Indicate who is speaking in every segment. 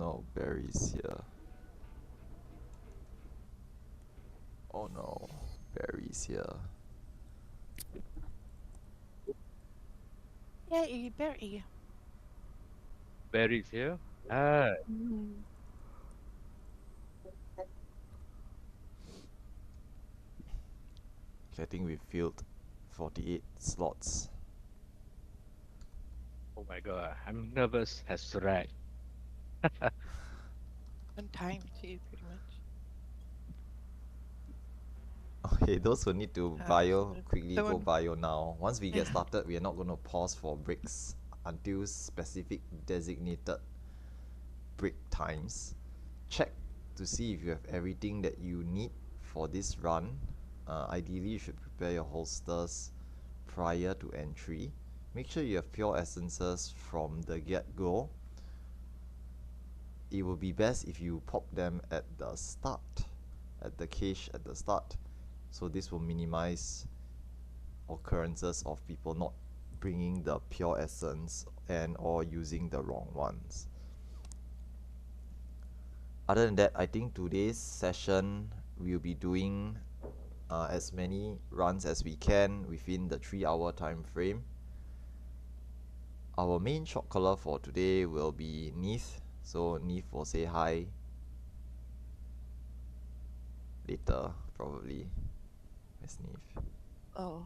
Speaker 1: no, Barry's here. Oh no, Barry's here.
Speaker 2: Yay, Berry.
Speaker 3: Barry's here. Ah,
Speaker 2: Mm.
Speaker 1: Okay, I think we filled 48 slots.
Speaker 3: oh my god, I'm nervous as rat.
Speaker 2: On time too, pretty much.
Speaker 1: Okay, those who need to bio, quickly go
Speaker 2: Someone.
Speaker 1: bio now. Once we get started, we are not going to pause for breaks until specific designated break times. Check to see if you have everything that you need for this run. Ideally, you should prepare your holsters prior to entry. Make sure you have pure essences from the get-go. It will be best if you pop them at the start, at the cache at the start. So this will minimize occurrences of people not bringing the pure essence and or using the wrong ones. Other than that, I think today's session we'll be doing as many runs as we can within the 3-hour time frame. Our main shot caller for today will be Neith, so Neith will say hi later probably. Where's Neith?
Speaker 2: Oh.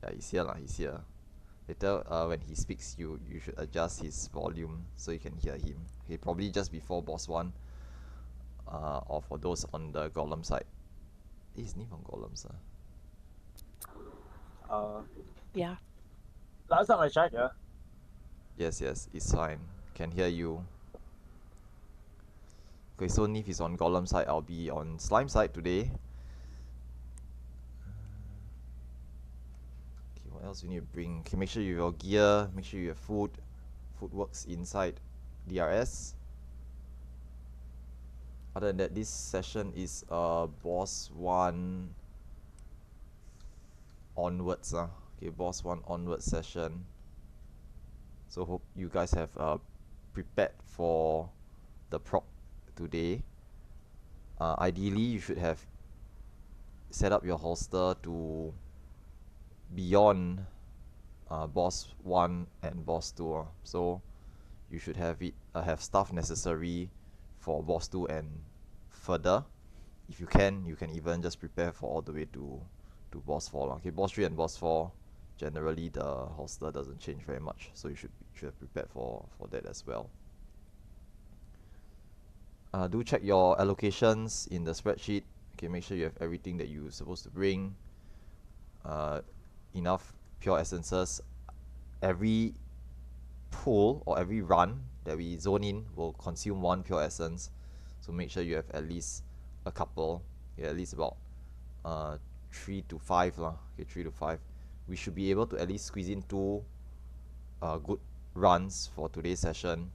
Speaker 1: Yeah, he's here lah, he's here. Later when he speaks you should adjust his volume so you can hear him. Okay, probably just before boss 1 or for those on the golem side. Is Neith on golems?
Speaker 2: Yeah.
Speaker 4: Last time I checked, yeah.
Speaker 1: Yes, it's fine. Can hear you. Okay, so Neith is on golem side, I'll be on slime side today. Okay, what else you need to bring? Okay, make sure you have your gear, make sure you have food. Food works inside DRS. Other than that, this session is boss 1 onwards. Okay, boss 1 onwards session. So hope you guys have prepared for the prop today. Ideally, you should have set up your holster to beyond boss 1 and boss 2. So you should have it have stuff necessary for boss 2 and further. If you can even just prepare for all the way to boss 4. Okay, boss 3 and boss 4, generally the holster doesn't change very much, so you should have prepared for that as well. Do check your allocations in the spreadsheet. Okay, make sure you have everything that you're supposed to bring. Enough pure essences. Every pull or every run that we zone in will consume 1 pure essence, so make sure you have at least a couple. Yeah, at least about 3 to 5 lah. Okay, 3 to 5. We should be able to at least squeeze in 2 good runs for today's session.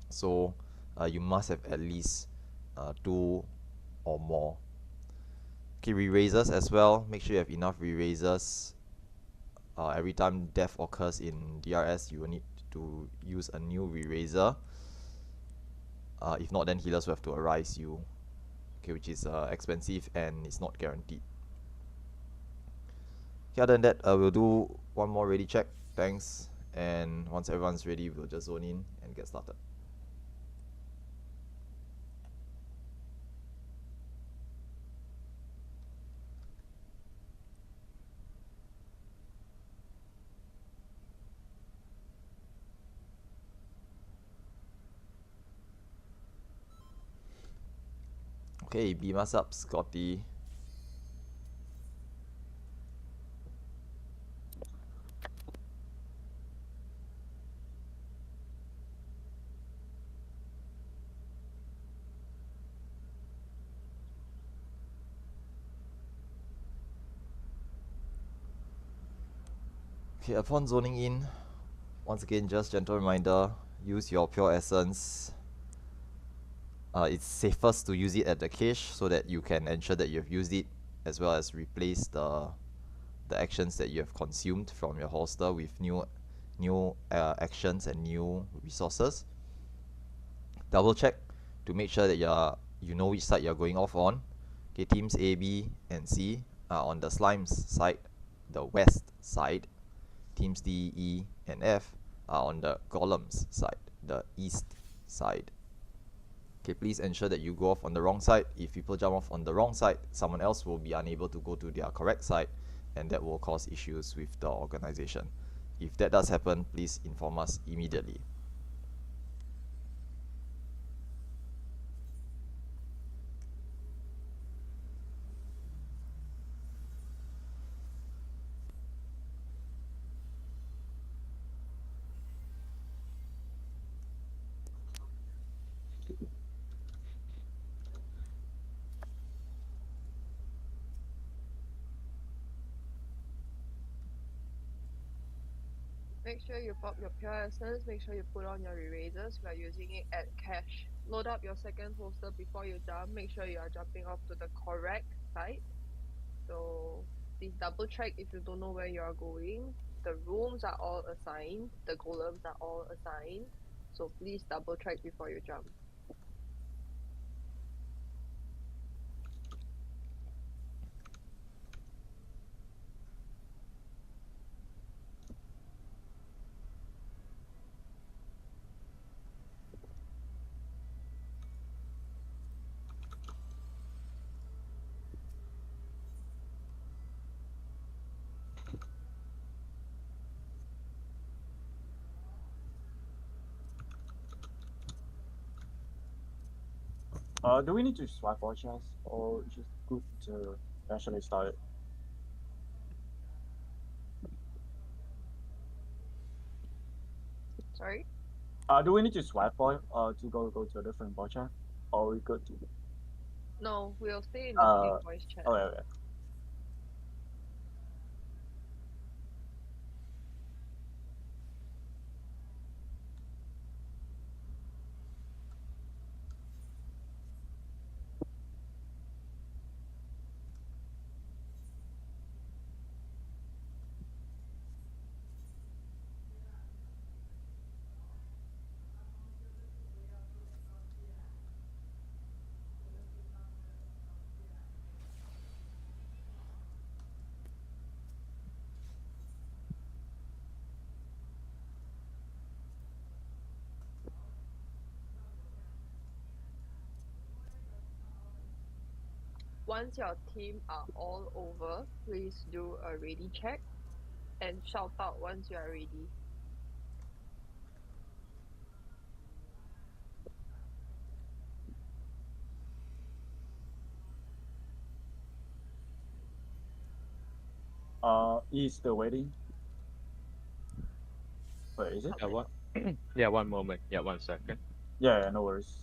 Speaker 1: So you must have at least 2 or more. Okay, re-raisers as well. Make sure you have enough re-raisers. Every time death occurs in DRS, you will need to use a new re-raiser. If not, then healers will have to arise you. Okay, which is expensive and it's not guaranteed. Okay, other than that, we'll do one more ready check. Thanks. And once everyone's ready, we'll just zone in and get started. Okay, beam us up, Scotty. Okay, upon zoning in, once again, just gentle reminder, use your pure essence. It's safest to use it at the cache so that you can ensure that you have used it, as well as replace the actions that you have consumed from your holster with new actions and new resources. double check to make sure that you know which side you're going off on. Okay, teams A, B, and C are on the slimes side, the west side. Teams D, E, and F are on the golems side, the east side. Okay, please ensure that you go off on the wrong side. If people jump off on the wrong side, someone else will be unable to go to their correct side, and that will cause issues with the organization. If that does happen, please inform us immediately.
Speaker 5: Make sure you pop your pure essence, make sure you put on your erasers. We are using it at cache. Load up your second holster before you jump. Make sure you are jumping off to the correct side. So please double check if you don't know where you are going. The rooms are all assigned, the golems are all assigned. So please double check before you jump.
Speaker 4: Do we need to swipe our chests or just good to actually start it?
Speaker 5: Sorry?
Speaker 4: Do we need to swipe point to go to a different voice chat? Or we good to
Speaker 5: No, we'll stay in the same voice chat.
Speaker 4: okay.
Speaker 5: Once your team are all over, please do a ready check and shout out once you are ready.
Speaker 4: E is still waiting. Wait, is it?
Speaker 3: Yeah, one, yeah, one moment. Yeah, 1 second.
Speaker 4: Yeah, no worries.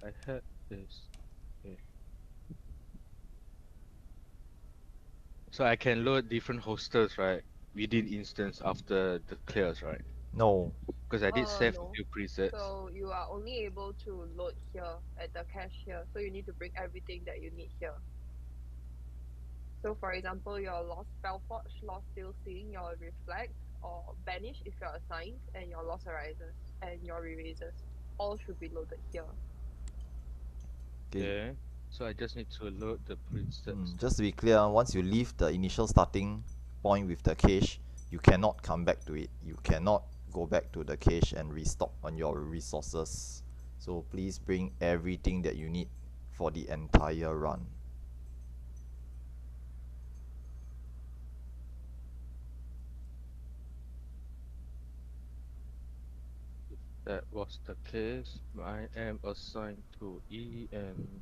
Speaker 3: I had this. Okay. So I can load different hosters, right? Within instance after the clears, right?
Speaker 1: No.
Speaker 3: Because I did save a
Speaker 5: No.
Speaker 3: few presets.
Speaker 5: So you are only able to load here at the cache here. So you need to bring everything that you need here. So for example, your lost Spellforge, lost Still Seeing, your Reflect, or Banish if you're assigned, and your lost Horizons and your Erasers. All should be loaded here.
Speaker 3: Okay. So I just need to load the presets.
Speaker 1: Just to be clear, once you leave the initial starting point with the cache, you cannot come back to it. You cannot go back to the cache and restock on your resources. So please bring everything that you need for the entire run.
Speaker 3: That was the case. I am assigned to E and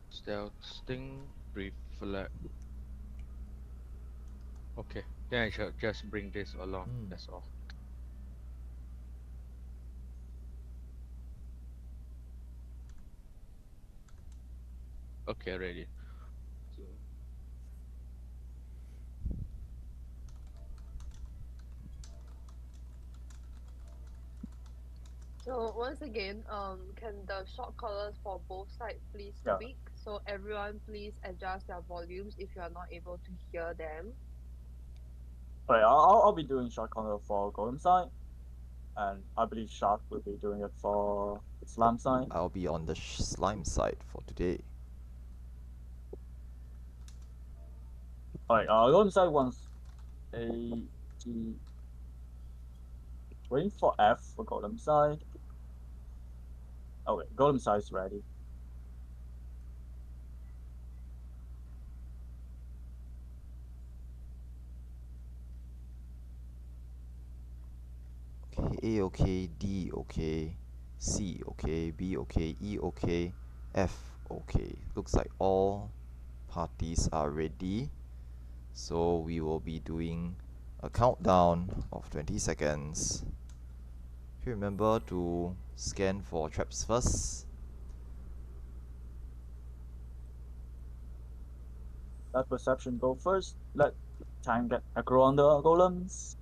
Speaker 3: Stealth Sting Reflect. Okay, then I shall just bring this along. That's all. Okay, ready.
Speaker 5: So once again, can the short callers for both sides please
Speaker 4: Yeah.
Speaker 5: tweak So everyone please adjust their volumes if you are not able to hear them.
Speaker 4: Right, I'll be doing shot counter for golem side, and I believe Shark will be doing it for Slam side.
Speaker 1: I'll be on the slime side for today.
Speaker 4: Alright, golem side wants A, G. Waiting for F for golem side. Okay, golem side is ready.
Speaker 1: Okay, A okay, D okay, C okay, B okay, E okay, F okay. Looks like all parties are ready. So we will be doing a countdown of 20 seconds. Okay, remember to scan for traps first.
Speaker 4: Let perception go first. Let time get aggro on the golems.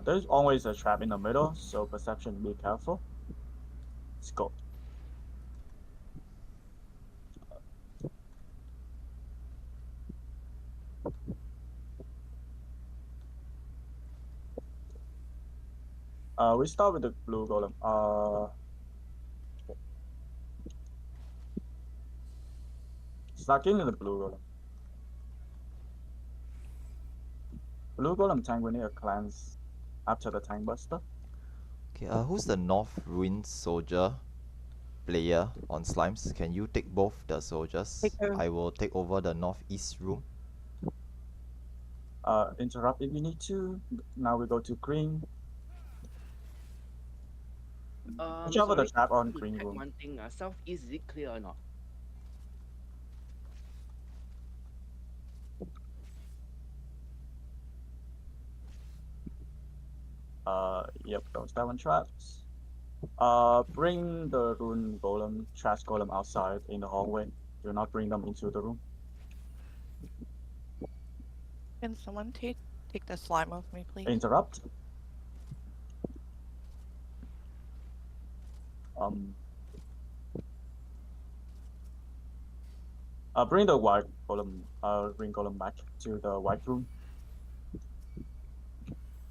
Speaker 4: There's always a trap in the middle, so perception, be careful. Let's go. We start with the blue golem. Snacking in the blue golem. Blue golem tank we need a cleanse after the tank buster.
Speaker 1: Okay, who's the North Ruin soldier player on slimes? Can you take both the soldiers?
Speaker 2: Take her.
Speaker 1: I will take over the northeast room.
Speaker 4: Interrupt if you need to. Now we go to green. Whichever the
Speaker 6: Sorry,
Speaker 4: trap on
Speaker 6: to
Speaker 4: green
Speaker 6: check
Speaker 4: room.
Speaker 6: one thing. Southeast, is it clear or not?
Speaker 4: Yep, those that one traps. Bring the rune golem, trash golem outside in the hallway. Do not bring them into the room.
Speaker 2: Can someone take the slime off me, please?
Speaker 4: Interrupt. Um. Bring the white golem, green golem back to the white room.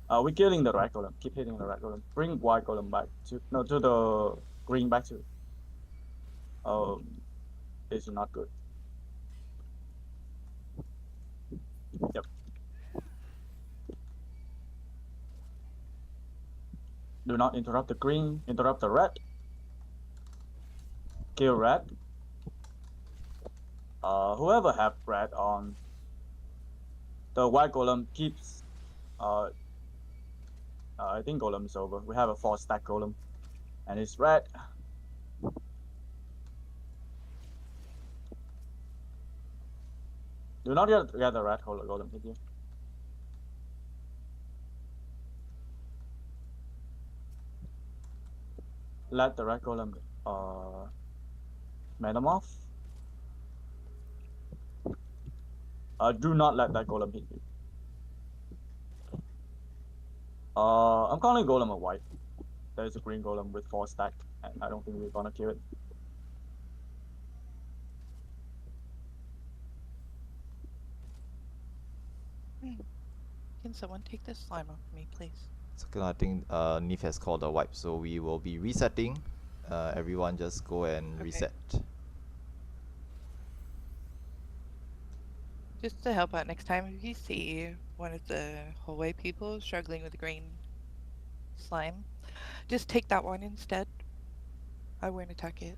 Speaker 4: We're killing the red golem. Keep hitting the red golem. Bring white golem back to the green back to. This is not good. Yep. Do not interrupt the green. Interrupt the red. Kill red. Whoever have red on. The white golem keeps. I think golem is over. We have a 4-stack golem, and it's red. Do not get the red golem with you. Let the red golem metamorph. Do not let that golem hit you. I'm calling golem a white. There's a green golem with 4-stack, and I don't think we're gonna kill it.
Speaker 2: Can someone take the slime off me, please?
Speaker 1: So I think Nif has called a wipe, so we will be resetting. Everyone just go and
Speaker 2: Okay.
Speaker 1: reset.
Speaker 2: Just to help out next time, if you see one of the hallway people struggling with green slime, just take that one instead. I won't attack it.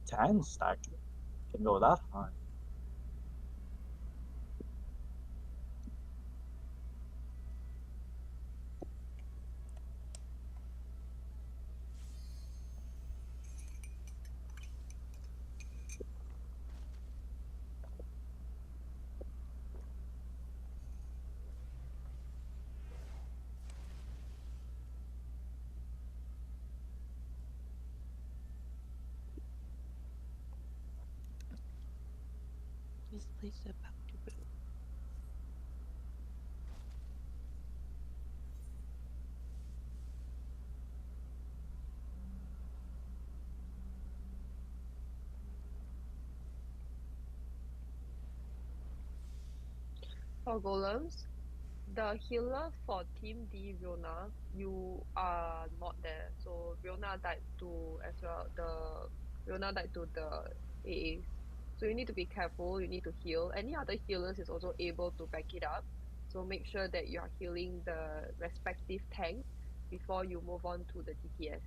Speaker 4: Ten stack can go that high.
Speaker 2: Misplace the about to boot.
Speaker 5: For golems, the healer for Team D Riona, you are not there. So Riona died to as well. The Riona died to the AAs. So you need to be careful. You need to heal. Any other healers is also able to back it up. So make sure that you are healing the respective tank before you move on to the DPS.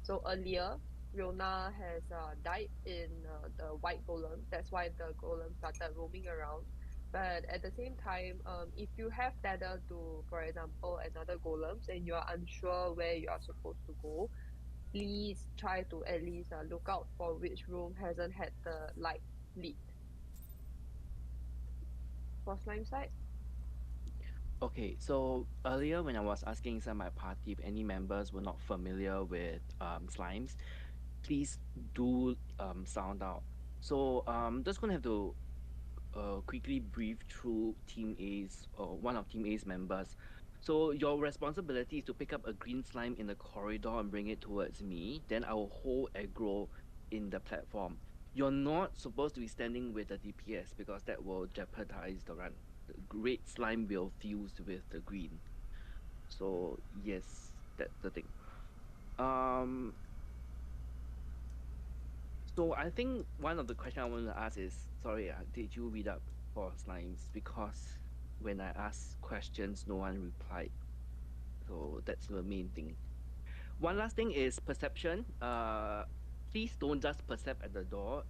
Speaker 5: So earlier, Riona has died in the white golem. That's why the golem started roaming around. But at the same time, if you have tether to, for example, another golems and you are unsure where you are supposed to go, please try to at least look out for which room hasn't had the light lit. For slime side,
Speaker 6: Okay, so earlier when I was asking inside my party if any members were not familiar with slimes, please do sound out. So just gonna have to quickly brief through Team A's or one of Team A's members. So your responsibility is to pick up a green slime in the corridor and bring it towards me. Then I will hold aggro in the platform. You're not supposed to be standing with the DPS because that will jeopardize the run. The red slime will fuse with the green. So yes, that's the thing. Um, so I think one of the question I want to ask is, sorry, did you read up for slimes? Because when I asked questions, no one replied. So that's the main thing. One last thing is perception. Please don't just perceive at the door.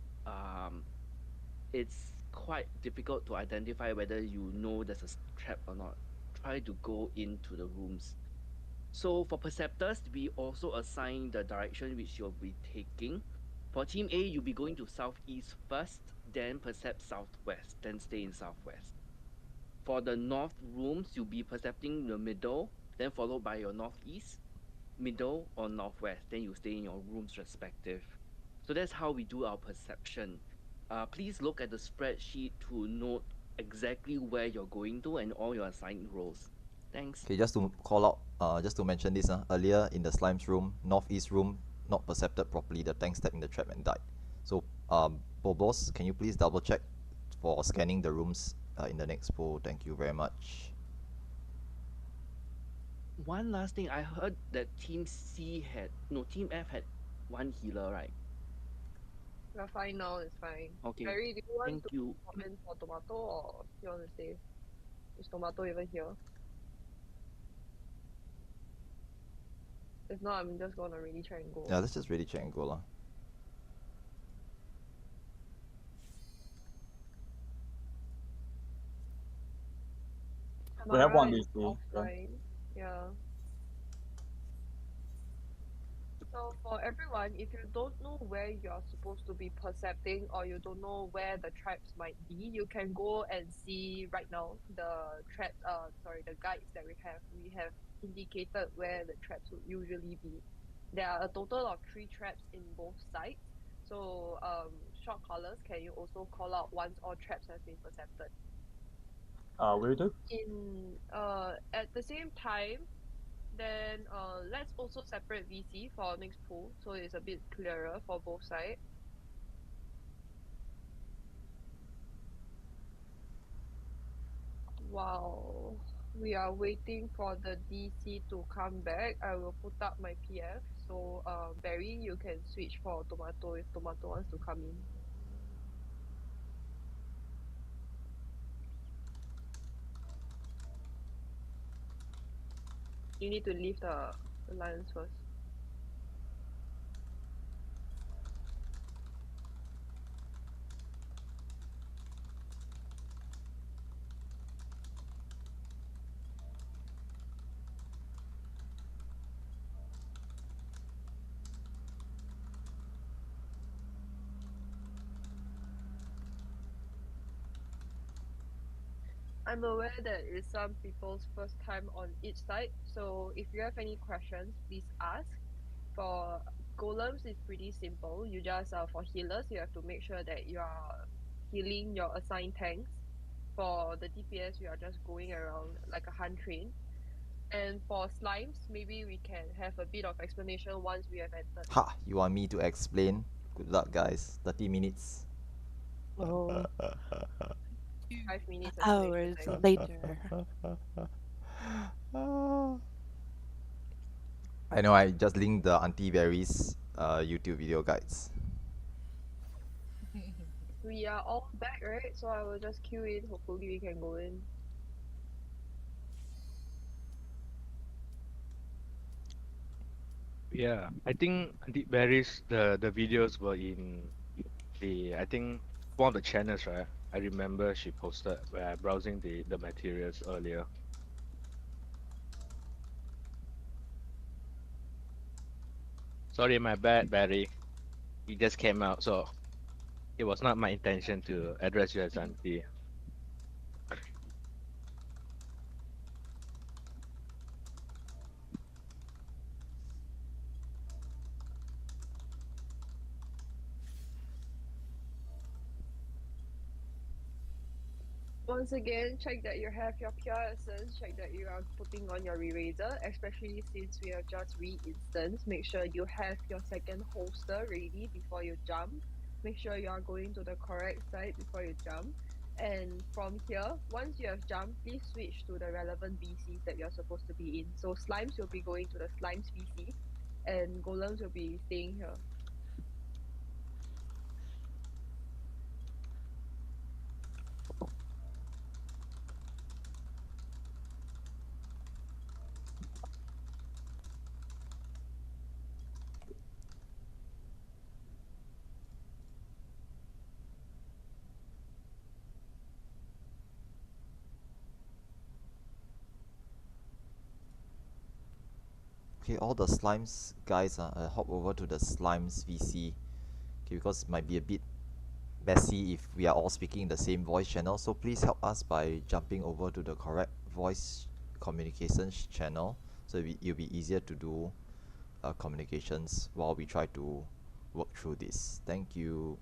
Speaker 6: It's quite difficult to identify whether you know there's a trap or not. Try to go into the rooms. So for perceptors, we also assign the direction which you'll be taking. For team A, you'll be going to southeast first, then percept southwest, then stay in southwest. For the north rooms, you'll be percepting the middle, then followed by your northeast, middle, or northwest. Then you stay in your rooms respective. So that's how we do our perception. Please look at the spreadsheet to note exactly where you're going to and all your assigned roles. Thanks.
Speaker 1: Okay, just to call out, just to mention this, earlier in the slimes room, northeast room, not percepted properly. The tank stepped in the trap and died. So, Bobos, can you please double check for scanning the rooms in the next poll? Thank you very much.
Speaker 6: One last thing, I heard that Team Team F had one healer, right?
Speaker 5: we're fine now. It's fine.
Speaker 6: Okay,
Speaker 5: Barry, do you want
Speaker 6: thank
Speaker 5: to
Speaker 6: you.
Speaker 5: come in for tomato or you want to stay? Is tomato even here? If not, I'm just gonna really try and go.
Speaker 1: Yeah, let's just really check and go lah.
Speaker 4: We have one
Speaker 5: Tamara is
Speaker 4: DC. Yeah.
Speaker 5: offline. Yeah. So for everyone, if you don't know where you're supposed to be percepting or you don't know where the traps might be, you can go and see right now the traps the guides that we have. We have indicated where the traps would usually be. There are a total of 3 traps in both sides. So short callers, can you also call out once all traps have been percepted?
Speaker 4: Will do.
Speaker 5: In at the same time, then let's also separate VC for our next pool so it's a bit clearer for both sides. While we are waiting for the DC to come back, I will put up my PF. So Barry, you can switch for Tomato if Tomato wants to come in. You need to leave the alliance first. I'm aware that it's some people's first time on each side, so if you have any questions, please ask. For golems, it's pretty simple. You just for healers, you have to make sure that you are healing your assigned tanks. For the DPS, we are just going around like a hunt train. And for slimes, maybe we can have a bit of explanation once we have entered.
Speaker 1: Ha! You want me to explain? Good luck, guys. 30 minutes.
Speaker 2: Oh,
Speaker 5: 5 minutes
Speaker 2: hours
Speaker 5: explanation time.
Speaker 2: later.
Speaker 1: I know, I just linked the Auntie Berries YouTube video guides.
Speaker 5: We are all back, right? So I will just queue in. Hopefully we can go in.
Speaker 3: Yeah, I think the berries the videos were in the I think one of the channels, right? I remember she posted where I browsing the materials earlier. Sorry, my bad, Barry. You just came out, so it was not my intention to address you as auntie.
Speaker 5: Once again, check that you have your pure essence, check that you are putting on your eraser, especially since we have just re-instanced. Make sure you have your second holster ready before you jump. Make sure you are going to the correct side before you jump. And from here, once you have jumped, please switch to the relevant VCs that you're supposed to be in. So slimes will be going to the slimes VC, and golems will be staying here.
Speaker 1: Okay, all the slimes guys, hop over to the slimes VC. Okay, because it might be a bit messy if we are all speaking in the same voice channel. So please help us by jumping over to the correct voice communications channel, so it'll be easier to do communications while we try to work through this. Thank you.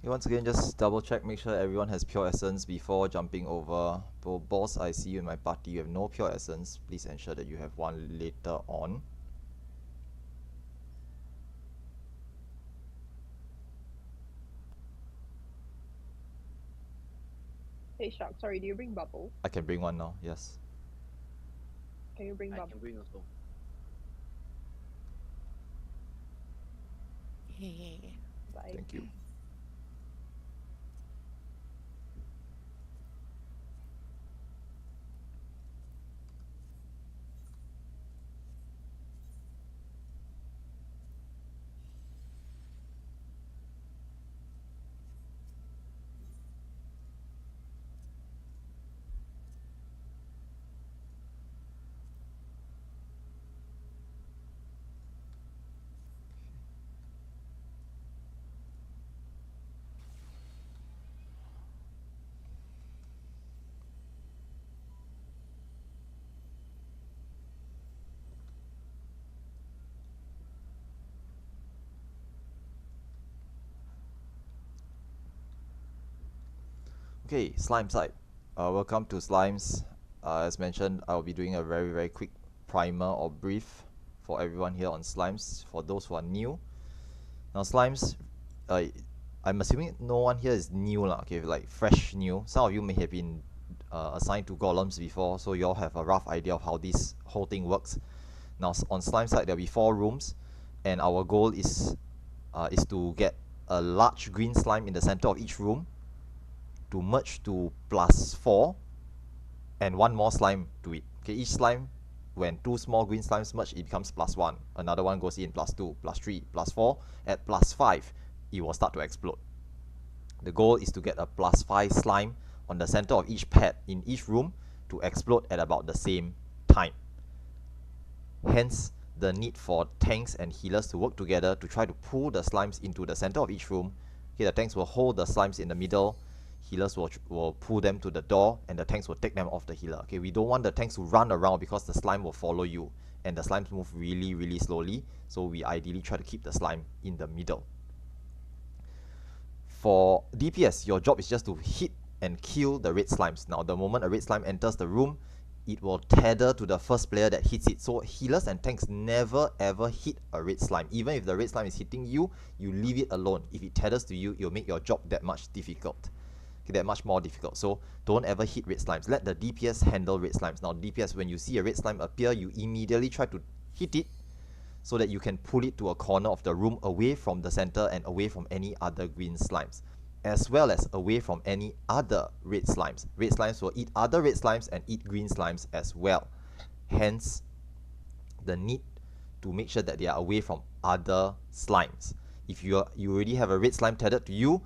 Speaker 1: Okay, once again, just double check, make sure everyone has pure essence before jumping over. Boss, I see you in my party, you have no pure essence. Please ensure that you have one later on.
Speaker 5: Hey Shark, sorry, do you bring bubble?
Speaker 1: I can bring one now, yes.
Speaker 5: Can you bring
Speaker 6: I
Speaker 5: bubble?
Speaker 6: can bring also.
Speaker 2: Hey.
Speaker 5: Bye.
Speaker 1: Thank you. Okay, slime side. Welcome to Slimes. As mentioned, I'll be doing a very quick primer or brief for everyone here on Slimes, for those who are new. Now Slimes, I'm assuming no one here is new lah, okay, like fresh new. Some of you may have been assigned to golems before, so you all have a rough idea of how this whole thing works. Now on Slime side, there'll be 4 rooms, and our goal is to get a large green slime in the center of each room to merge to +4 and 1 more slime to it. Okay, each slime, when 2 small green slimes merge, it becomes +1. Another one goes in +2, +3, +4. At +5, it will start to explode. The goal is to get a +5 slime on the center of each pad in each room to explode at about the same time. Hence, the need for tanks and healers to work together to try to pull the slimes into the center of each room. Okay, the tanks will hold the slimes in the middle, healers will pull them to the door, and the tanks will take them off the healer. Okay, we don't want the tanks to run around because the slime will follow you, and the slimes move really slowly, so we ideally try to keep the slime in the middle. For DPS, your job is just to hit and kill the red slimes. Now, the moment a red slime enters the room, it will tether to the first player that hits it. So healers and tanks never ever hit a red slime. Even if the red slime is hitting you, you leave it alone. If it tethers to you, it'll make your job that much difficult. Okay, that much more difficult. So don't ever hit red slimes. Let the DPS handle red slimes. Now DPS, when you see a red slime appear, you immediately try to hit it so that you can pull it to a corner of the room away from the center and away from any other green slimes, as well as away from any other red slimes. Red slimes will eat other red slimes and eat green slimes as well. Hence, the need to make sure that they are away from other slimes. If you already have a red slime tethered to you,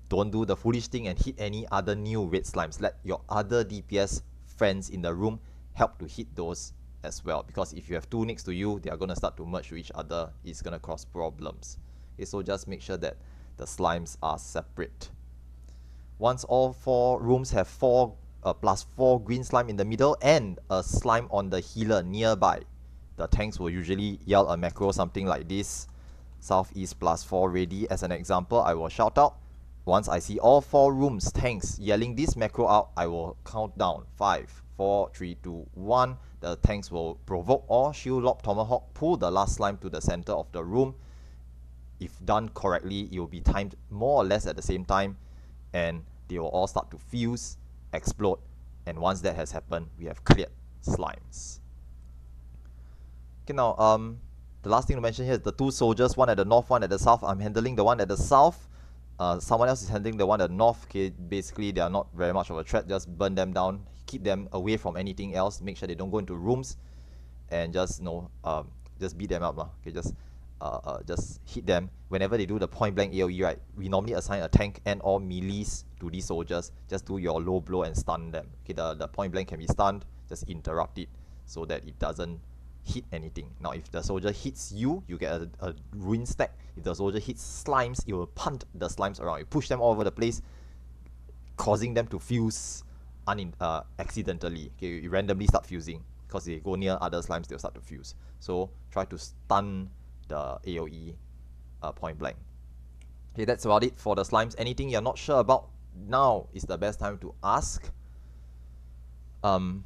Speaker 1: don't do the foolish thing and hit any other new red slimes. Let your other DPS friends in the room help to hit those as well, because if you have 2 next to you, they are going to start to merge to each other. It's going to cause problems. Okay, so just make sure that the slimes are separate. Once all 4 rooms have +4 green slime in the middle and a slime on the healer nearby, the tanks will usually yell a macro something like this: southeast +4 ready. As an example, I will shout out. Once I see all 4 rooms tanks yelling this macro out, I will count down 5, 4, 3, 2, 1. The tanks will provoke or shield lob tomahawk, pull the last slime to the center of the room. If done correctly, it will be timed more or less at the same time, and they will all start to fuse, explode, and once that has happened, we have cleared slimes. Okay, now the last thing to mention here is the 2 soldiers, one at the north, one at the south. I'm handling the one at the south. Someone else is handling the one at the north. Okay, basically they are not very much of a threat. Just burn them down, keep them away from anything else. Make sure they don't go into rooms, and just just beat them up lah. Okay, just hit them. Whenever they do the point blank AoE, right, we normally assign a tank and or melees to these soldiers. Just do your low blow and stun them. Okay, the point blank can be stunned. Just interrupt it so that it doesn't hit anything. Now, if the soldier hits you, you get a ruin stack. If the soldier hits slimes, it will punt the slimes around. You push them all over the place, causing them to fuse accidentally. Okay, you randomly start fusing because they go near other slimes, they'll start to fuse. So try to stun the AoE point blank. Okay, that's about it for the slimes. Anything you're not sure about, now is the best time to ask. Other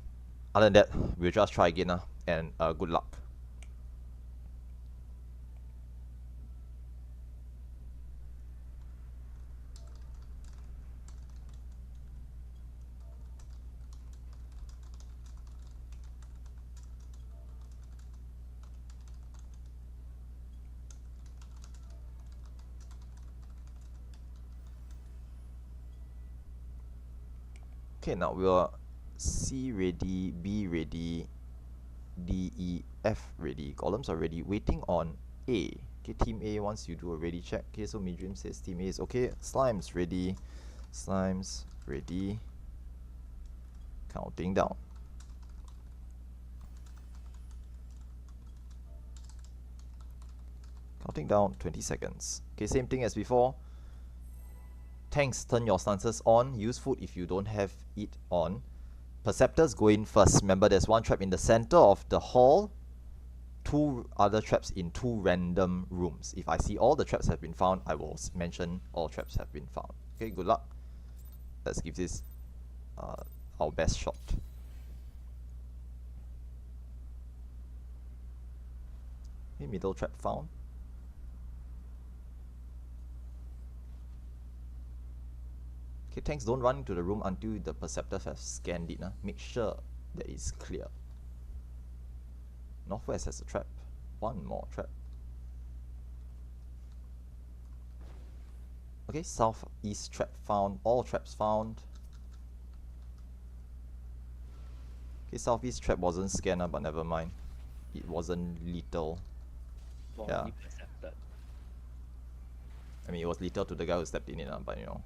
Speaker 1: than that, we'll just try again, and good luck. Okay, now we're C ready, B ready, D, E, F ready. Columns are ready. Waiting on A. Okay, team A wants you do a ready check. Okay, so Midream says team A is okay. Slimes ready. Slimes ready. Counting down. Counting down 20 seconds. Okay, same thing as before. Tanks, turn your stances on. Use food if you don't have it on. Perceptors go in first. Remember, there's 1 trap in the center of the hall, 2 other traps in 2 random rooms. If I see all the traps have been found, I will mention all traps have been found. Okay, good luck. Let's give this our our best shot. Okay, middle trap found. Okay, tanks, don't run into the room until the perceptors have scanned it. Make sure that it's clear. Northwest has a trap. One more trap. Okay, southeast trap found. All traps found. Okay, southeast trap wasn't scanned, but never mind. It wasn't lethal.
Speaker 6: Wrongly percepted.
Speaker 1: I mean, it was lethal to the guy who stepped in it, but you know.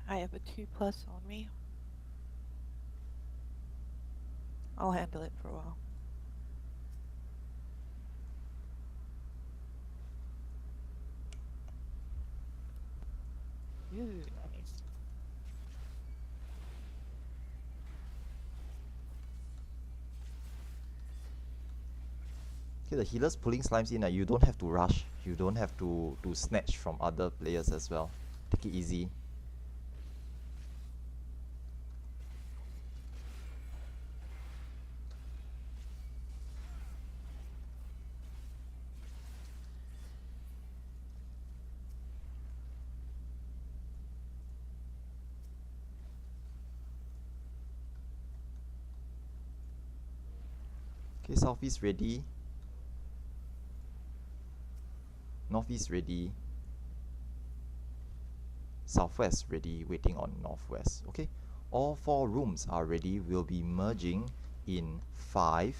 Speaker 2: I have a 2+ on me. I'll handle it for a while. Ooh, nice.
Speaker 1: Okay, the healer's pulling slimes in. You don't have to rush. You don't have to snatch from other players as well. Take it easy. Okay, southeast ready. Northeast ready. Southwest ready, waiting on northwest. Okay, all 4 rooms are ready. We'll be merging in 5,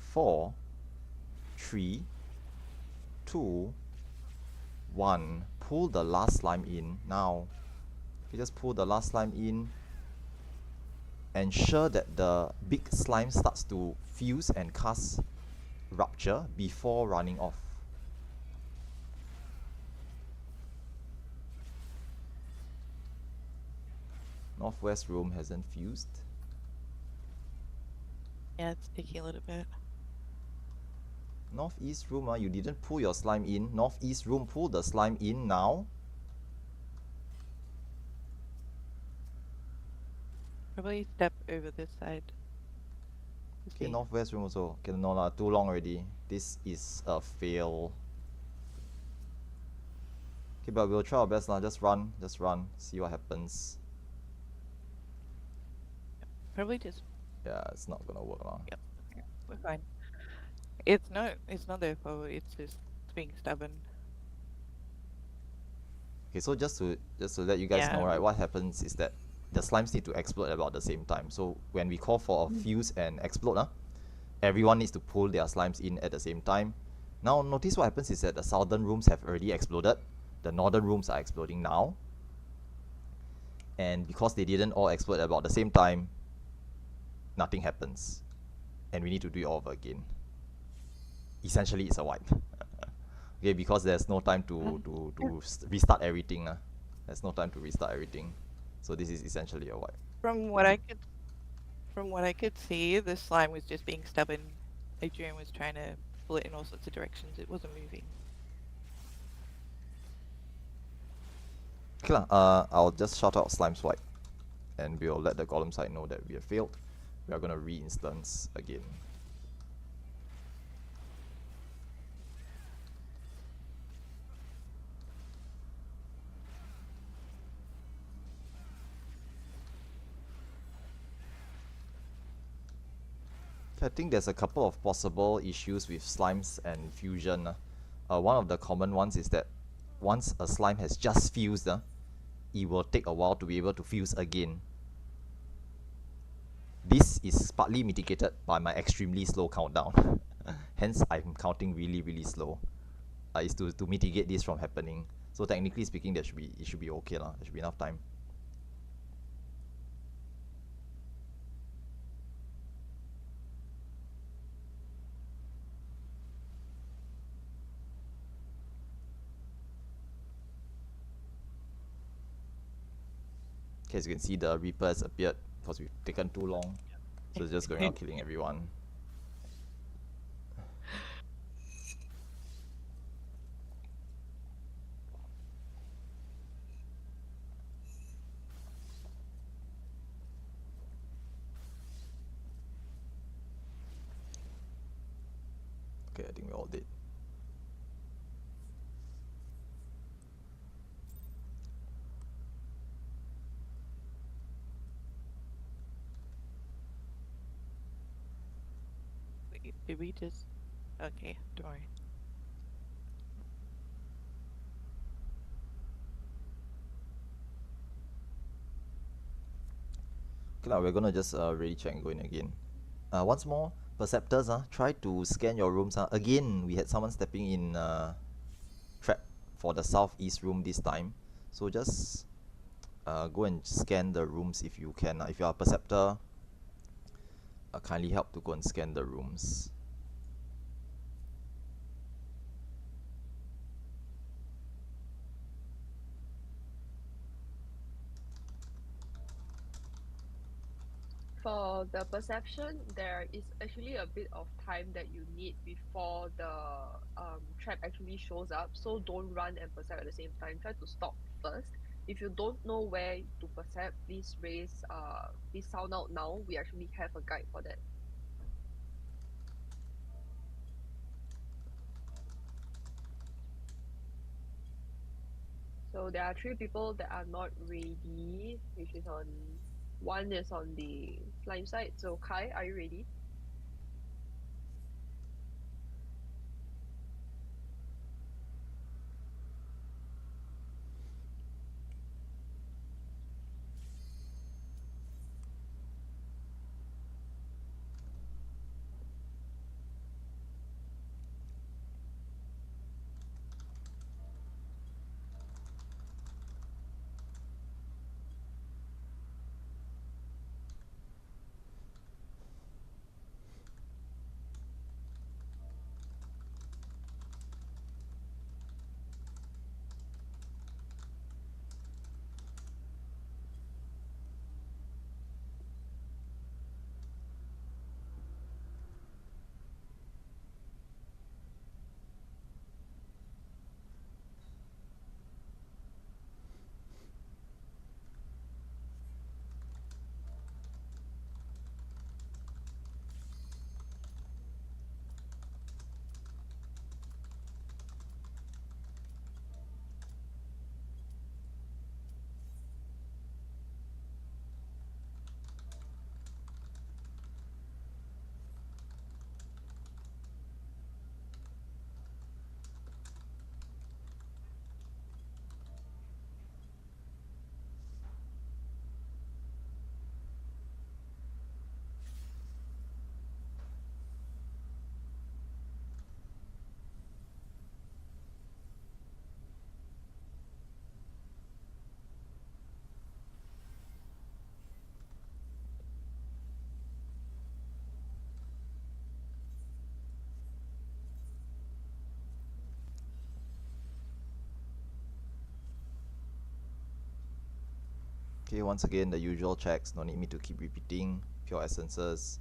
Speaker 1: 4, 3, 2, 1. Pull the last slime in now. Okay, just pull the last slime in. Ensure that the big slime starts to fuse and cast rupture before running off. Northwest room hasn't fused.
Speaker 2: Yeah, it's taking a little bit.
Speaker 1: Northeast room, you didn't pull your slime in. Northeast room, pull the slime in now.
Speaker 2: Probably step over this side.
Speaker 1: Okay, northwest room also. Okay, no lah, too long already. This is a fail. Okay, but we'll try our best lah. Just run, see what happens.
Speaker 2: Probably just.
Speaker 1: Yeah, it's not gonna work lah.
Speaker 2: Yep, we're fine. It's not their fault. It's just being stubborn.
Speaker 1: Okay, so just to let you guys know,
Speaker 2: Yeah.
Speaker 1: right, what happens is that the slimes need to explode about the same time. So when we call for a fuse and explode, everyone needs to pull their slimes in at the same time. Now notice what happens is that the southern rooms have already exploded. The northern rooms are exploding now. And because they didn't all explode about the same time, nothing happens. And we need to do it all over again. Essentially, it's a wipe. Okay, because there's no time to restart everything. There's no time to restart everything. So this is essentially a wipe.
Speaker 2: From what I could see, the slime was just being stubborn. Adrian was trying to pull it in all sorts of directions. It wasn't moving.
Speaker 1: Okay, I'll just shout out slimes wipe, and we'll let the golem side know that we have failed. We are gonna re-instance again. I think there's a couple of possible issues with slimes and fusion. One of the common ones is that once a slime has just fused, it will take a while to be able to fuse again. This is partly mitigated by my extremely slow countdown. Hence, I'm counting really slow. Is to mitigate this from happening. So technically speaking, it should be okay lah. There should be enough time. Okay, as you can see, the Reaper has appeared because we've taken too long. So it's just going out killing everyone. Okay, I think we're all dead.
Speaker 2: Wait, did we just... Okay, don't worry.
Speaker 1: Okay, now we're gonna just ready check and go in again. Once more, Perceptors, try to scan your rooms. Again, we had someone stepping in trap for the southeast room this time. So just go and scan the rooms if you can. If you are a Perceptor, kindly help to go and scan the rooms.
Speaker 5: For the perception, there is actually a bit of time that you need before the trap actually shows up. So don't run and percept at the same time. Try to stop first. If you don't know where to percept, please sound out now. We actually have a guide for that. So there are 3 people that are not ready, which is one is on the slime side. So Kai, are you ready?
Speaker 1: Okay, once again, the usual checks. No need me to keep repeating. Pure essences.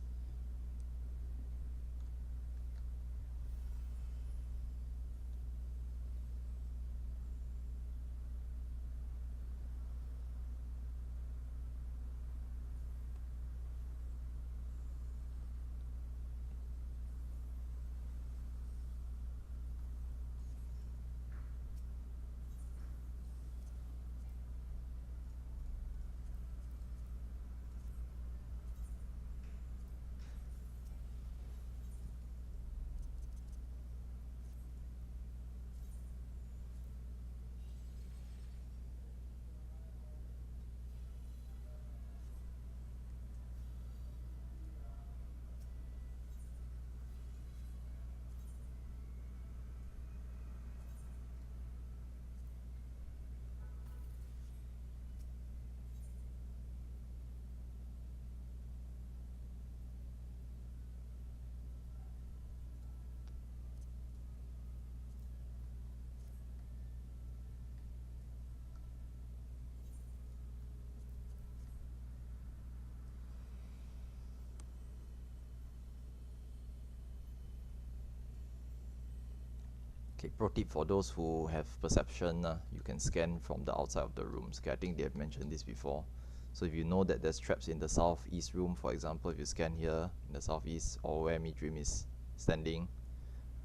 Speaker 1: Okay, pro tip for those who have perception, you can scan from the outside of the rooms. Okay, I think they have mentioned this before. So if you know that there's traps in the southeast room, for example, if you scan here in the southeast or where Midream is standing,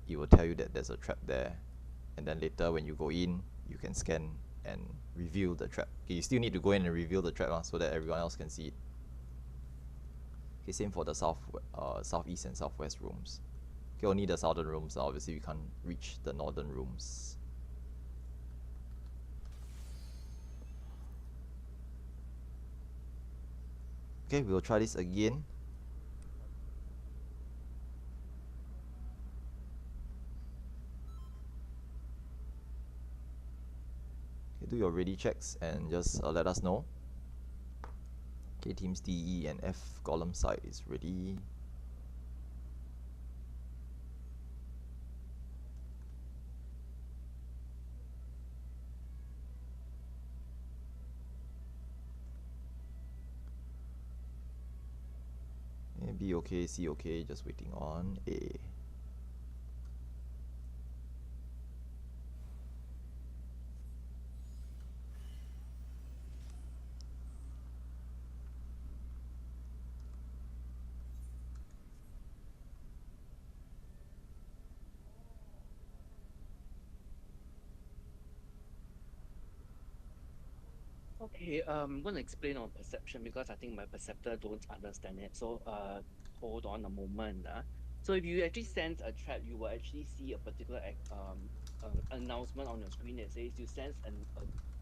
Speaker 1: it will tell you that there's a trap there. And then later when you go in, you can scan and reveal the trap. Okay, you still need to go in and reveal the trap so that everyone else can see it. Okay, same for the southeast and southwest rooms. Okay, only the southern rooms, obviously we can't reach the northern rooms. Okay, we'll try this again. Okay, do your ready checks and just let us know. Okay, teams D, E, and F column side is ready. B okay, C okay, just waiting on A.
Speaker 6: Okay, I'm going to explain on perception because I think my perceptor don't understand it. So hold on a moment. So if you actually sense a trap, you will actually see a particular announcement on your screen that says you sense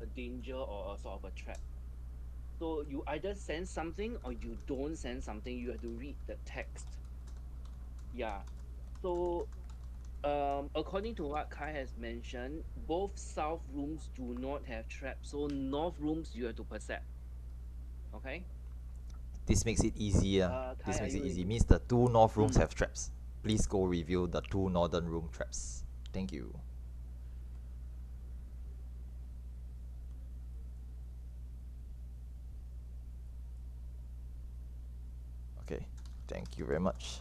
Speaker 6: a danger or a sort of a trap. So you either sense something or you don't sense something. You have to read the text. Yeah. So according to what Kai has mentioned, both south rooms do not have traps. So north rooms you have to percept. Okay.
Speaker 1: This makes it easier.
Speaker 6: Kai,
Speaker 1: This
Speaker 6: are
Speaker 1: makes
Speaker 6: you
Speaker 1: it easy.
Speaker 6: ready?
Speaker 1: Means the two north rooms have traps. Please go reveal the two northern room traps. Thank you. Okay, thank you very much.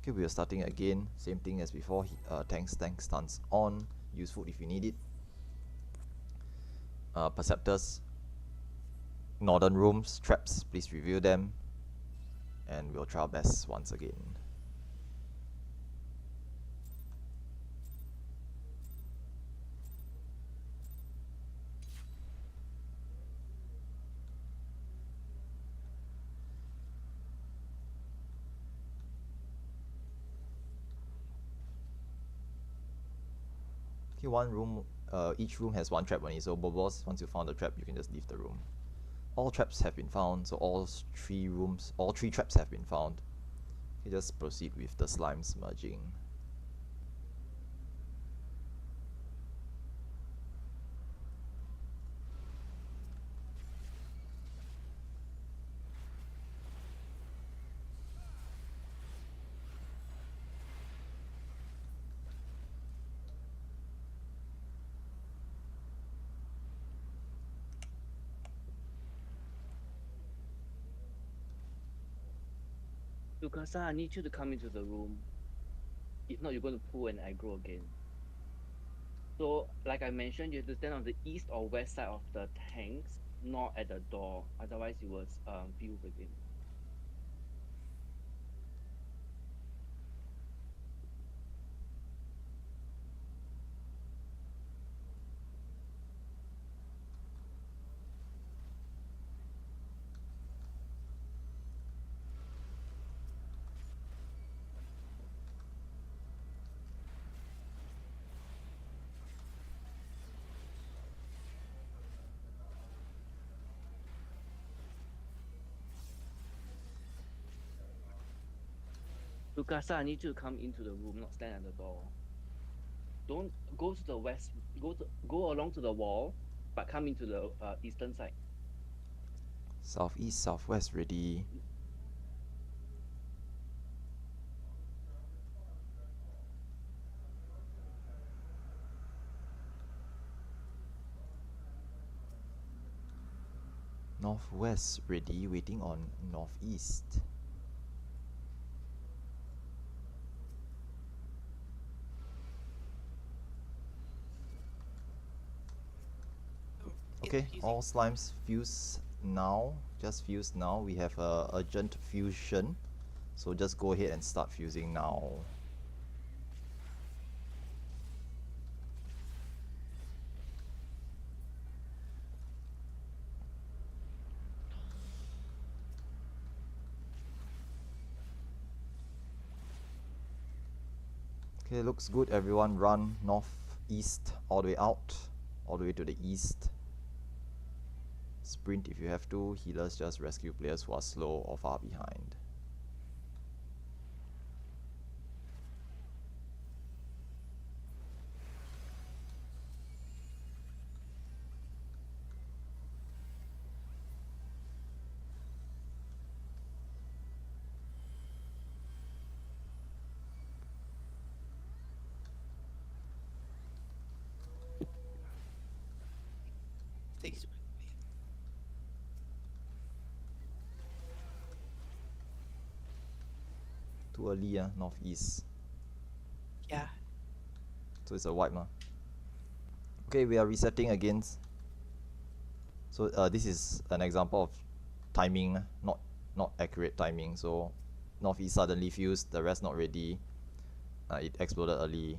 Speaker 1: Okay, we are starting again. Same thing as before. Tank stance on. Use food if you need it. Perceptors. Northern rooms, traps, please review them. And we'll try our best once again. Okay, one room, each room has one trap only, so Bobos, once you found the trap, you can just leave the room. All traps have been found, so all three traps have been found. Okay, just proceed with the slimes merging.
Speaker 6: Lukasa, I need you to come into the room. If not, you're going to pull and aggro again. So, like I mentioned, you have to stand on the east or west side of the tanks, not at the door. Otherwise, you will fuse again. Lukasa, I need you to come into the room, not stand at the door. Don't go to the west. Go along to the wall, but come into the eastern side.
Speaker 1: Southeast, southwest, ready. northwest ready, waiting on northeast. Okay, all slimes fuse now. Just fuse now. We have a urgent fusion, so just go ahead and start fusing now. Okay, looks good. Everyone run northeast all the way out, all the way to the east. Sprint if you have to. Healers just rescue players who are slow or far behind. Too early, northeast.
Speaker 2: Yeah.
Speaker 1: So it's a wipe, Okay, we are resetting again. So this is an example of timing, not accurate timing. So northeast suddenly fused, the rest not ready. It exploded early.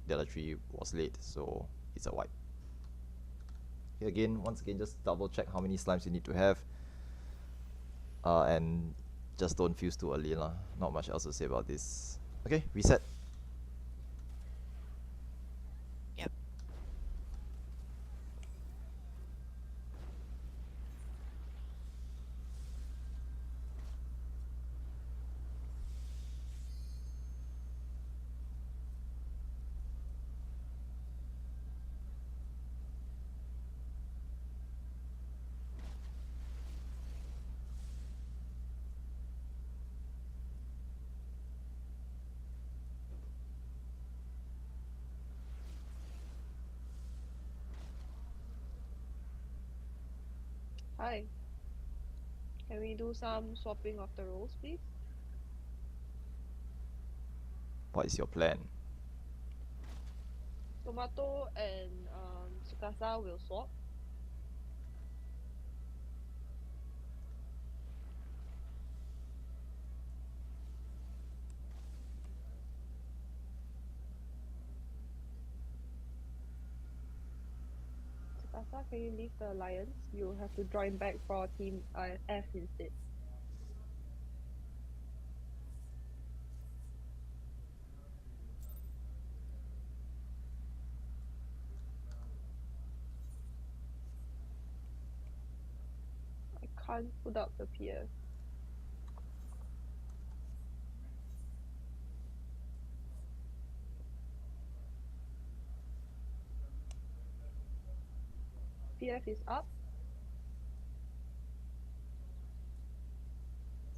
Speaker 1: The other three was late, so it's a wipe. Here again, once again, just double check how many slimes you need to have. And just don't fuse too early lah. Not much else to say about this. Okay, reset.
Speaker 2: Yep.
Speaker 5: Hi. Can we do some swapping of the roles, please?
Speaker 1: What is your plan?
Speaker 5: Tomato and Tsukasa will swap. Tsukasa, can you leave the alliance? You have to join back for team F instead. I can't put up the PF. PF is up.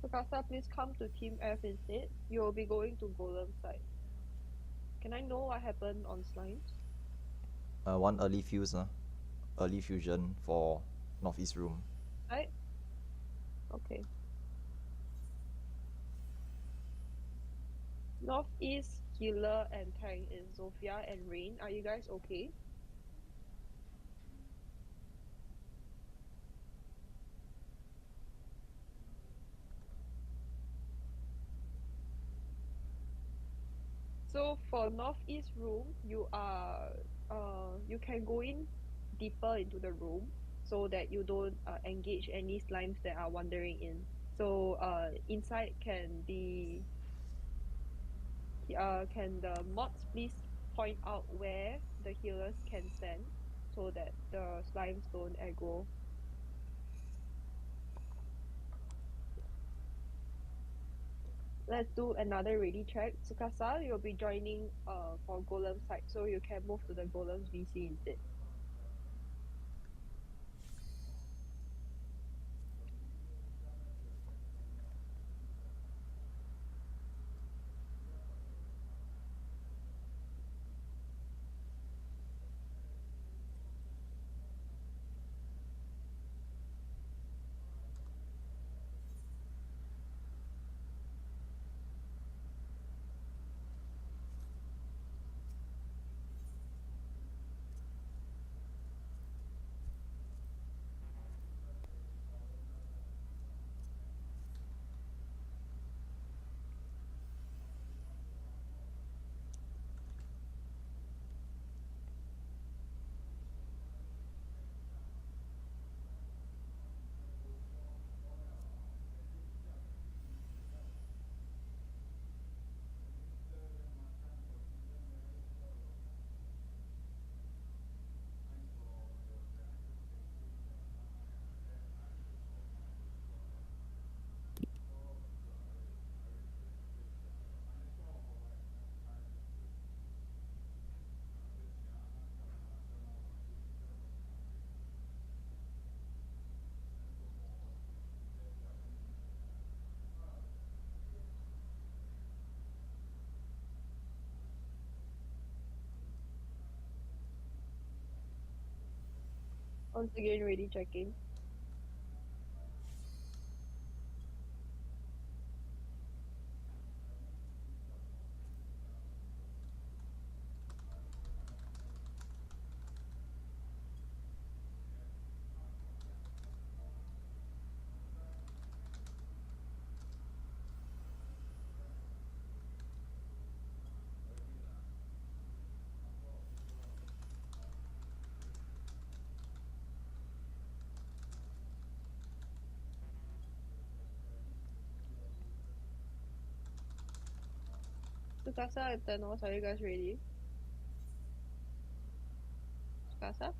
Speaker 5: Tsukasa, please come to team F instead. You will be going to Golem side. Can I know what happened on slimes?
Speaker 1: One early fuse, early fusion for northeast room.
Speaker 5: Right? Okay. Northeast, healer and tank is Zofia and Rain. Are you guys okay? So for northeast room, you can go in deeper into the room so that you don't engage any slimes that are wandering in. So inside can be can the mods please point out where the healers can stand so that the slimes don't aggro. Let's do another ready check. Tsukasa, you'll be joining for Golem side, so you can move to the Golem's VC instead. Once again, ready checking. Sukasa and Thanos, are you guys ready? Sukasa?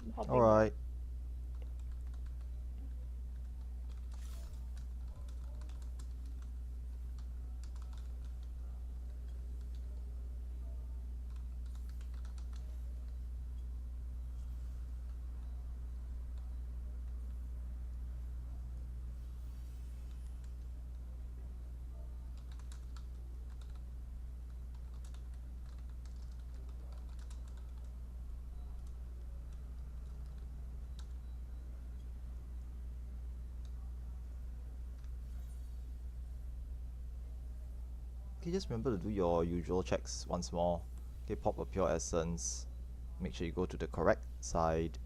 Speaker 5: I'm hopping
Speaker 1: All
Speaker 5: back.
Speaker 1: right. Okay, just remember to do your usual checks once more. Okay, pop a pure essence. Make sure you go to the correct side.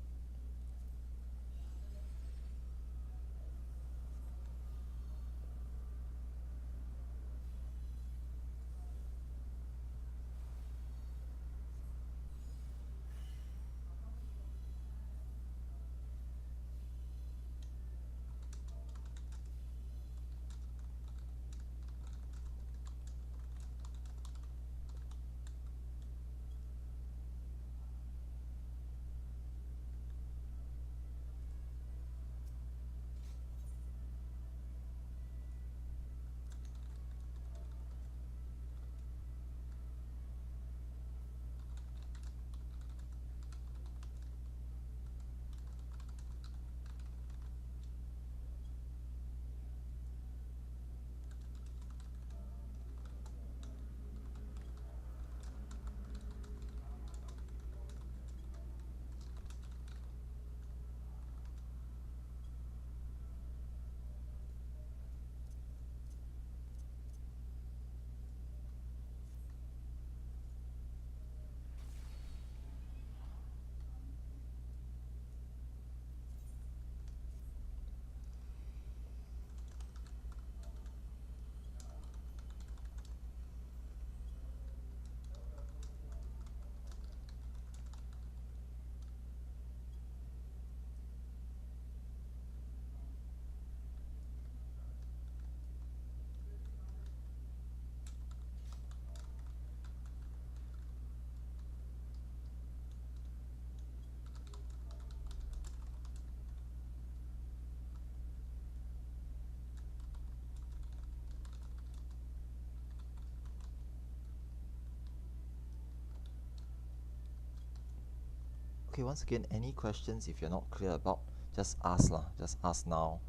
Speaker 1: Okay, once again, any questions if you're not clear about, just ask lah. Just ask now.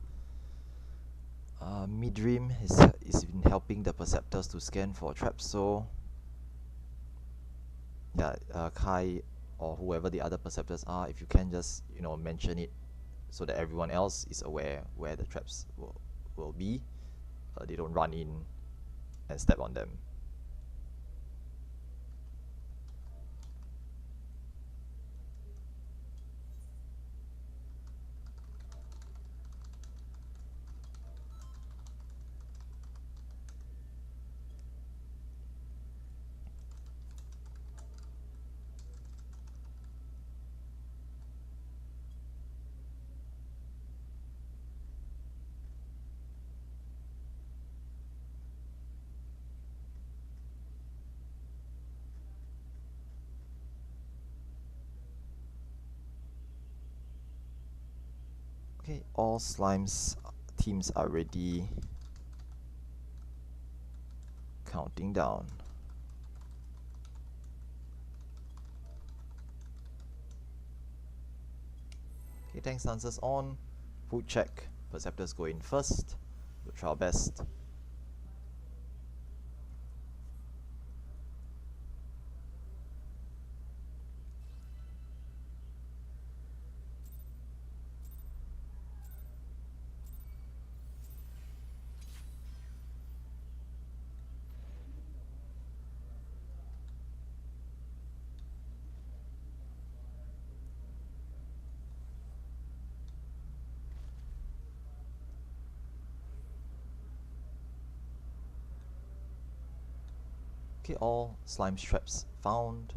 Speaker 1: Midream is been helping the perceptors to scan for traps, so yeah, Kai or whoever the other perceptors are, if you can just mention it so that everyone else is aware where the traps will be. They don't run in and step on them. Okay, all slimes teams are ready. Counting down. Okay, tank stances on. Food check. Perceptors go in first. We'll try our best. Okay, all slime traps found.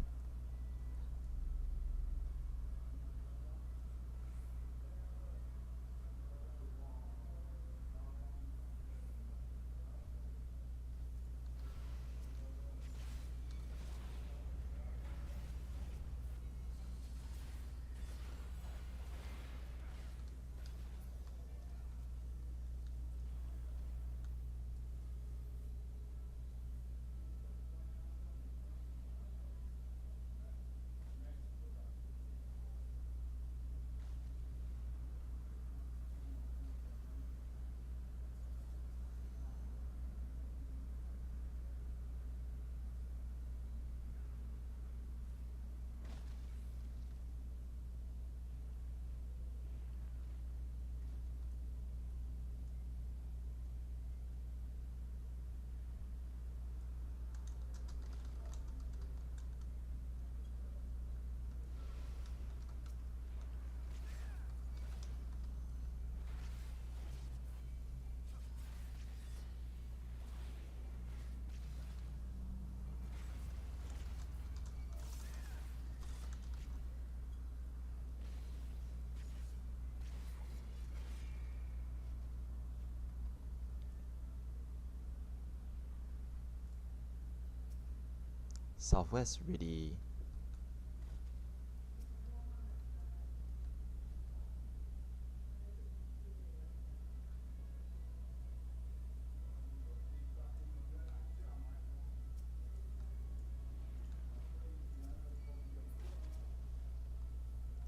Speaker 1: Southwest ready.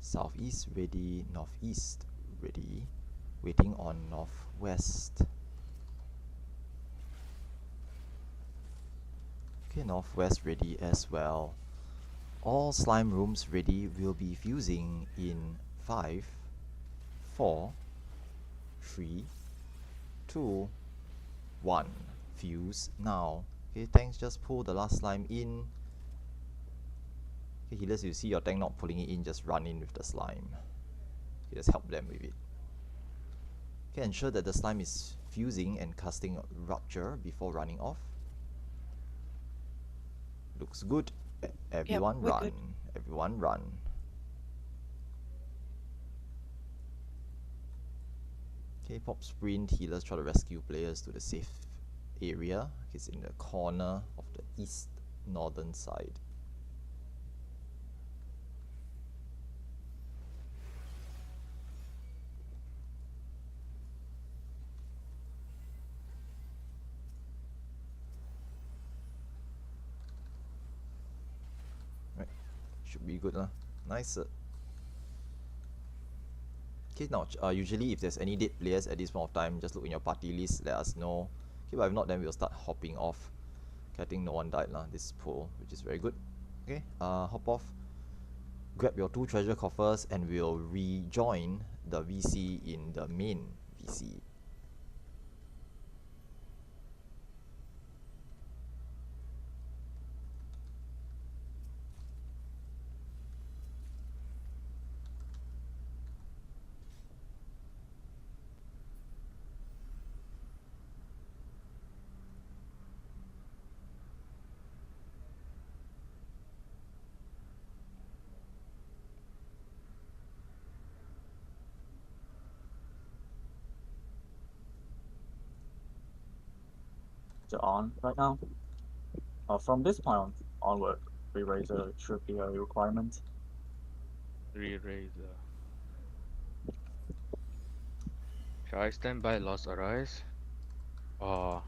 Speaker 1: Southeast ready. Northeast ready. Waiting on northwest. Okay, northwest ready as well. All slime rooms ready. Will be fusing in 5, 4, 3, 2, 1. Fuse now. Okay, tanks just pull the last slime in. Okay, healers, you see your tank not pulling it in, just run in with the slime. Okay, just help them with it. Okay, ensure that the slime is fusing and casting rupture before running off. Looks good. Everyone
Speaker 2: we're
Speaker 1: run.
Speaker 2: good.
Speaker 1: Everyone run. Okay, pop sprint. Healers try to rescue players to the safe area. It's in the corner of the east northern side. Right, should be good lah. Nice. Okay, now usually if there's any dead players at this point of time, just look in your party list, let us know. Okay, but if not, then we'll start hopping off. Okay, I think no one died lah this pool, which is very good. Okay, hop off. Grab your 2 treasure coffers and we'll rejoin the VC in the main VC.
Speaker 4: On right now. From this point onward, Eraser should be a requirement.
Speaker 3: Re-razor. Shall I stand by Lost Arise? Or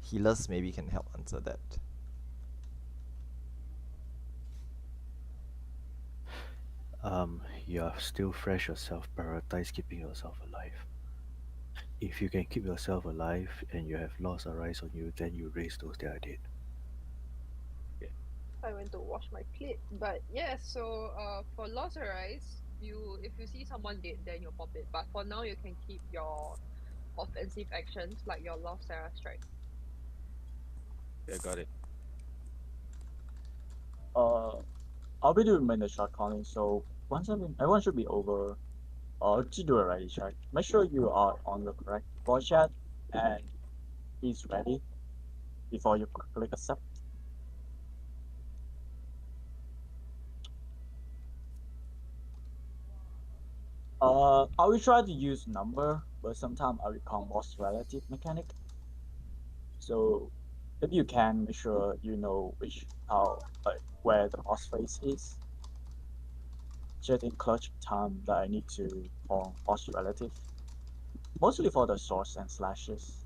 Speaker 1: Healers maybe can help answer that.
Speaker 7: You are still fresh yourself. Prioritize keeping yourself alive. If you can keep yourself alive and you have lost arise on you, then you raise those that are dead.
Speaker 5: I went to wash my plate. But yeah, so for Lost Arise, if you see someone dead, then you pop it. But for now, you can keep your offensive actions like your Lost Sarah strike.
Speaker 3: yeah, got it.
Speaker 4: I'll be doing minute shot calling, so once everyone should be over. To do a ready check. Make sure you are on the correct voice chat and is ready before you click accept. I will try to use number, but sometimes I will call boss relative mechanic. So if you can, make sure you know where the boss face is. Just in clutch time that I need to call boss relative, mostly for the swords and slashes.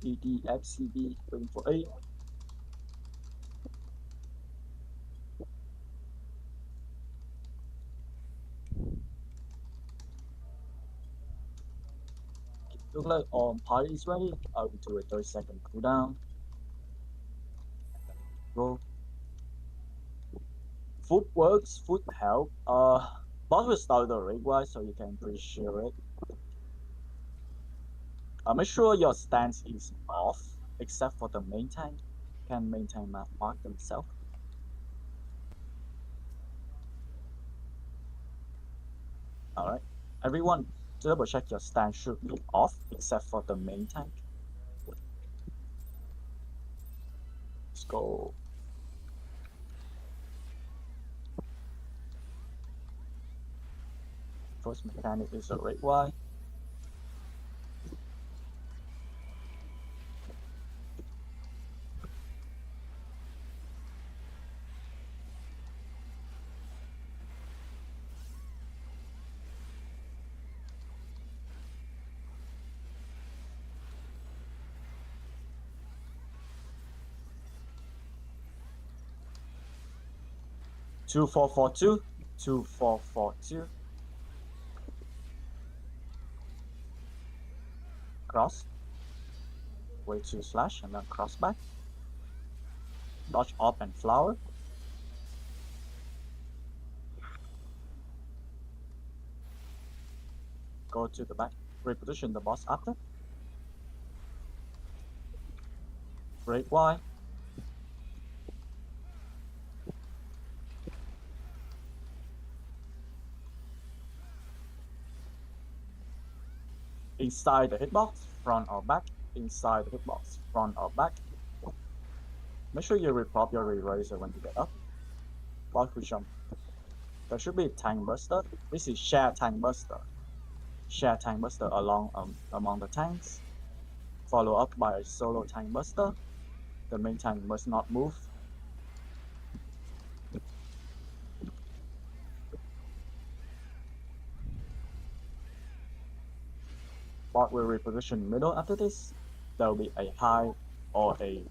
Speaker 4: EDFCB waiting for 8. Look like all party is ready. I will do a 30-second cooldown. Roll. Food works, food help. Boss will start the rate wise, so you can pre-share it. Make sure your stance is off, except for the main tank. Can main tank mark themselves. Alright. Everyone, double check your stance should be off, except for the main tank. Let's go. First mechanic is a rate Y. Two four four two. 2442. Cross. Way to slash and then cross back. Dodge up and flower. Go to the back. Reposition the boss after. Break Y. Inside the hitbox, front or back. Inside the hitbox, front or back. Make sure you reprop your eraser when you get up. Boss will jump. There should be a tank buster. This is share tank buster. Share tank buster among the tanks. Follow up by a solo tank buster. The main tank must not move. Bot will reposition middle after this. There will be a high or a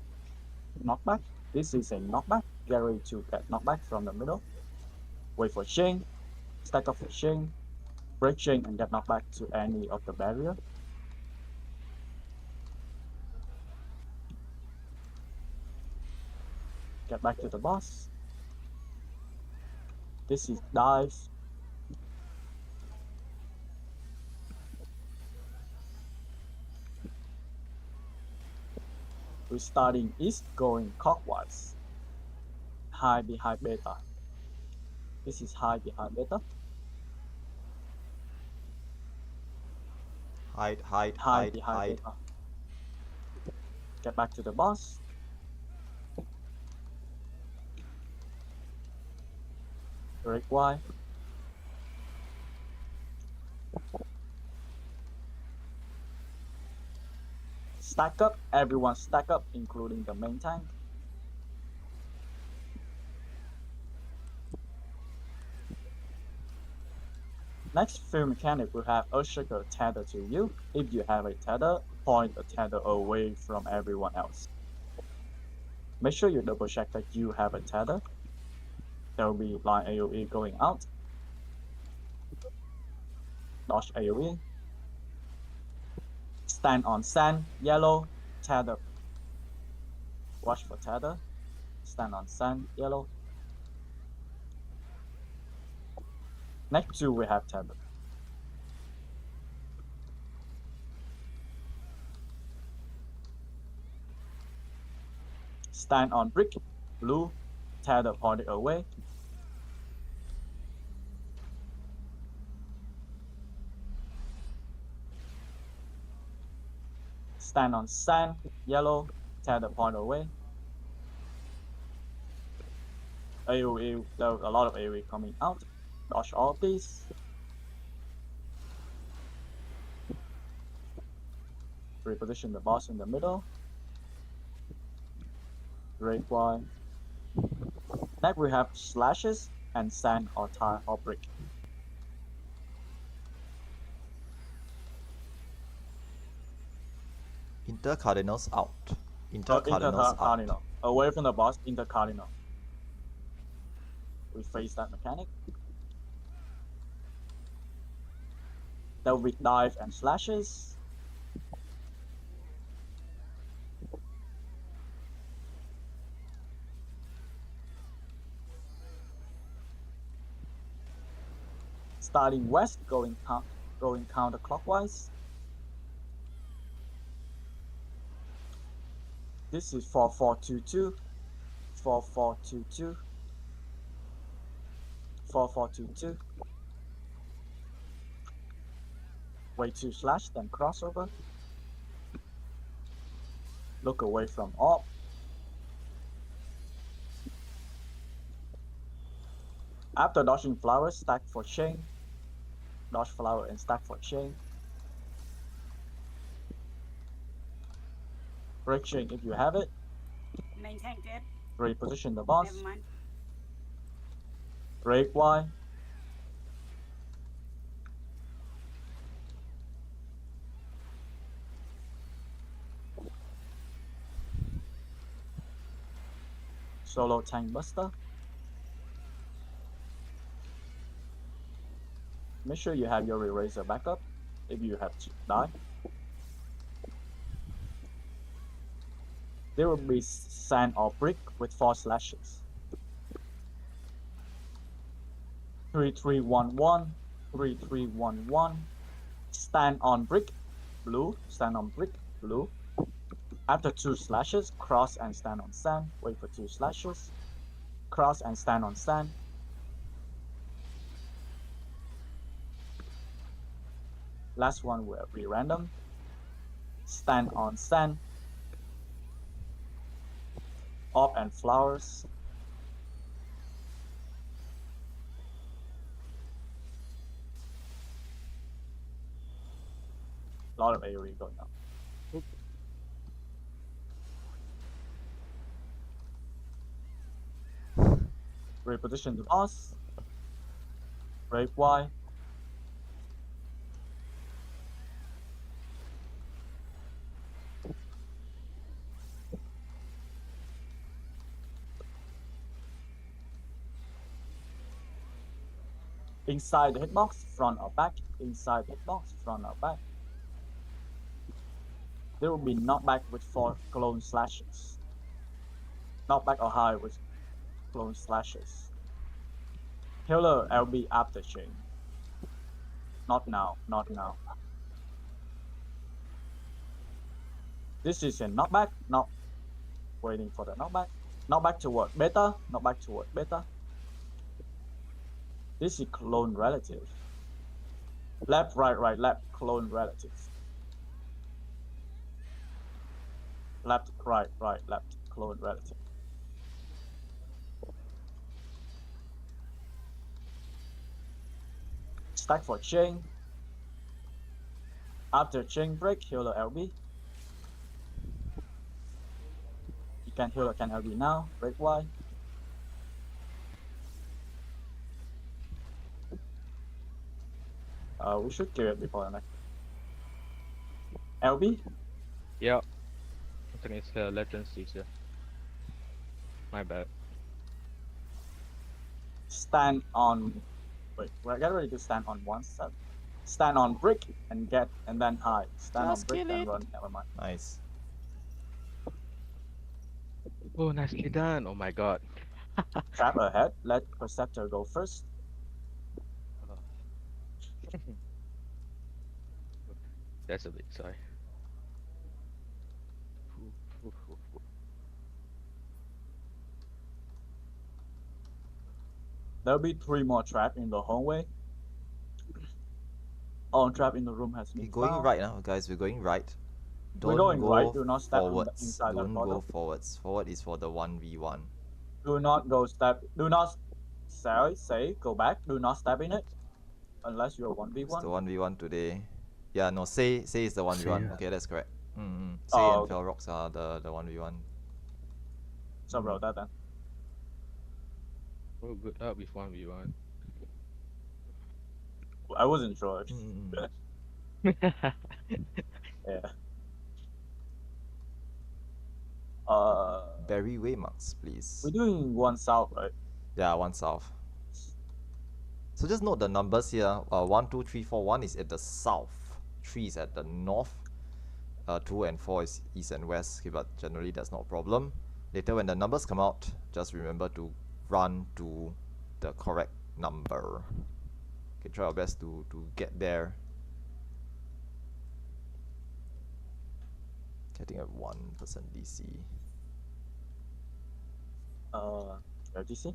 Speaker 4: knockback. This is a knockback. Get ready to get knockback from the middle. Wait for chain. Stack up for chain. Break chain and get knockback to any of the barrier. Get back to the boss. This is dive. We're starting east, going clockwise. High behind beta. This is high behind beta.
Speaker 1: Hide,
Speaker 4: High
Speaker 1: hide,
Speaker 4: behind
Speaker 1: hide.
Speaker 4: beta. Get back to the boss. Break Y. Stack up, everyone stack up, including the main tank. Next field mechanic will have a Earthshaker tether to you. If you have a tether, point the tether away from everyone else. Make sure you double check that you have a tether. There will be line AoE going out. Dodge AoE. Stand on sand, yellow, tether. Watch for tether. Stand on sand, yellow. Next two we have tether. Stand on brick, blue, tether pointed away. Stand on sand, yellow, tether point away. AoE, there's a lot of AoE coming out. Dodge all these. Reposition the boss in the middle. Break Y. Next we have slashes and sand or tile or brick.
Speaker 1: Intercardinals out. Intercardinals out.
Speaker 4: Intercardinal. Away from the boss, intercardinal. We face that mechanic. There will be dive and slashes. Starting west, going counterclockwise. This is 4422, 4422, 4422. Wait to slash, then crossover. Look away from orb. After dodging flowers, stack for chain. Dodge flower and stack for chain. Break chain if you have it.
Speaker 8: Maintain dead.
Speaker 4: Reposition the boss.
Speaker 8: Never mind.
Speaker 4: Break Y. Solo tank buster. Make sure you have your eraser backup if you have to die. There will be sand or brick with 4 slashes. 3311, 3311. Stand on brick, blue. Stand on brick, blue. After 2 slashes, cross and stand on sand. Wait for 2 slashes. Cross and stand on sand. Last one will be random. Stand on sand. Orb and flowers. A lot of AoE going on. Reposition the boss. Break Y. Inside the hitbox, front or back. Inside the hitbox, front or back. There will be knockback with 4 clone slashes. Knockback or high with clone slashes. Healer LB after chain. Not now, not now. This is a knockback, not waiting for the knockback. Knockback toward beta, knockback toward beta. This is clone relative. Left, right, left, clone relative. Left, right, left, clone relative. Stack for chain. After chain break, healer LB. You can healer can LB now. Break Y. We should kill it before the next. LB?
Speaker 3: Yeah. I think it's latency here. My bad.
Speaker 4: Stand on. Wait, get ready to stand on one step. Stand on brick and then hide. Stand on
Speaker 6: Just
Speaker 4: brick
Speaker 6: kill
Speaker 4: then
Speaker 6: it.
Speaker 4: run. Never mind.
Speaker 1: Nice.
Speaker 3: Oh, nicely done. Oh my god.
Speaker 4: Trap ahead. Let Perceptor go first.
Speaker 3: That's a bit sorry.
Speaker 4: There'll be 3 more trap in the hallway. All trap in the room has
Speaker 1: We're
Speaker 4: been
Speaker 1: going
Speaker 4: found.
Speaker 1: right now, guys. We're going right.
Speaker 4: We're
Speaker 1: Don't
Speaker 4: going
Speaker 1: go
Speaker 4: right. Do not step
Speaker 1: forwards.
Speaker 4: inside that
Speaker 1: Don't go
Speaker 4: portal.
Speaker 1: forwards. Forward is for the 1v1.
Speaker 4: Do not go step. Do not say go back. Do not step in it unless you're
Speaker 1: It's the
Speaker 4: 1v1.
Speaker 1: 1v1 today. Yeah, no, say is the 1v1.
Speaker 7: yeah.
Speaker 1: Okay, that's correct. Say
Speaker 4: Oh,
Speaker 1: and
Speaker 4: okay.
Speaker 1: Fell Rocks are the 1v1.
Speaker 4: So bro, that then.
Speaker 3: Oh, good up with 1v1.
Speaker 4: I wasn't sure. Yeah.
Speaker 1: Berry Waymarks, please.
Speaker 4: We're doing 1 south, right?
Speaker 1: Yeah, 1 south. So just note the numbers here. 1, 2, 3, 4. 1 is at the south. 3 is at the north. 2 and 4 is east and west. Okay, but generally that's not a problem. Later when the numbers come out, just remember to run to the correct number. Okay, try our best to get there. Getting at 1% DC.
Speaker 4: DC?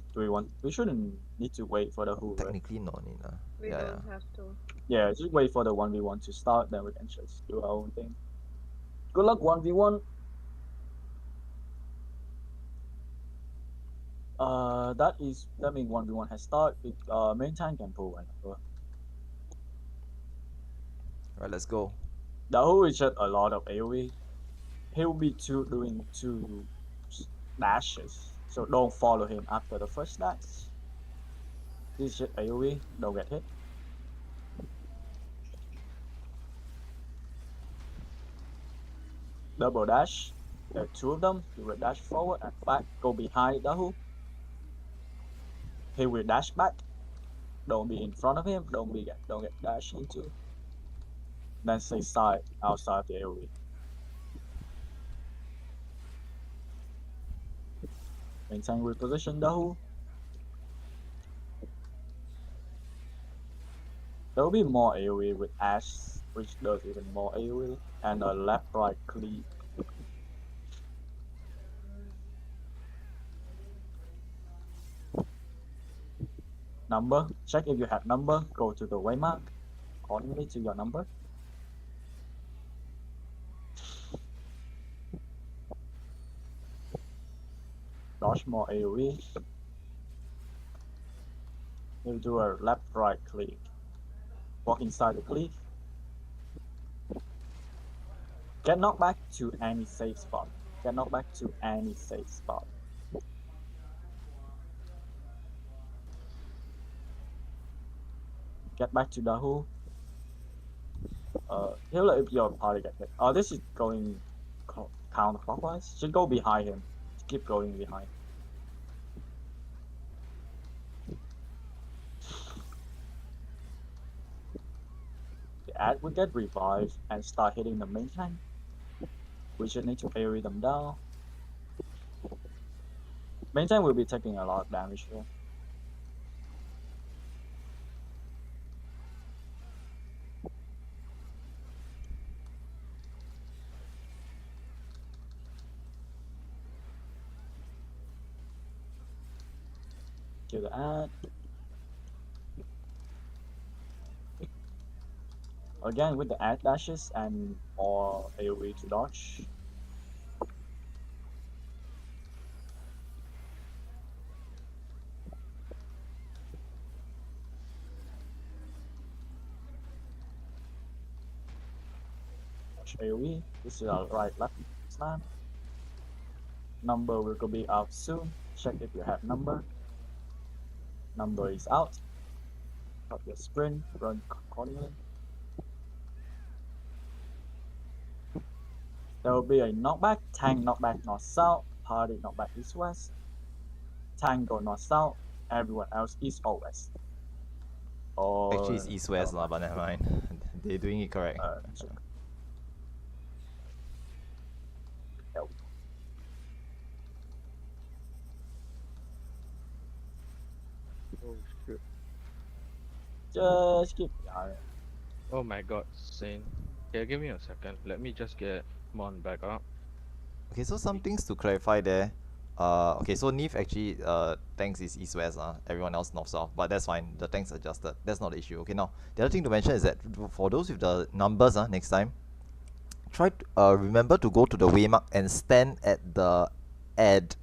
Speaker 4: We shouldn't need to wait for the who, right?
Speaker 1: Technically no need.
Speaker 5: We
Speaker 1: Yeah,
Speaker 5: don't have to.
Speaker 4: Yeah, just wait for the 1v1 to start, then we can just do our own thing. Good luck 1v1. That means 1v1 has started. Main tank can pull whenever.
Speaker 1: Alright, let's go.
Speaker 4: Dahu is just a lot of AoE. He'll be doing 2 dashes, so don't follow him after the first dash. This is just AoE, don't get hit. Double dash. There are 2 of them. He will dash forward and back. Go behind Dahu. He will dash back. Don't be in front of him. Don't get dashed into. Then stay outside the AoE. Maintain reposition Dahu. There will be more AoE with Ash, which does even more AoE, and a left-right cleave. Number, check if you have number, go to the waymark accordingly to your number. Dodge more AoE. You do a left-right click. Walk inside the cliff. Get knocked back to any safe spot. Get knocked back to any safe spot. Get back to Dahu. He'll let your party get hit. This is going counterclockwise. Should go behind him. Keep going behind. The ad will get revived and start hitting the main tank. We should need to parry them down. Main tank will be taking a lot of damage here. Kill the ad. Again with the ad dashes and more AoE to dodge. Dodge AoE. This is our right left slam. Number will be out soon. Check if you have number. Number is out. Cut your sprint, run accordingly. There will be a knockback, tank knockback north-south, party knockback east-west, tank go north-south, everyone else east or west. Or
Speaker 1: Actually, it's east-west, but never mind. They're doing it correct.
Speaker 4: check.
Speaker 3: Oh shit.
Speaker 4: Just keep
Speaker 3: Oh my god, Saint. Yeah, give me a second. Let me just get Mon back up.
Speaker 1: Okay, so some things to clarify there. Okay, so Neve actually tanks is east-west, everyone else north-south, but that's fine. The tanks adjusted. That's not the issue. Okay, now the other thing to mention is that for those with the numbers, next time, try to remember to go to the waymark and stand at the ad.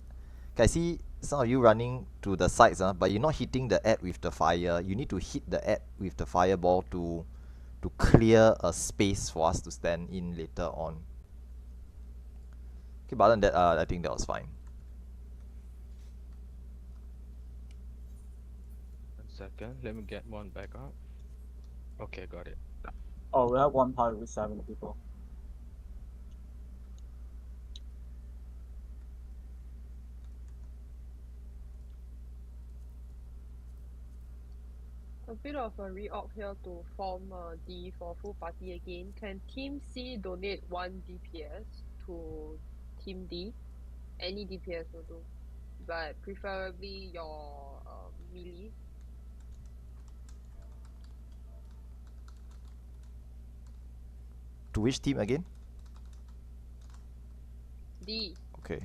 Speaker 1: Okay, I see some of you running to the sides, but you're not hitting the ad with the fire. You need to hit the ad with the fireball to clear a space for us to stand in later on. Okay, but other than that, I think that was fine.
Speaker 3: 1 second. Let me get Mon back up. Okay, got it.
Speaker 4: Oh, we have one party with 7 people.
Speaker 5: A bit of a re-op here to form D for full party again. Can Team C donate 1 DPS to Team D? Any DPS will do, but preferably your melee.
Speaker 1: To which team again?
Speaker 5: D.
Speaker 1: Okay.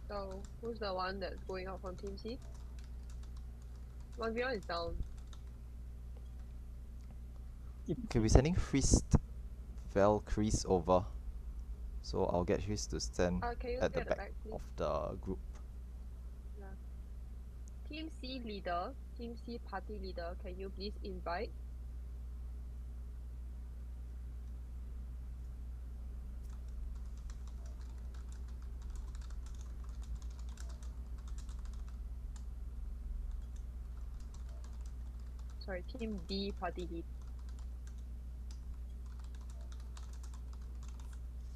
Speaker 5: So who's the one that's going out from Team C? 1v1 is down.
Speaker 1: Okay, we're sending Frist Valkyries over. So I'll get Frist to stand
Speaker 5: Can you
Speaker 1: at
Speaker 5: stay
Speaker 1: the back
Speaker 5: please?
Speaker 1: of the group.
Speaker 5: Yeah. Team C leader, Team C party leader, can you please invite? Sorry, Team D party lead.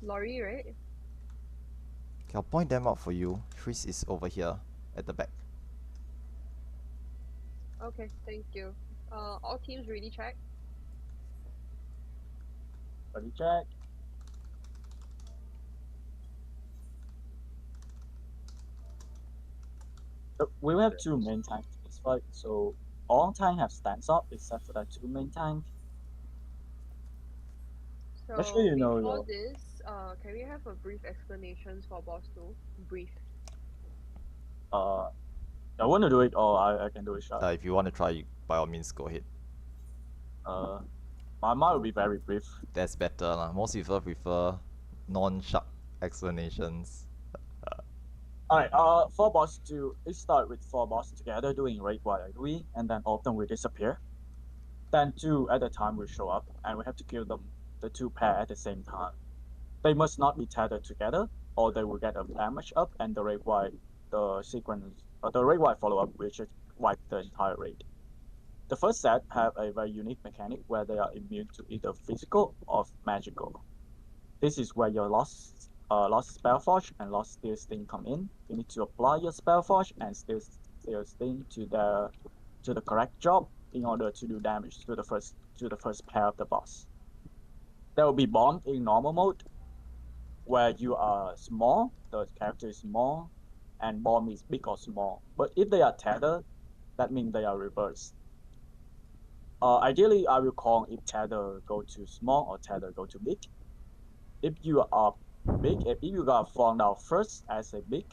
Speaker 5: Lori, right?
Speaker 1: Okay, I'll point them out for you. Frist is over here at the back.
Speaker 5: Okay, thank you. All teams ready check?
Speaker 4: Ready, check. We will have 2 main tanks in this fight, so all tanks have stands up except for the 2 main tanks.
Speaker 5: So
Speaker 4: Make sure you know
Speaker 5: before
Speaker 4: your...
Speaker 5: this, can we have a brief explanations for boss 2? Brief.
Speaker 4: I want to do it, or I can do it short.
Speaker 1: If you want to try, by all means, go ahead.
Speaker 4: Mine will be very brief.
Speaker 1: That's better. Most people prefer non-sharp explanations.
Speaker 4: Alright, 4 boss to... It start with 4 boss together doing raid while I agree, and then all of them will disappear. Then 2 at a time will show up, and we have to kill them, the 2 pair at the same time. They must not be tethered together, or they will get a damage up, and the raid wide, the sequence, the raid wide follow-up will just wipe the entire raid. The first set have a very unique mechanic where they are immune to either physical or magical. This is where your lost spell forge and lost steel sting come in. You need to apply your spell forge and steel sting to the correct job in order to do damage to the first pair of the boss. There will be bomb in normal mode, where you are small, the character is small, and bomb is big or small. But if they are tethered, that means they are reversed. Ideally, I will call if tether go to small or tether go to big. If you are big. If you got fallen down first as a big,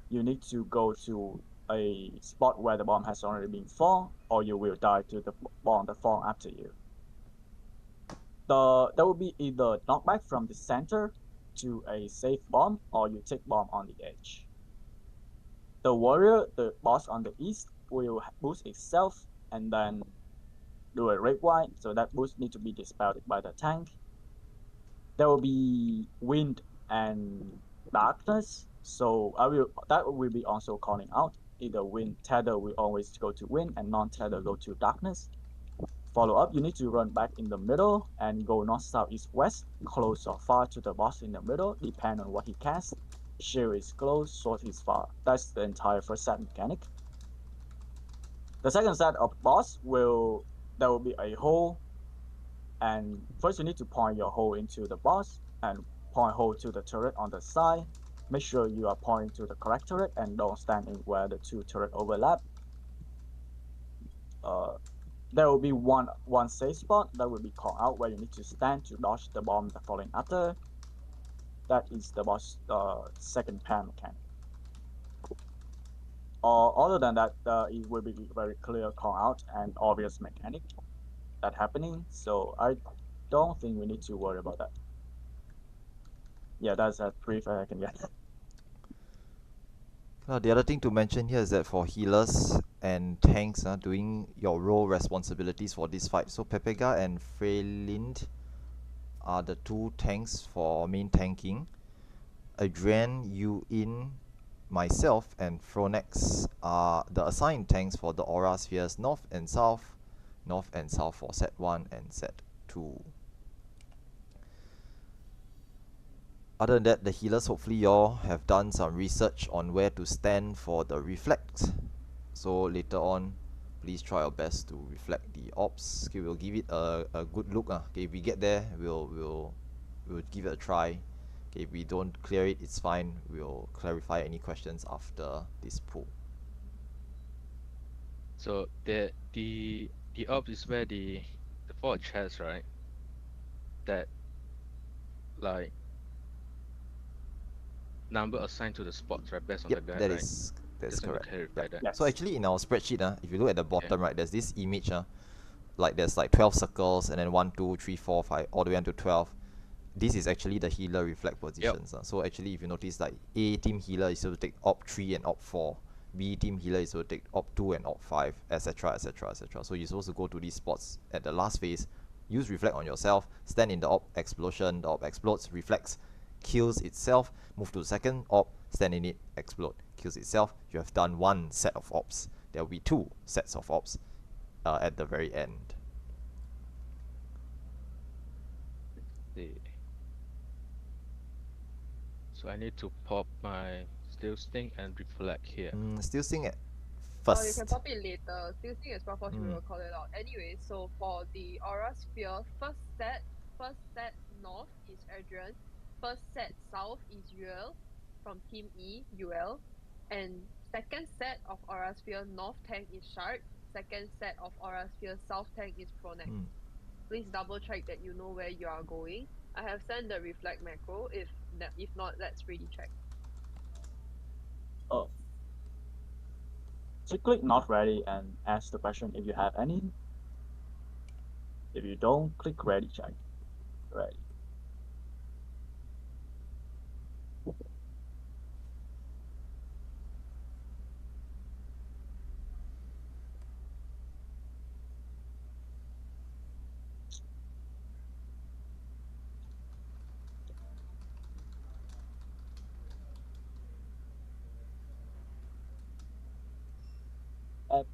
Speaker 4: you need to go to a spot where the bomb has already been fallen, or you will die to the bomb that fall after you. There will be either knockback from the center to a safe bomb, or you take bomb on the edge. The warrior, the boss on the east, will boost itself and then do a red white, so that boost need to be dispelled by the tank. There will be wind and darkness, so that will be also calling out. Either wind tether will always go to wind and non-tether go to darkness. Follow up, you need to run back in the middle and go north, south, east, west, close or far to the boss in the middle, depend on what he casts. Shield is close, sword is far. That's the entire first set mechanic. The second set of boss there will be a hole, and first you need to point your hole into the boss and point hole to the turret on the side. Make sure you are pointing to the correct turret and don't stand in where the two turret overlap. There will be one safe spot that will be called out where you need to stand to dodge the bomb that falling after. That is the boss second pan mechanic. Other than that, it will be very clear call out and obvious mechanic that happening. So I don't think we need to worry about that. Yeah, that's as brief as I can get.
Speaker 1: The other thing to mention here is that for healers and tanks doing your role responsibilities for this fight. So Pepega and Freilind are the two tanks for main tanking. Adrian, Yu-In, myself, and Fronex are the assigned tanks for the Aura Spheres North and South for set 1 and set 2. Other than that, the healers, hopefully y'all have done some research on where to stand for the reflect. So later on, please try your best to reflect the ops. Okay, we'll give it a good look. Okay, if we get there, we'll give it a try. Okay, if we don't clear it, it's fine. We'll clarify any questions after this pool.
Speaker 3: So the ops is where the four chests, right? That like number assigned to the spots, right? Based on the guide,
Speaker 1: that
Speaker 3: right?
Speaker 1: is that's
Speaker 3: Just want
Speaker 1: correct.
Speaker 3: to clarify
Speaker 1: Yep.
Speaker 3: that.
Speaker 4: Yes.
Speaker 1: So actually in our spreadsheet, if you look at the bottom right, there's this image, like there's like 12 circles and then 1, 2, 3, 4, 5, all the way until 12. This is actually the healer reflect positions. So actually if you notice, like A team healer is supposed to take op 3 and op 4. B team healer is supposed to take op 2 and op 5, etc, etc, etc. So you're supposed to go to these spots at the last phase, use reflect on yourself, stand in the op explosion, the op explodes, reflects, kills itself, move to the second op, stand in it, explode, kills itself. You have done one set of ops. There will be 2 sets of ops at the very end.
Speaker 3: So I need to pop my still sting and reflect here.
Speaker 1: Still sing it
Speaker 5: You
Speaker 1: first.
Speaker 5: can pop it later. Still think it's before she will call it out. Anyway, so for the Aura Sphere, first set north is Adrian. First set south is Yuel from Team E, UL. And second set of Aura Sphere north tank is Shark. Second set of Aura Sphere south tank is Pronex. Please double check that you know where you are going. I have sent the reflect macro. If not, let's really check.
Speaker 4: So click not ready and ask the question if you have any. If you don't, click ready check. Ready.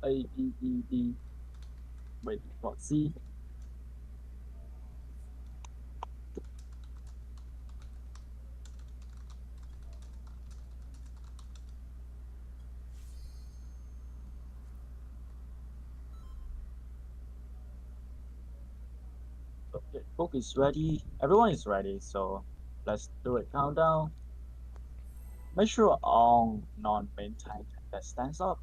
Speaker 4: FABED. Wait, what? C. Okay, book is ready. Everyone is ready, so let's do a countdown. Make sure all non-main tank that stands up.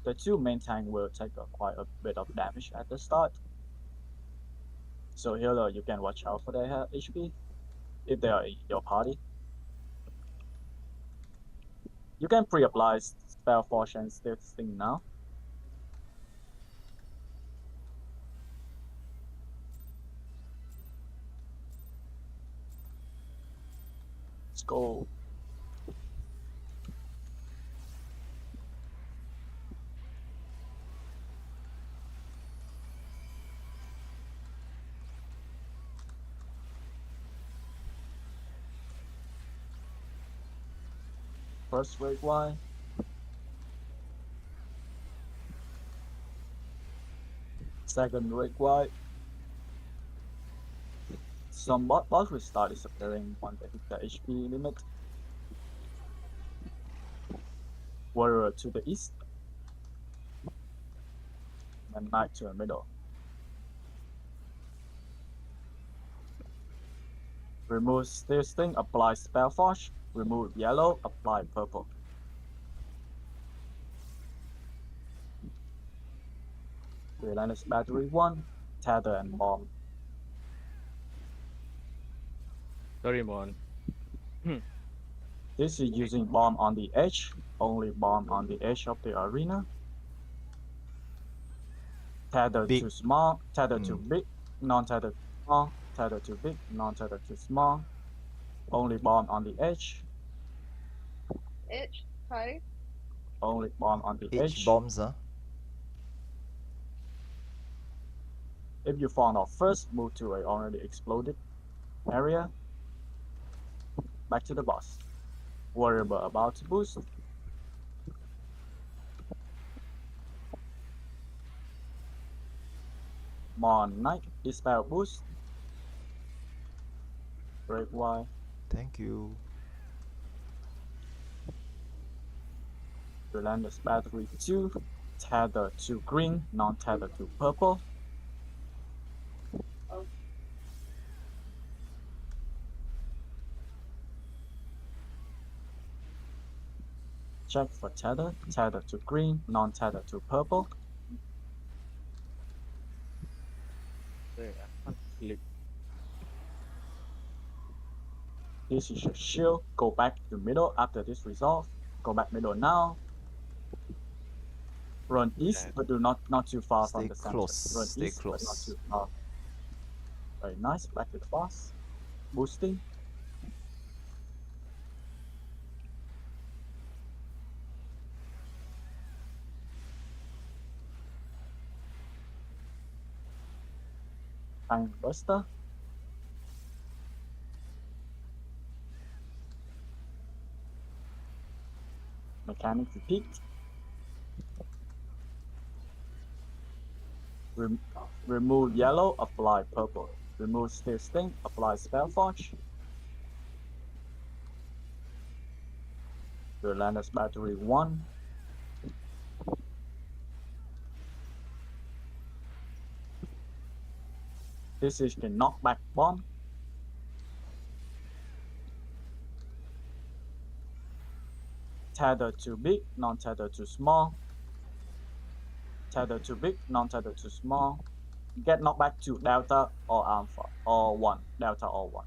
Speaker 4: The 2 main tank will take quite a bit of damage at the start. So healer, you can watch out for their HP. if they are in your party. You can pre-apply spell force and still sting now. Let's go. First rate Y. Second rate Y. Some boss will start disappearing once they hit the HP limit. Warrior to the east. And knight to the middle. Remove Steel Sting, apply Spell Force. Remove yellow, apply purple. Relentless Battery 1, Tether and Bomb.
Speaker 3: Sorry, Mon.
Speaker 4: This is using bomb on the edge, only bomb on the edge of the arena. Tether
Speaker 1: Big.
Speaker 4: too small, tether too big, non-tether too small, tether too big, non-tether too small. Only bomb on the edge,
Speaker 5: Edge, 5.
Speaker 4: only bomb on the
Speaker 1: H
Speaker 4: edge.
Speaker 1: bombs, huh?
Speaker 4: If you found out first, move to a already exploded area. Back to the boss. Warrior about to boost. Mon Knight, Dispel boost. Break Y.
Speaker 1: Thank you.
Speaker 4: Relentless Battery 2. Tether to green, non-tether to purple. Check for tether, tether to green, non-tether to purple.
Speaker 3: Sorry, I can't click.
Speaker 4: This is your shield. Go back to middle after this resolve. Go back middle now. Run east, but do not too far
Speaker 1: Stay
Speaker 4: from the center.
Speaker 1: close,
Speaker 4: Run
Speaker 1: stay
Speaker 4: east, but not
Speaker 1: close.
Speaker 4: too far. Very nice. Back to the boss. Boosting. Time Buster. Mechanic repeat. Remove yellow, apply purple. Remove Steel Sting, apply Spell Forge. Relentless Battery 1. This is the knockback bomb. Tether too big, non-tether too small. Tether too big, non-tether too small. Get knockback to Delta or Alpha or 1. Delta or 1.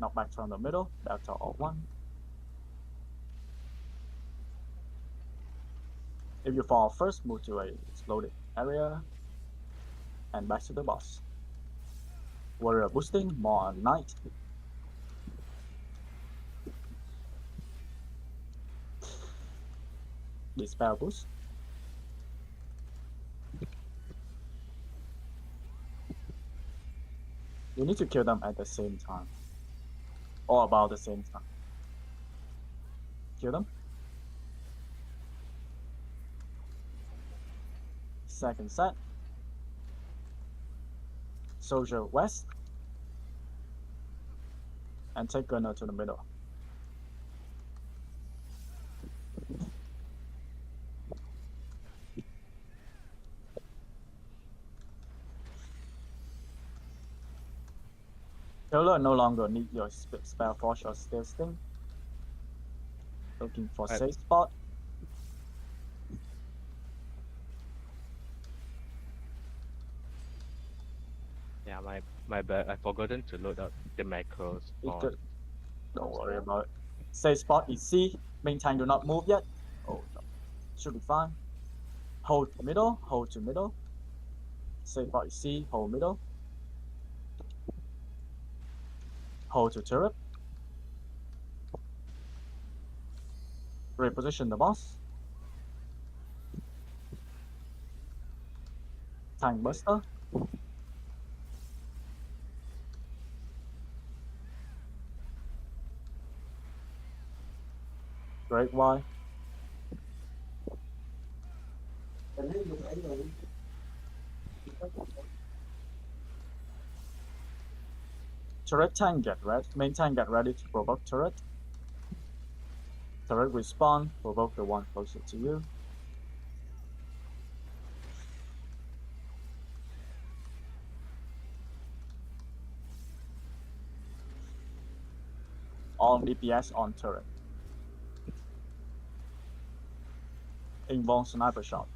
Speaker 4: Knockback from the middle, Delta or 1. If you fall first, move to a exploded area and back to the boss. Warrior boosting, more Knight. Dispel boost. You need to kill them at the same time. Or about the same time. Kill them. Second set. Soldier west. And take Gunner to the middle. Killer no longer need your spell force or steel sting. Looking for
Speaker 3: Right.
Speaker 4: safe spot.
Speaker 3: Yeah, my My bad. I forgotten to load up the macros
Speaker 4: It
Speaker 3: on.
Speaker 4: could. Don't worry about it. Safe spot is C. Main tank do not move yet. Oh no. Should be fine. Hold middle. Hold to middle. Safe spot is C. Hold middle. Hold to turret. Reposition the boss. Tank buster. Great Y. Turret tank get ready. Main tank get ready to provoke turret. Turret respawn. Provoke the one closer to you. On DPS on turret. Involve sniper shot.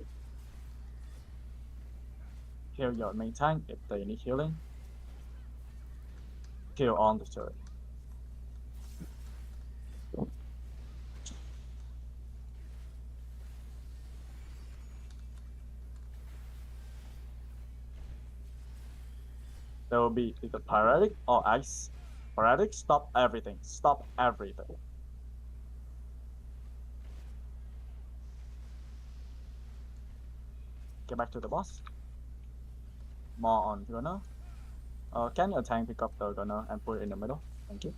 Speaker 4: Heal your main tank if they need healing. Kill on the turret. There will be either paralytic or ice. Paralytic, stop everything. Stop everything. Get back to the boss. More on gunner. Can your tank pick up the gunner and put it in the middle? Thank you.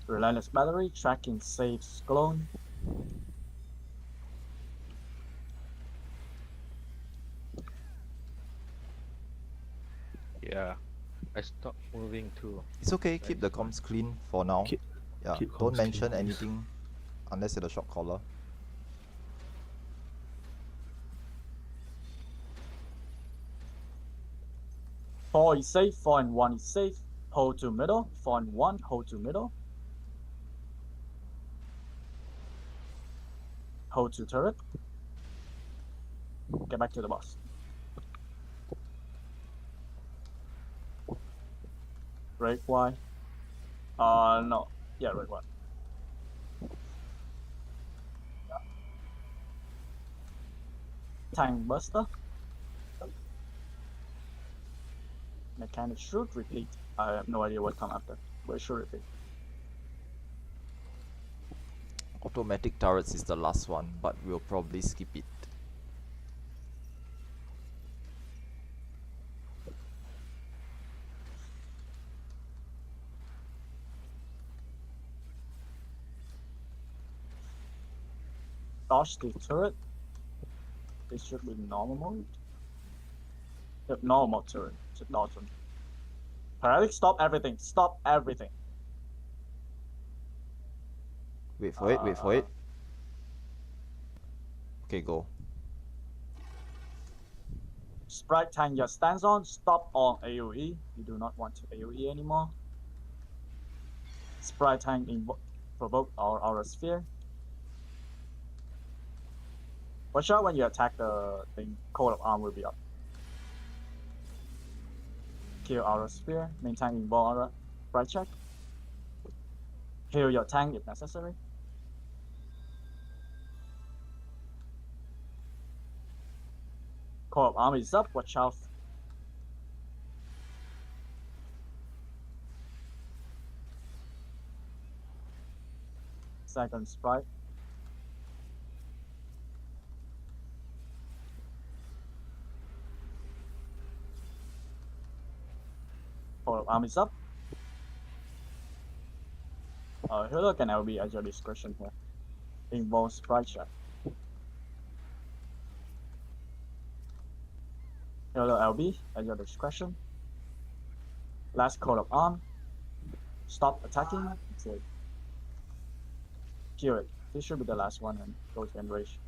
Speaker 4: Relentless battery, tracking saves clone.
Speaker 3: Yeah. I stopped moving too.
Speaker 1: It's okay, keep the
Speaker 3: That's fine.
Speaker 1: comms clean for now.
Speaker 7: Keep-
Speaker 1: Yeah,
Speaker 7: keep
Speaker 1: don't
Speaker 7: comms
Speaker 1: mention
Speaker 7: clean, please.
Speaker 1: anything unless you're the shot caller.
Speaker 4: Four is safe, 4 and 1 is safe. Hold to middle, 4 and 1, hold to middle. Hold to turret. Get back to the boss. Break Y. No. Yeah, break Y. Tank buster. Mechanic should repeat. I have no idea what come after, but it should repeat.
Speaker 1: Automatic turrets is the last one, but we'll probably skip it.
Speaker 4: Dodge the turret. This should be normal mode. Yep, normal turret. Should dodge them. Paralytic, stop everything. Stop everything.
Speaker 1: Wait for it, wait for it. Okay, go.
Speaker 4: Sprite tank your stance on. Stop on AoE. You do not want to AoE anymore. Sprite tank provoke our aura sphere. Watch out when you attack the thing. Coat of arm will be up. Kill aura sphere. Main tank involve aura. Sprite check. Heal your tank if necessary. Coat of arm is up. Watch out. Second sprite. Coat of arm is up. Healer can LB at your discretion here. Involve sprite check. Healer LB at your discretion. Last coat of arm. Stop attacking. Okay. Kill it. This should be the last one and go to enrage.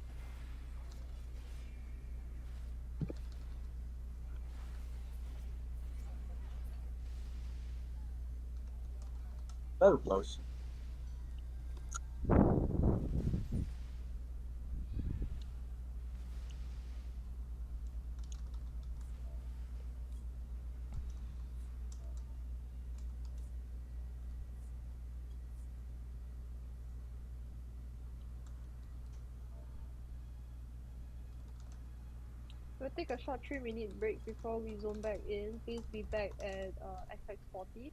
Speaker 4: Very close.
Speaker 5: We'll take a short 3-minute break before we zone back in. Please be back at XX40.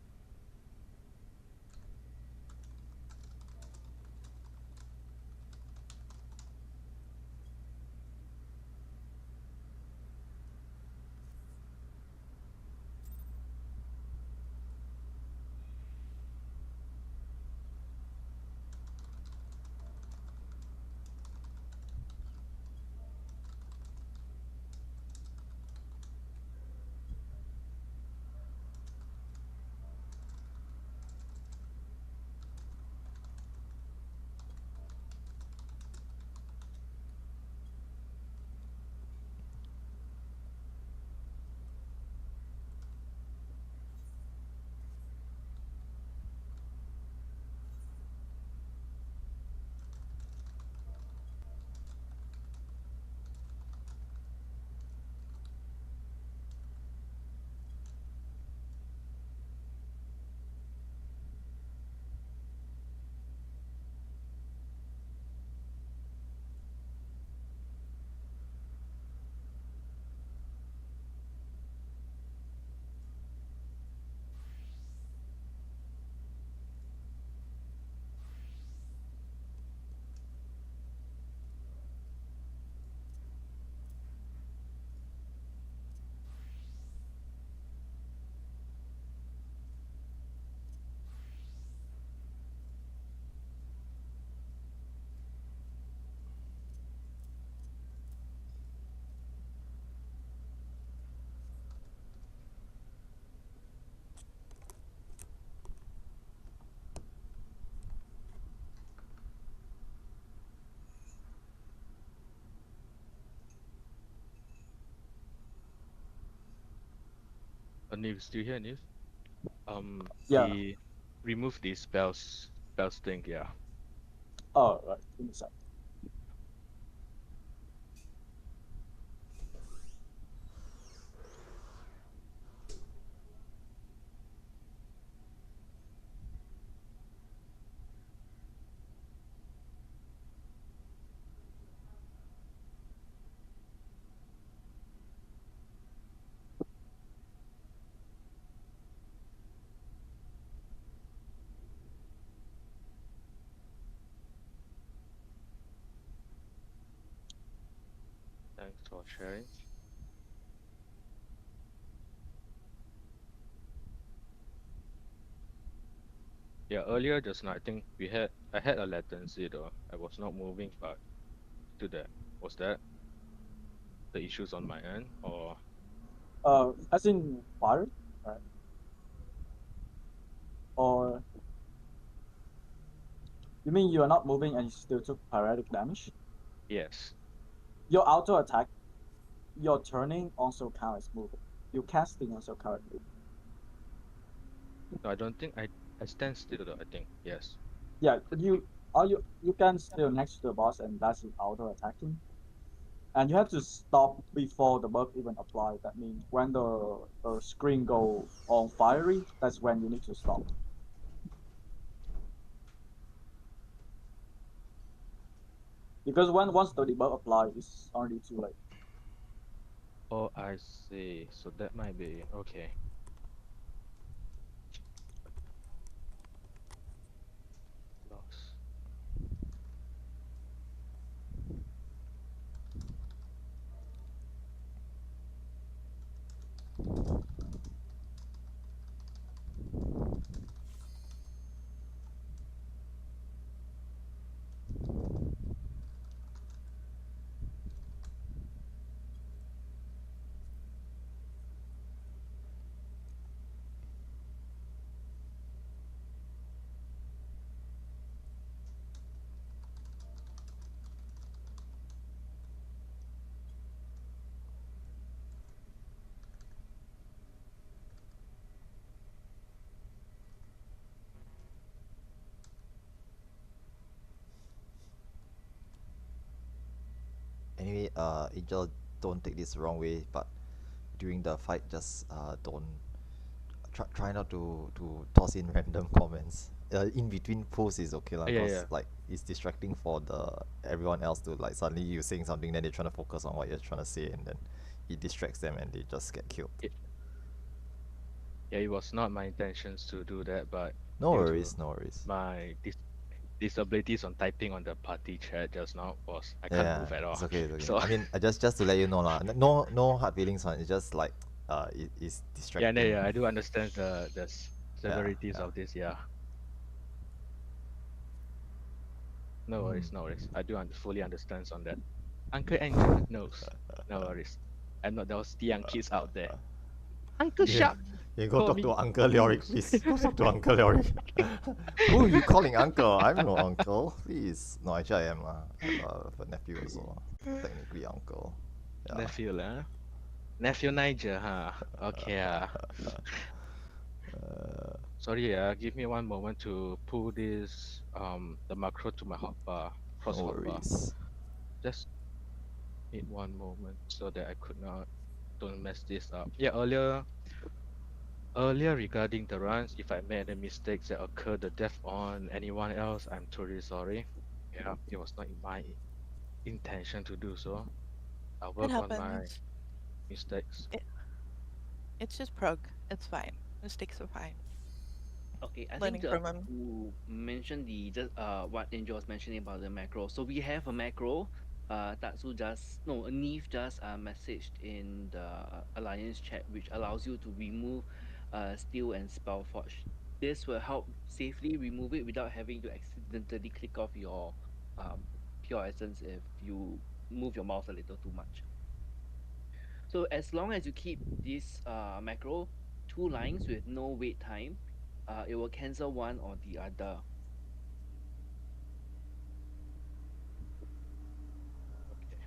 Speaker 3: Neve, still here, Neve?
Speaker 4: Yeah.
Speaker 3: He removed the spells thing, yeah.
Speaker 4: Oh, right. Give me a sec.
Speaker 3: Thanks for sharing. Yeah, earlier just now, I think I had a latency though. I was not moving, but to that was that the issues on my end, or
Speaker 4: As in fire, right? Or you mean you are not moving and you still took paralytic damage?
Speaker 3: yes?
Speaker 4: Your auto attack, your turning also counts as moving. Your casting also counts as moving.
Speaker 3: No, I don't think I stand still though. I think yes.
Speaker 4: Yeah, you can still next to the boss and that's your auto attacking. And you have to stop before the buff even apply. That means when the screen go on fiery, that's when you need to stop. Because once the debuff apply, it's already too late.
Speaker 3: Oh, I see. So that might be okay. Loss.
Speaker 1: Anyway, Angel, don't take this the wrong way, but during the fight, just don't try not to toss in random comments. In between pulls is okay lah,
Speaker 3: Yeah,
Speaker 1: cause
Speaker 3: yeah.
Speaker 1: like it's distracting for the everyone else to like suddenly you saying something, then they're trying to focus on what you're trying to say, and then it distracts them and they just get killed.
Speaker 3: Yeah, it was not my intentions to do that, but
Speaker 1: No
Speaker 3: due
Speaker 1: worries,
Speaker 3: to
Speaker 1: no worries.
Speaker 3: my disabilities on typing on the party chat just now was I can't
Speaker 1: Yeah,
Speaker 3: move at all.
Speaker 1: it's okay, it's okay.
Speaker 3: So
Speaker 1: I mean, just to let you know lah, no hard feelings on. It's just like it's
Speaker 3: yeah,
Speaker 1: distracting.
Speaker 3: yeah, I do understand the
Speaker 1: Yeah,
Speaker 3: severities
Speaker 1: yeah.
Speaker 3: of this. Yeah, no worries, no worries. I do fully understand on that. Uncle Angel knows. No worries. I'm not those young kids out there. Uncle
Speaker 1: Yeah.
Speaker 3: Shark,
Speaker 1: You go
Speaker 3: call
Speaker 1: talk
Speaker 3: me.
Speaker 1: to Uncle Leoric, please. Go talk to Uncle Leoric. Who are you calling uncle? I'm no uncle. Please. No, actually I am lah. I have a nephew also. Technically uncle. Yeah.
Speaker 3: Nephew lah. Nephew Niger, huh? Okay. Sorry, give me one moment to pull this the macro to my hotbar, cross
Speaker 1: No
Speaker 3: hotbar.
Speaker 1: worries.
Speaker 3: Just need one moment so that I could not don't mess this up. Yeah, earlier regarding the runs, if I made any mistakes that occurred the death on anyone else, I'm truly sorry. Yeah, it was not in my intention to do so. I'll
Speaker 2: It
Speaker 3: work on my
Speaker 2: happens.
Speaker 3: mistakes.
Speaker 2: It's just prog. It's fine. Mistakes are fine.
Speaker 6: Okay, I
Speaker 2: Learning
Speaker 6: think
Speaker 2: from them.
Speaker 6: to mention the just what Angel was mentioning about the macro. So we have a macro. Tatsu just no, Neve just messaged in the alliance chat, which allows you to remove steel and spellforge. This will help safely remove it without having to accidentally click off your pure essence if you move your mouse a little too much. So as long as you keep this macro 2 lines with no wait time, it will cancel one or the other.
Speaker 3: Okay.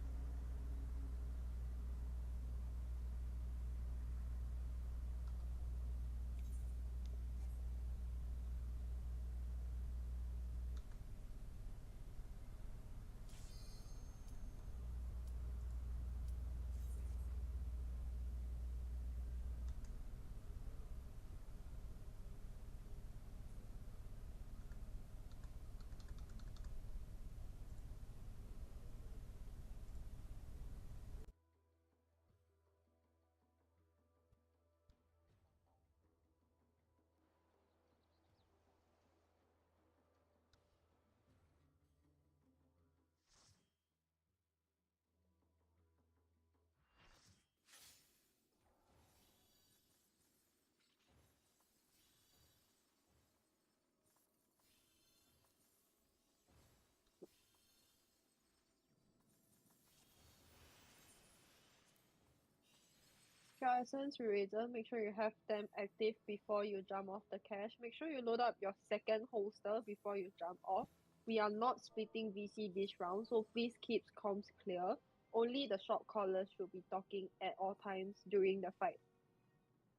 Speaker 5: Pure Essence Eraser, make sure you have them active before you jump off the cache. Make sure you load up your second holster before you jump off. We are not splitting VC this round, so please keep comms clear. Only the short callers should be talking at all times during the fight.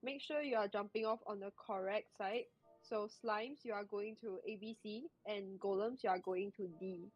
Speaker 5: Make sure you are jumping off on the correct side. So slimes, you are going to ABC, and golems, you are going to D.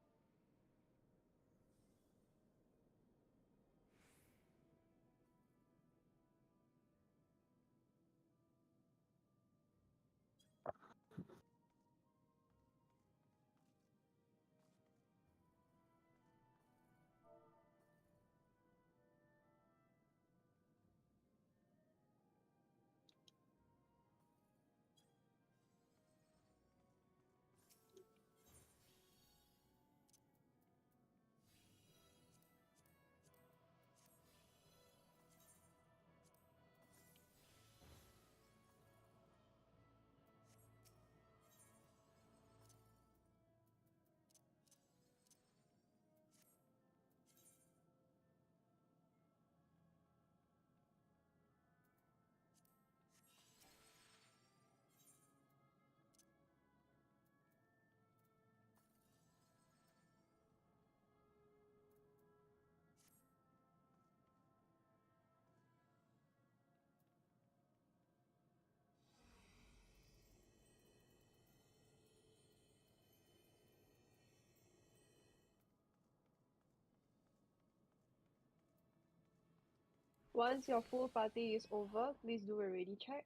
Speaker 5: Once your full party is over, please do a ready check.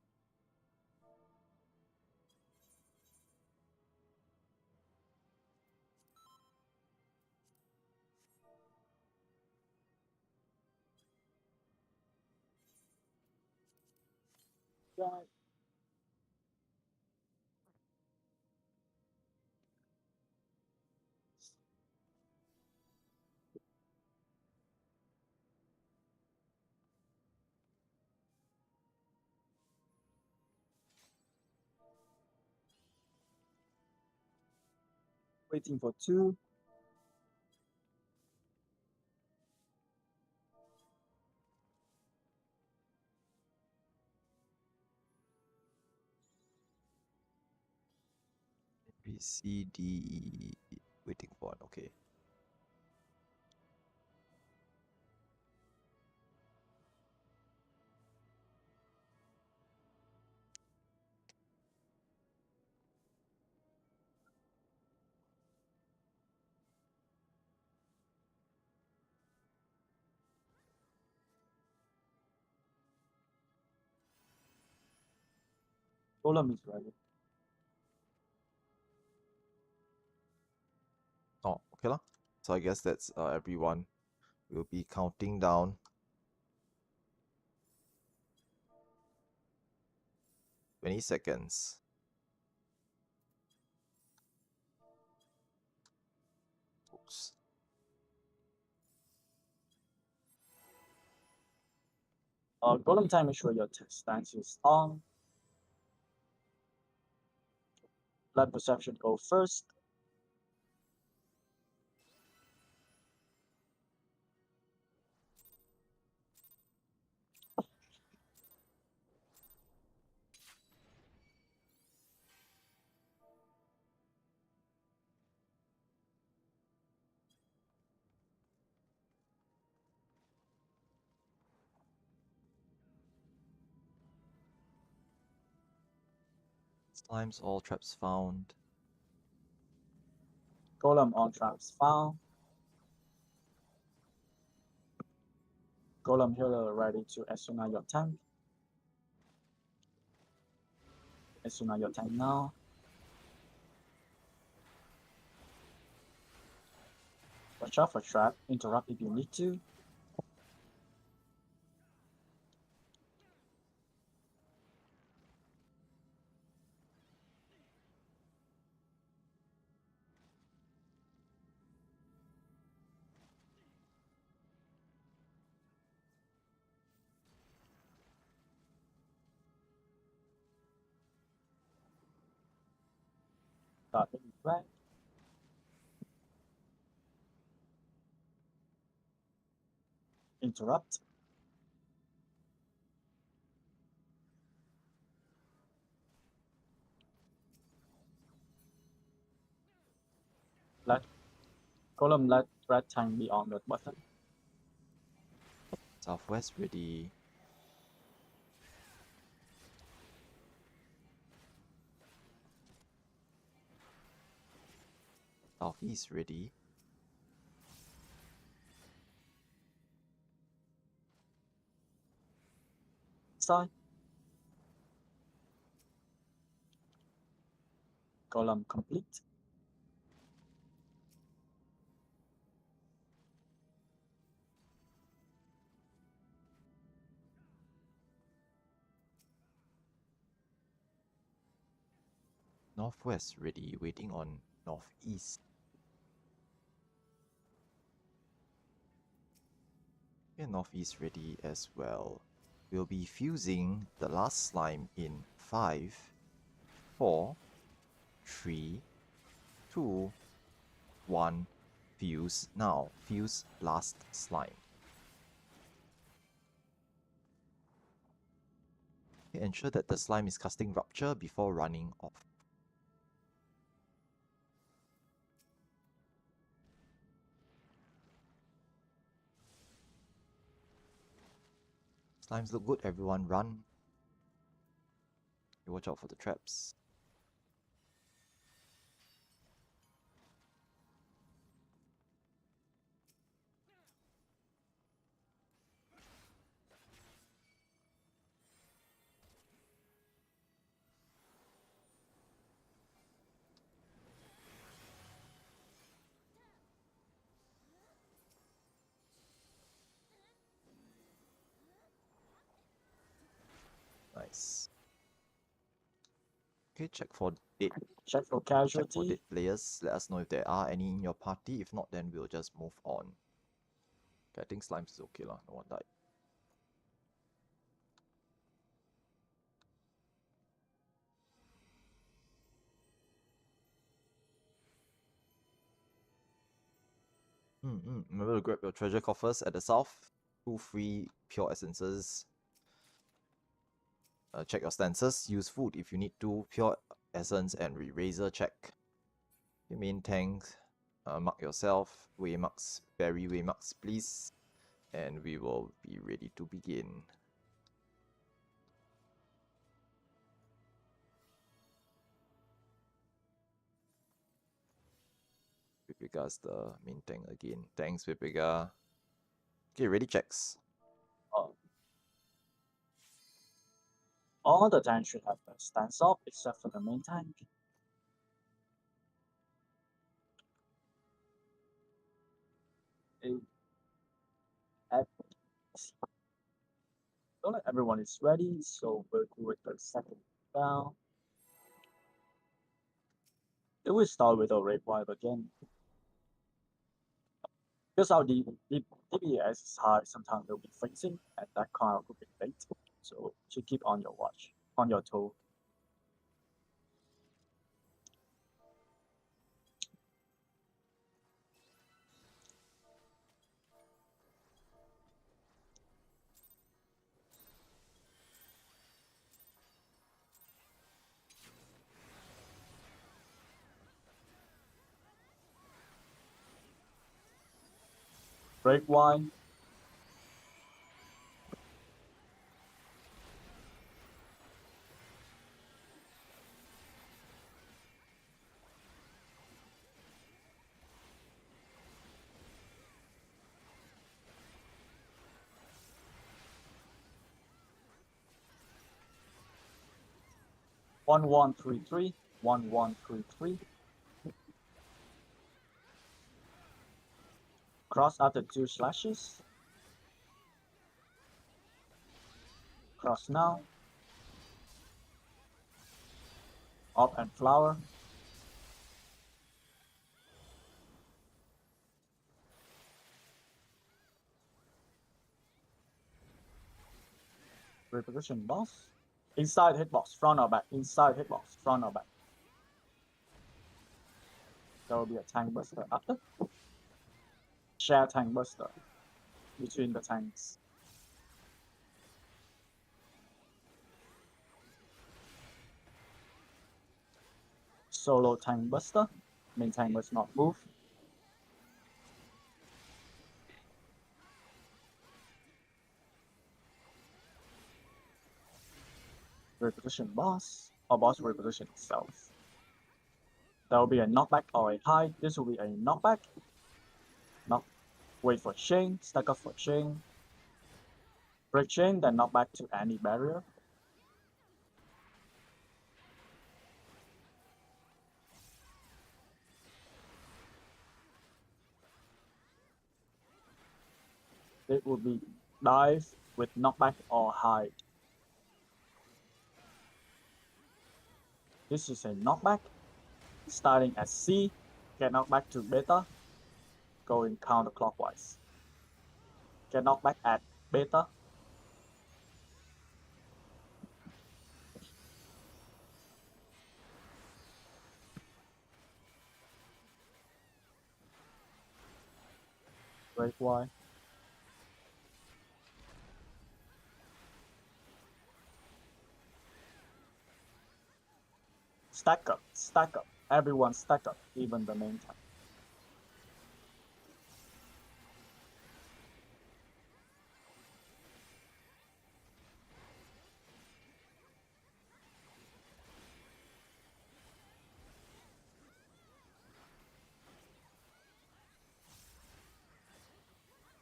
Speaker 4: back. Waiting for 2.
Speaker 1: B, C, D, E. Waiting for one. Okay.
Speaker 4: Golem is ready.
Speaker 1: Oh, okay lah. So I guess that's everyone. We'll be counting down. Twenty seconds. Oops.
Speaker 4: Golem time, make sure your stance is on. Let perception go first.
Speaker 1: Slimes, all traps found.
Speaker 4: Golem on traps found. Golem healer ready to Asuna your tank. Asuna your tank now. Watch out for trap. Interrupt if you need to. Start hitting back. Interrupt. Let Golem let red tank be on the button.
Speaker 1: Southwest ready. Southeast ready.
Speaker 4: Side. Golem complete.
Speaker 1: Northwest ready. Waiting on northeast. And northeast ready as well. We'll be fusing the last slime in 5, 4, 3, 2, 1. Fuse now. Fuse last slime. Okay, ensure that the slime is casting rupture before running off. Slimes look good, everyone run. You watch out for the traps. Nice. Okay, check for dead.
Speaker 4: Check for
Speaker 1: Check for
Speaker 4: casualty.
Speaker 1: dead players. Let us know if there are any in your party. If not, then we'll just move on. Okay, I think slimes is okay lah. No one died. Remember to grab your treasure coffers at the south. 2 free pure essences. Check your stances. Use food if you need to. Pure essence and eraser check. Your main tank. Mark yourself. Waymarks, berry waymarks, please. And we will be ready to begin. Vipiga's the main tank again. Thanks, Vipiga. Okay, ready checks.
Speaker 4: All the tanks should have a stance up except for the main tank. Don't let everyone is ready, so we'll do it the second round. It will start with a red wipe again. Because our DPS is high, sometimes they'll be facing, and that card could be late. So to keep on your watch, on your toe. Break wine. One one 3 3 1 1 3 3. Cross after 2 slashes. Cross now. Up and flower. Reposition boss. Inside hitbox, front or back. Inside hitbox, front or back. There will be a tank buster after. Share tank buster between the tanks. Solo tank buster. Main tank must not move. Reposition boss, or boss reposition itself. There will be a knockback or a hide. This will be a knockback. Knock. Wait for chain, stack up for chain. Break chain, then knock back to any barrier. It will be dive with knockback or hide. This is a knockback. Starting at C, get knocked back to beta, going counterclockwise. Get knocked back at beta. Break Y. Stack up, stack up. Everyone stack up, even the main tank.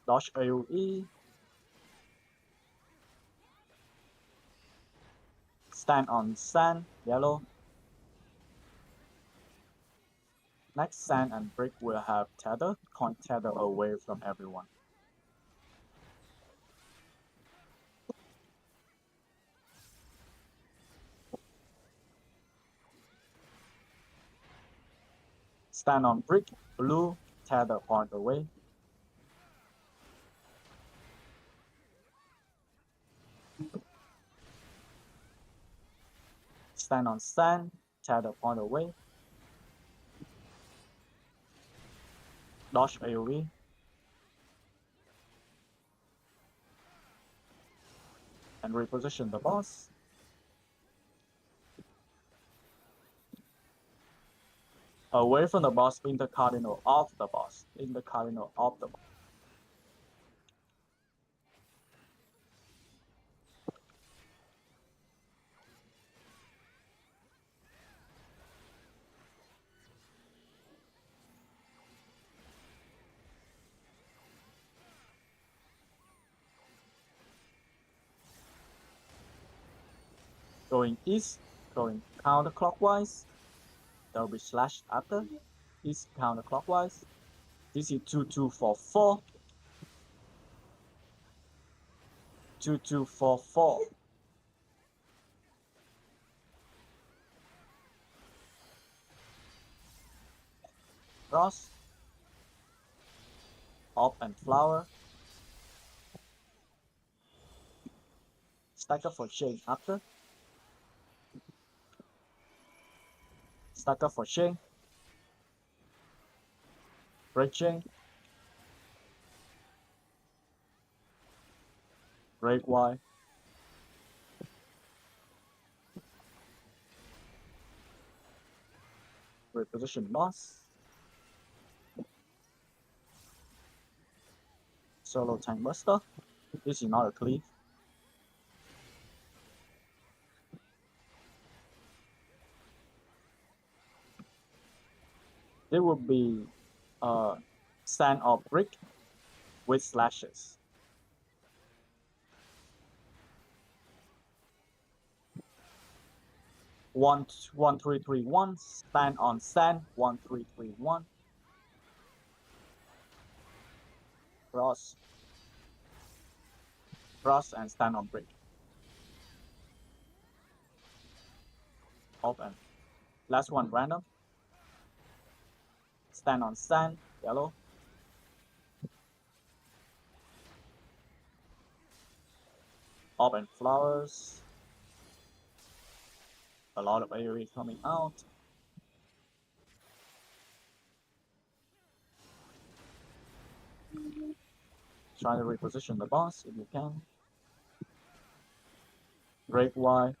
Speaker 4: Dodge AoE. Stand on sand, yellow. Next sand and brick will have tether, can't tether away from everyone. Stand on brick, blue, tear the point away. Stand on sand, tear the point away. Dodge AoE. And reposition the boss. Away from the boss, in the cardinal of the boss. In the cardinal of the boss. Going east, going counterclockwise. There will be slash after. East counterclockwise. DC 2244. 2244. Cross. Up and flower. Stacker for chain after. Stacker for chain. Break chain. Break Y. Reposition boss. Solo tank buster. This is not a cleave. It would be sand or brick with slashes. 1-3-3-1. Stand on sand. 1-3-3-1. Cross. Cross and stand on brick. Open. Last one random. Stand on sand. Yellow. Open flowers. A lot of AoE coming out. Try to reposition the boss if you can. Break Y.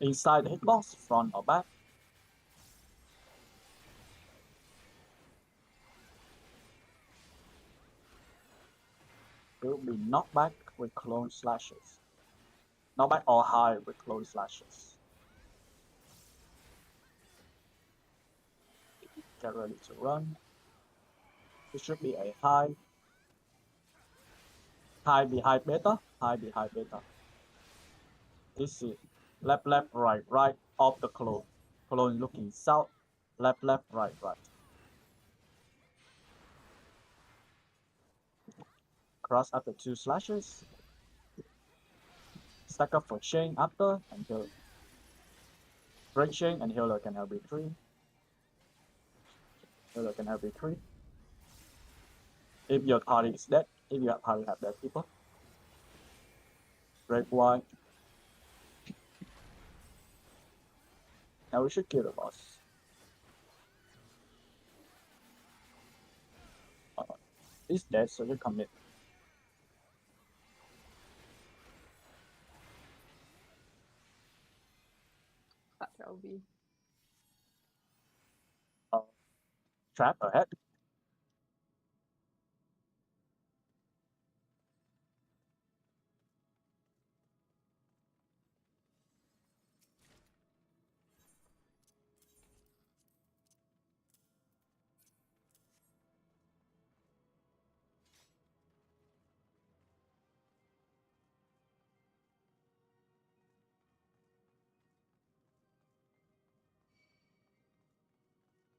Speaker 4: Inside the hitbox, front or back. It will be knockback with clone slashes. Knockback or high with clone slashes. Get ready to run. It should be a high. High behind beta. High behind beta. This is left, left, right, right of the clone. Clone looking south. Left, left, right, right. Cross after 2 slashes. Stack up for chain after and heal. Break chain and healer can LB3. Healer can LB3. If your party is dead, if your party have dead people. Break Y. Now we should kill the boss. He's dead, so we commit.
Speaker 5: LB.
Speaker 4: Trap ahead.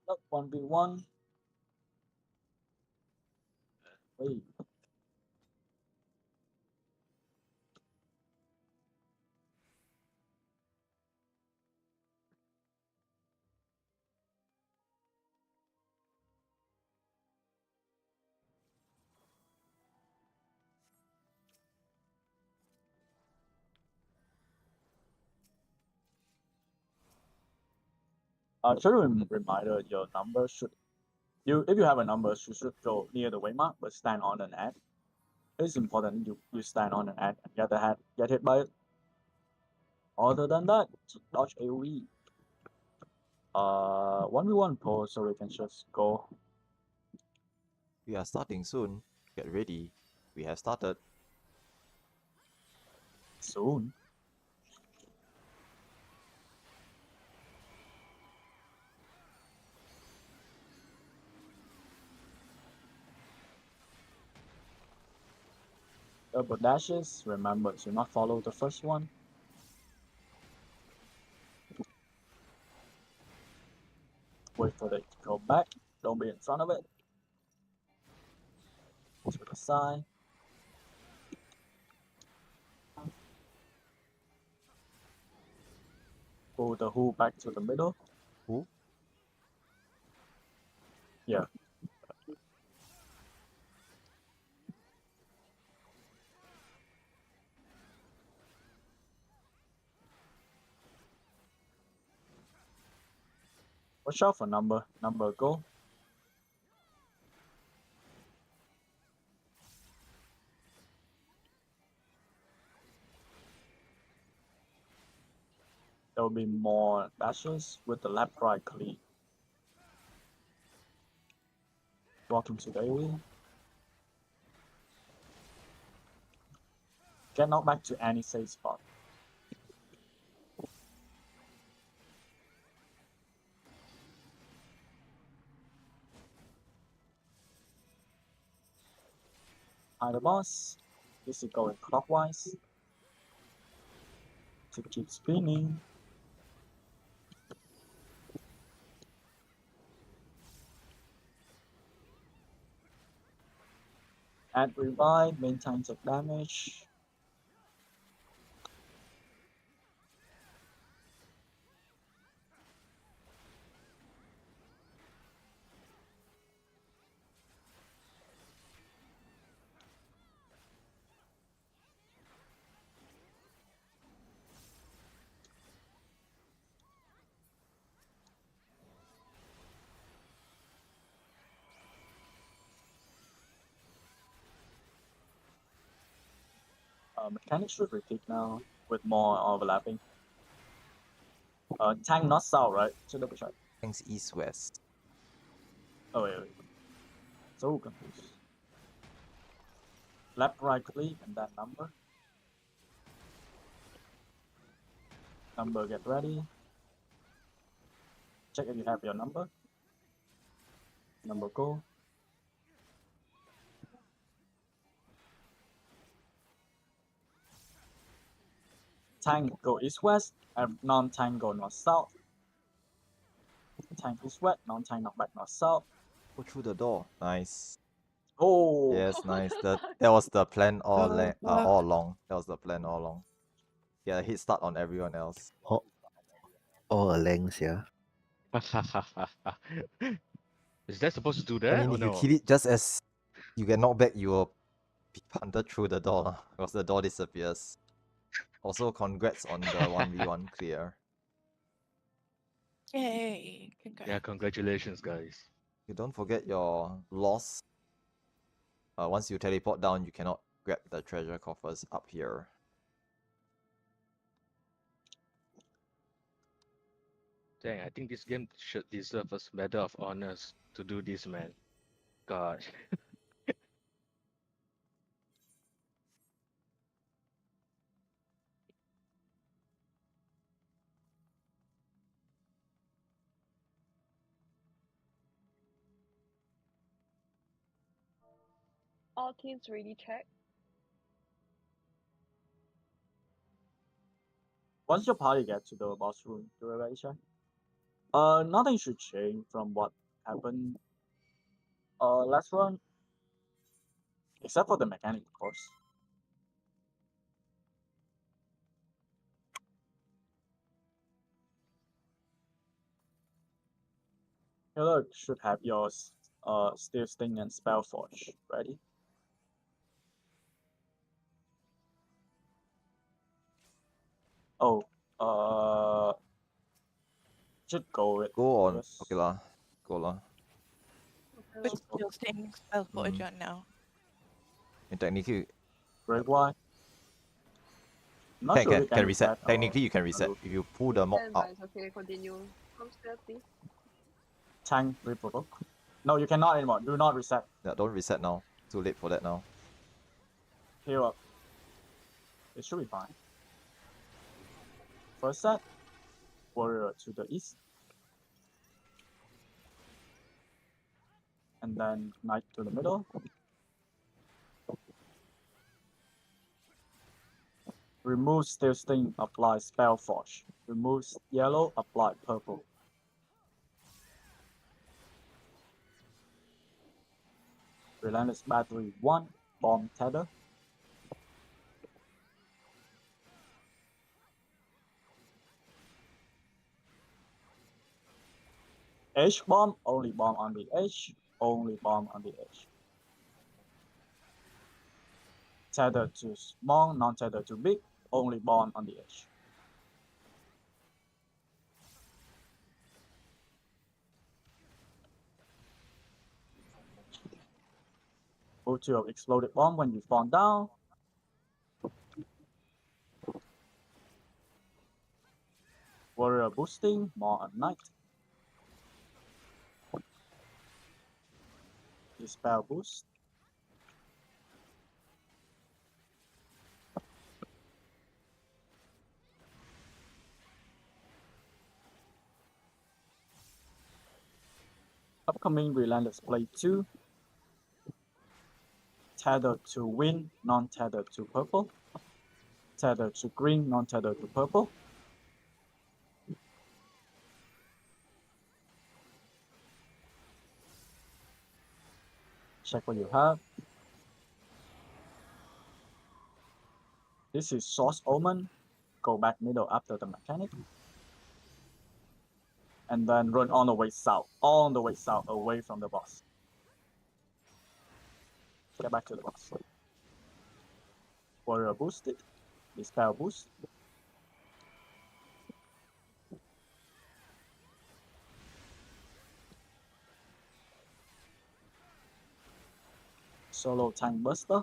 Speaker 4: Up 1v1. Wait. Just a reminder, your number should if you have a number, you should go near the waymark, but stand on an ad. It's important you stand on an ad and get hit by it. Other than that, dodge AoE. 1v1 pose, so we can just go
Speaker 1: We are starting soon. Get ready. We have started.
Speaker 4: soon. Double dashes, remember to not follow the first one. Wait for it to go back, don't be in front of it. To the side. Pull the hook back to the middle.
Speaker 1: Who?
Speaker 4: Yeah. Watch out for number. Number go. There will be more dashes with the left right clean. Walking to the AoE. Get knocked back to any safe spot. Hide the boss. This is going clockwise. To keep spinning. Add revive, maintain take damage. Mechanics should repeat now with more overlapping. Tank not south, right? So double check.
Speaker 1: Thanks east-west.
Speaker 4: Oh wait. So confused. Left right click and that number. Number get ready. Check if you have your number. Number go. Tank go east west and non-tank go north south. Tank east west, non-tank knock back north south.
Speaker 1: Go through the door. Nice.
Speaker 4: Oh,
Speaker 1: Yes, nice. That was the plan all along. That was the plan all along. Yeah, head start on everyone else.
Speaker 7: All a length, yeah.
Speaker 3: Is that supposed to do that?
Speaker 1: I mean,
Speaker 3: or
Speaker 1: if you
Speaker 3: no?
Speaker 1: kill it just as you get knocked back, you will be punted through the door lah, because the door disappears. Also, congrats on the 1v1 clear.
Speaker 2: Yay! Congrats.
Speaker 3: Yeah, congratulations, guys.
Speaker 1: You don't forget your loss. Once you teleport down, you cannot grab the treasure coffers up here.
Speaker 3: Dang, I think this game should deserve a Medal of Honors to do this, man. Gosh.
Speaker 5: All teams ready check.
Speaker 4: once your party gets to the boss room, do a ready check. Nothing should change from what happened last run. Except for the mechanic, of course. Healer should have your Steel Sting and Spell Forge ready. Oh, should go with
Speaker 1: Go on.
Speaker 4: yes.
Speaker 1: Okay lah. Go lah.
Speaker 2: With
Speaker 4: So-
Speaker 2: Steel Sting spell forge on now.
Speaker 1: And technically,
Speaker 4: Great White. I'm not sure we
Speaker 1: can reset.
Speaker 4: or
Speaker 1: Technically, you can reset
Speaker 4: remove.
Speaker 1: if you pull the mob
Speaker 5: Can,
Speaker 1: out.
Speaker 5: but it's okay. Continue. Come step, please.
Speaker 4: Tank reprovoke. No, you cannot anymore. Do not reset.
Speaker 1: Yeah, don't reset now. Too late for that now.
Speaker 4: Heal up. It should be fine. First set, Warrior to the east. And then Knight to the middle. Remove Steel Sting, apply Spell Forge. Remove yellow, apply purple. Relentless Battery 1, Bomb Tether. Edge Bomb, only bomb on the edge, only bomb on the edge. Tether to small, non-tether to big, only bomb on the edge. Move to your exploded bomb when you fall down. Warrior boosting, more at night. Dispel boost. Upcoming Relentless Blade 2. Tether to win, non-tether to purple. Tether to green, non-tether to purple. Check what you have. This is Source Omen. Go back middle after the mechanic. And then run all the way south. All the way south, away from the boss. Get back to the boss. Warrior boosted. Dispel boost. Solo Tank Buster.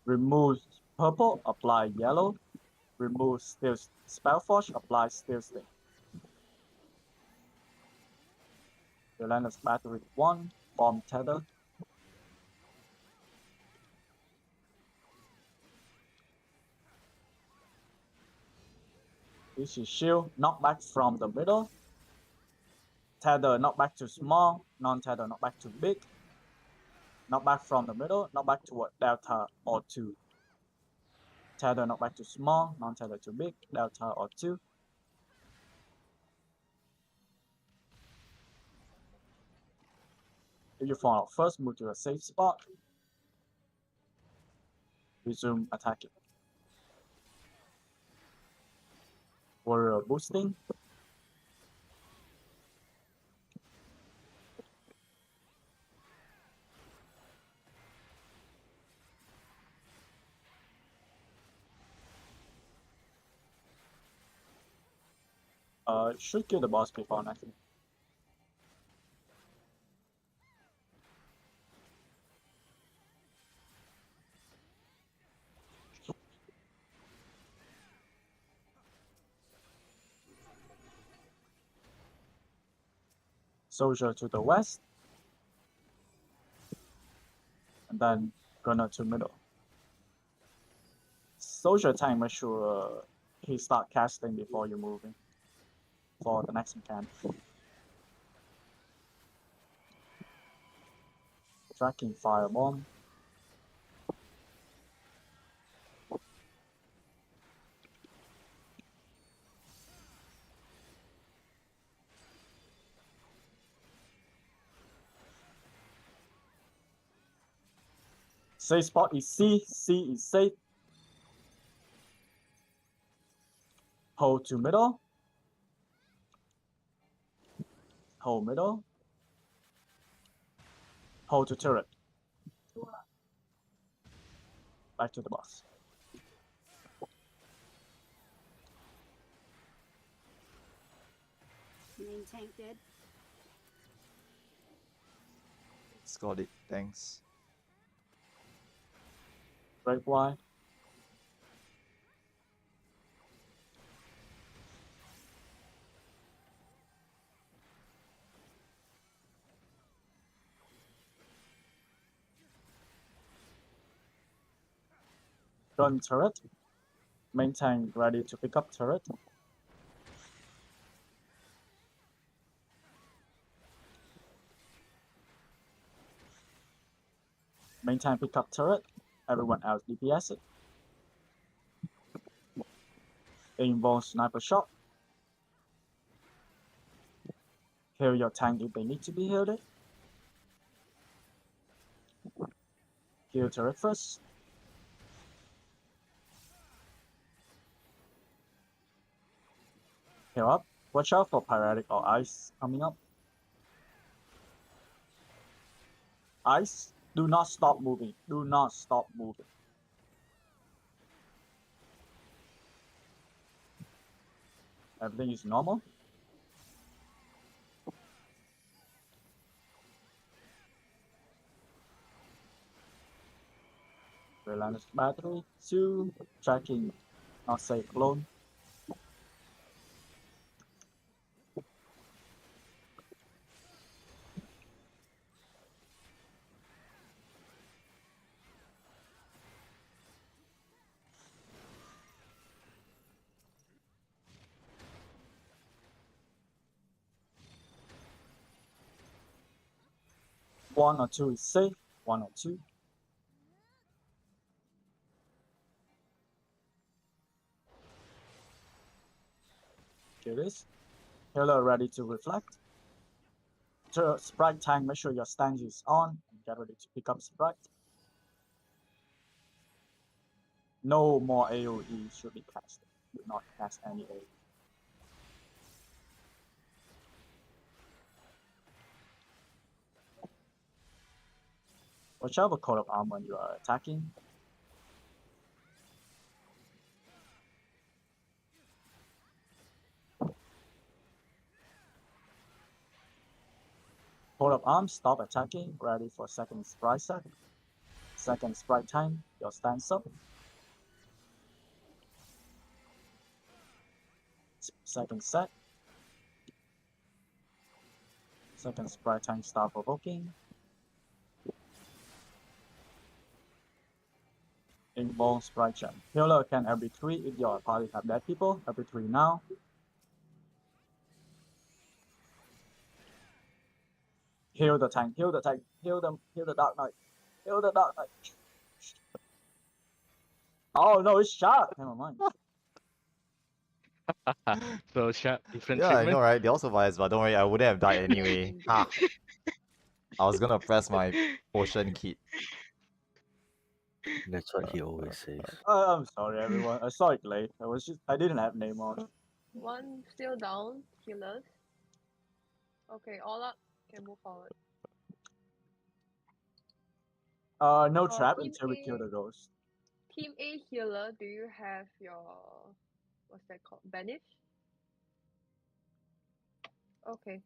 Speaker 4: Remove purple, apply yellow. Remove Steel Spellforge, apply Steel Sting. Relentless Battery 1, Bomb Tether. This is Shield, knockback from the middle. Tether, knockback to small, non-tether, knockback to big. Knockback from the middle, knockback toward Delta or 2. Tether, knockback to small, non-tether to big, Delta or 2. If you fall out first, move to a safe spot. Resume attacking. Warrior boosting. Should kill the boss before next. Soldier to the west. And then Gunner to middle. Soldier tank, make sure he start casting before you moving for the next mechanic. Tracking firebomb. Safe spot is C. C is safe. Hold to middle. Hold middle. Hold to turret. Back to the boss.
Speaker 8: Main tank dead.
Speaker 1: It's got it. Thanks.
Speaker 4: Break Y. Gun turret. Main tank ready to pick up turret. Main tank pick up turret. Everyone else DPS it. Involve sniper shot. Heal your tank if they need to be healed. Heal turret first. Heal up. Watch out for pyretic or ice coming up. Ice, do not stop moving. Do not stop moving. Everything is normal. Relentless battery. 2. Tracking. Not safe clone. One or two is safe. 1 or 2. Here it is. Healer ready to reflect. Sprite tank, make sure your stand is on. And get ready to pick up Sprite. No more AoE should be cast. Do not cast any AoE. Watch out for coat of armor when you are attacking. Coat of arms, stop attacking. Ready for second sprite set. Second sprite time, your stance up. Second set. Second sprite time, start provoking. Involve sprite check. Healer can every 3 if your party have dead people. Every 3 now. Heal the tank, heal the tank, heal them, heal the Dark Knight. Heal the Dark Knight. Oh no, it's shot. Never mind.
Speaker 3: So sharp, different
Speaker 1: Yeah, I
Speaker 3: treatment.
Speaker 1: know, right? They also biased, but don't worry, I wouldn't have died anyway. Ha! I was gonna press my potion kit.
Speaker 7: That's what he always says.
Speaker 4: I'm sorry everyone. I saw it late. I didn't have name on.
Speaker 5: One still down, healers. Okay, all up, can move forward.
Speaker 4: No trap
Speaker 5: Team
Speaker 4: until we kill
Speaker 5: A.
Speaker 4: the ghost.
Speaker 5: Team A healer, do you have your, what's that called? Banish? Okay.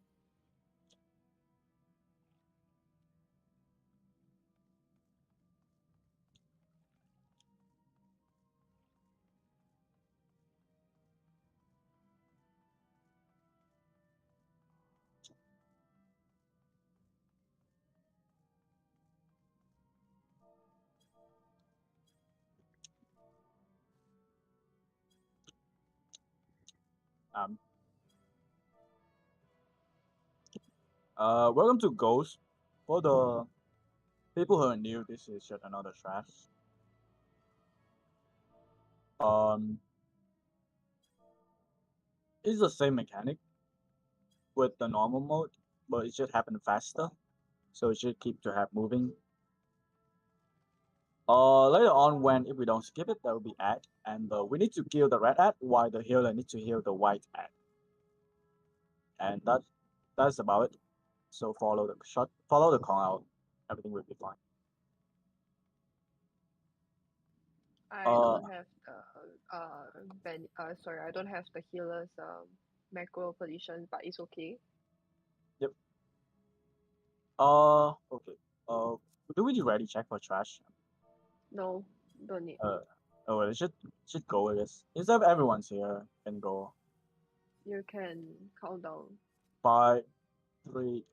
Speaker 4: Welcome to Ghost. For the people who are new, this is yet another trash. It's the same mechanic with the normal mode, but it should happen faster. So it should keep to have moving. Later on, when if we don't skip it, that will be ad, and we need to kill the red ad while the healer needs to heal the white ad, and that's about it. So follow the shot, follow the call out, everything will be fine.
Speaker 5: I don't have sorry, I don't have the healer's macro position, but it's okay.
Speaker 4: Yep. Okay. Do we already check for trash?
Speaker 5: No, don't need.
Speaker 4: Oh, it should go with this. Instead of everyone's here, can go.
Speaker 5: You can count down.
Speaker 4: 5, 3,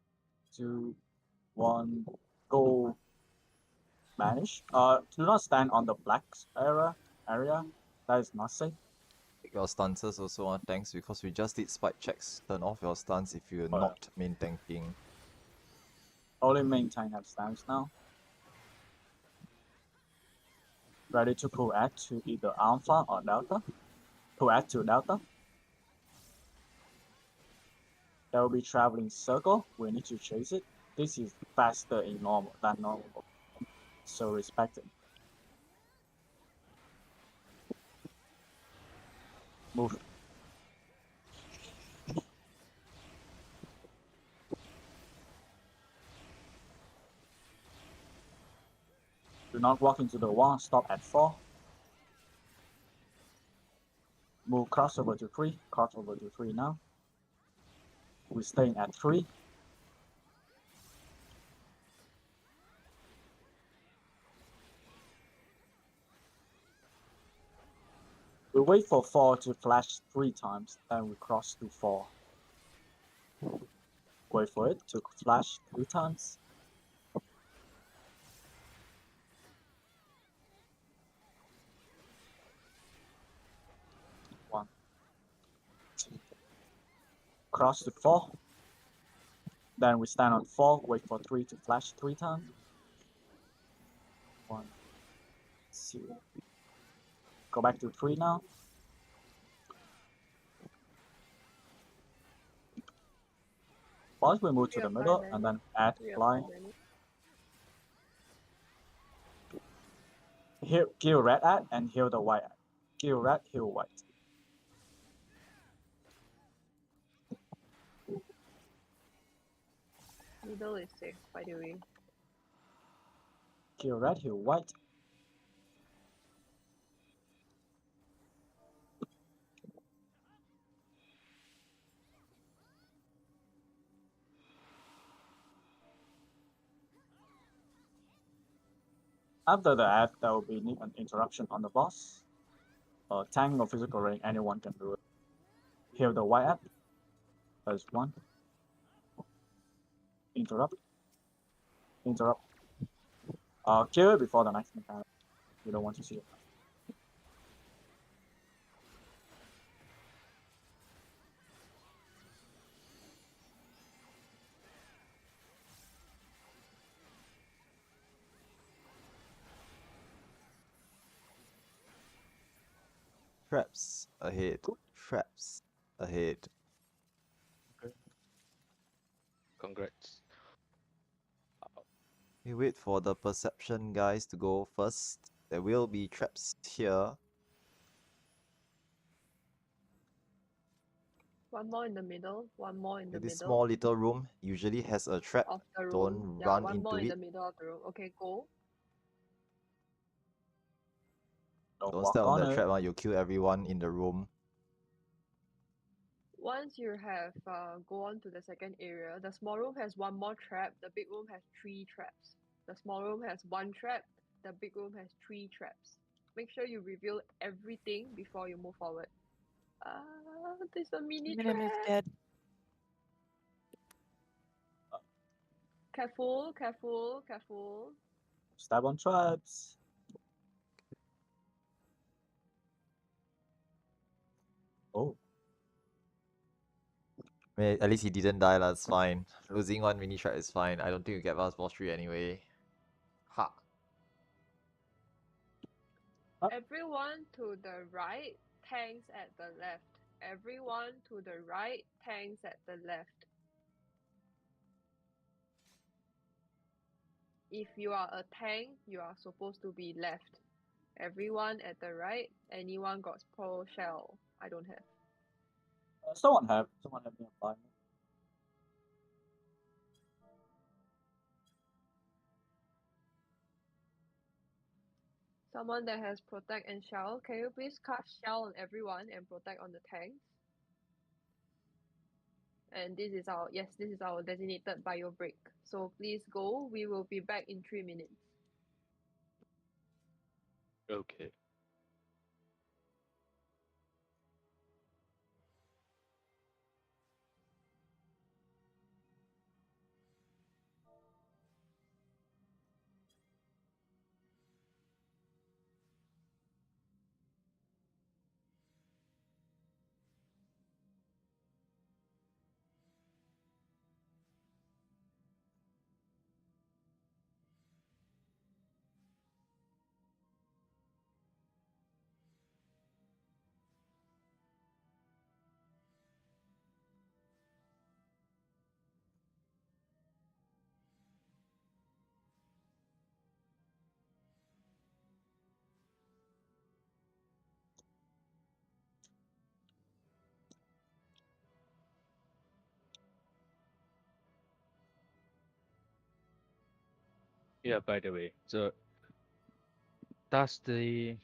Speaker 4: 2, 1, go. Vanish. Do not stand on the black area. That is not safe.
Speaker 1: Your stances also are thanks because we just did spike checks. Turn off your stance if you're
Speaker 4: Oh, yeah.
Speaker 1: not main tanking.
Speaker 4: Only main tank have stance now. Ready to pull add to either Alpha or Delta. Pull add to Delta. That will be traveling circle. We need to chase it. This is faster in normal than normal. So respect it. Move. Do not walk into the wall. Stop at 4. Move crossover to 3. Crossover to 3 now. We're staying at 3. We wait for 4 to flash 3 times, then we cross to 4. Wait for it to flash 3 times. One, two. Cross to 4. Then we stand on 4, wait for 3 to flash 3 times. 1, 2. Go back to 3 now. Once we move to the middle and then add fly. Kill red ad and heal the white ad. Kill red, heal white.
Speaker 5: Middle is safe, by the way.
Speaker 4: Kill red, heal white. After the ad, there will be an interruption on the boss. Tank or physical range, anyone can do it. Heal the white ad. That's 1. Interrupt. Interrupt. Kill it before the next mechanic. You don't want to see it.
Speaker 1: Traps ahead. Traps ahead.
Speaker 3: Congrats.
Speaker 1: We wait for the perception guys to go first. There will be traps here.
Speaker 5: One more in the middle. One more in the
Speaker 1: This
Speaker 5: middle
Speaker 1: small little room usually has a trap.
Speaker 5: of the room.
Speaker 1: Don't
Speaker 5: Yeah,
Speaker 1: run
Speaker 5: one
Speaker 1: into
Speaker 5: more in
Speaker 1: it.
Speaker 5: the middle of the room. Okay, go.
Speaker 4: Don't
Speaker 1: Don't
Speaker 4: walk
Speaker 1: step on
Speaker 4: on
Speaker 1: that
Speaker 4: it.
Speaker 1: trap, you'll kill everyone in the room.
Speaker 5: Once you have go on to the second area, the small room has 1 more trap. The big room has 3 traps. The small room has 1 trap. The big room has 3 traps. Make sure you reveal everything before you move forward. There's a mini
Speaker 2: Minim is
Speaker 5: trap.
Speaker 2: dead.
Speaker 5: Careful, careful, careful.
Speaker 4: Stab on traps. Oh.
Speaker 1: I mean, at least he didn't die, that's fine. Losing 1 mini trap is fine. I don't think you get past boss 3 anyway. Ha!
Speaker 5: Everyone to the right, tanks at the left. Everyone to the right, tanks at the left. if you are a tank, you are supposed to be left. Everyone at the right. Anyone got pro shell? I don't have.
Speaker 4: Someone have me apply.
Speaker 5: Someone that has protect and shell, can you please cast shell on everyone and protect on the tanks? And this is our designated bio break. So please go. We will be back in 3 minutes.
Speaker 3: Okay. Yeah, by the way, so does the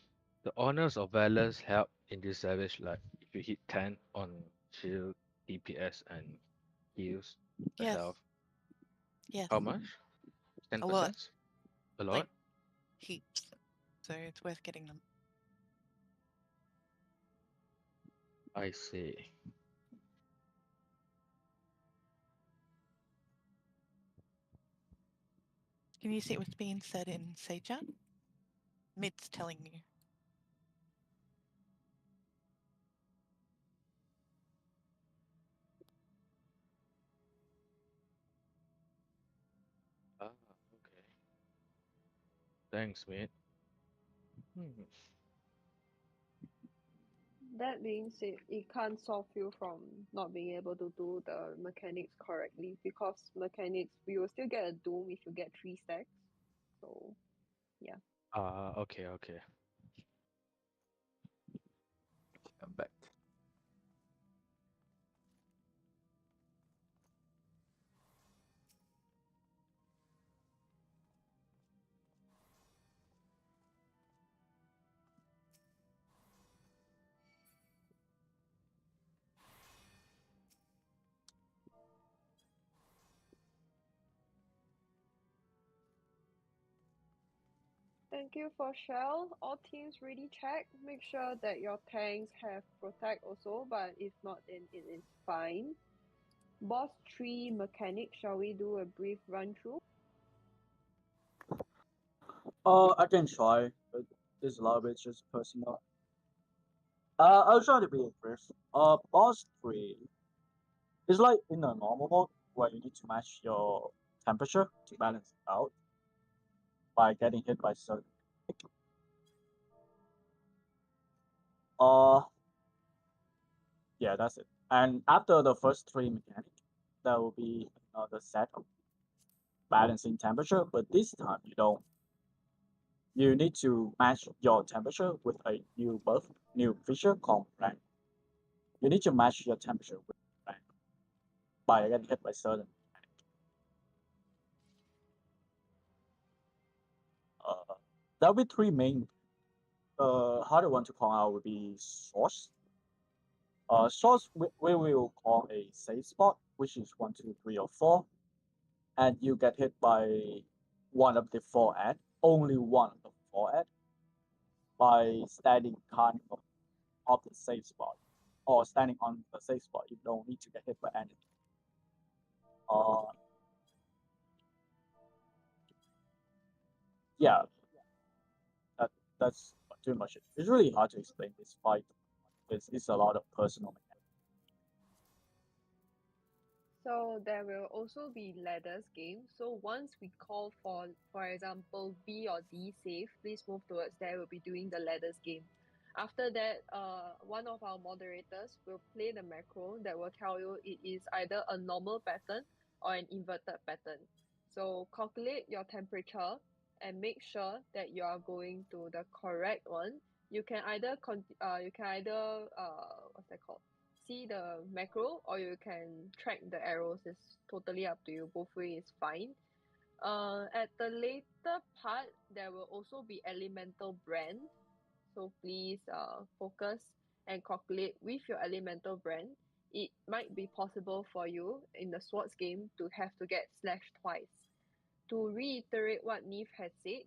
Speaker 3: honors of valors help in this savage, like if you hit 10 on shield, DPS and heals
Speaker 2: Yes.
Speaker 3: yourself?
Speaker 2: Yes.
Speaker 3: How much?
Speaker 2: A lot.
Speaker 3: 10%? A lot?
Speaker 2: Like heaps. So it's worth getting them.
Speaker 3: I see.
Speaker 2: Can you see what's being said in Seja? Mid's telling you.
Speaker 3: Ah, okay. Thanks, mate.
Speaker 5: That being said, it can't stop you from not being able to do the mechanics correctly, because mechanics, we will still get a doom if you get 3 stacks. So yeah.
Speaker 3: Ah, okay, okay.
Speaker 1: I'm back.
Speaker 5: Thank you for shell. All teams really check. Make sure that your tanks have protect also, but if not, then it is fine. Boss 3 mechanic, shall we do a brief run through?
Speaker 4: I can try, but this a lot of it's just personal. I'll try to be brief. Boss 3 is like in a normal mode where you need to match your temperature to balance it out by getting hit by certain. Uh, yeah, that's it. And after the first 3 mechanic, there will be another set of balancing temperature, but this time you don't. You need to match your temperature with a new feature called rank. You need to match your temperature with rank by getting hit by certain. There'll be 3 main. Harder one to call out would be source. Source we will call a safe spot, which is 1, 2, 3, or 4, and you get hit by one of the 4 ad, only one of the 4 ad, by standing kind of the safe spot, or standing on the safe spot. You don't need to get hit by anything. Yeah, that's too much. It's really hard to explain this fight. It's a lot of personal mechanics.
Speaker 5: So there will also be ladders game. So once we call for example, B or D safe, please move towards there. We'll be doing the ladders game. After that, one of our moderators will play the macro that will tell you it is either a normal pattern or an inverted pattern. So calculate your temperature and make sure that you are going to the correct one. You can either what's that called? See the macro, or you can track the arrows. It's totally up to you. Both way is fine. At the later part, there will also be elemental brand. So please focus and calculate with your elemental brand. It might be possible for you in the swords game to have to get slashed twice. To reiterate what Neve had said,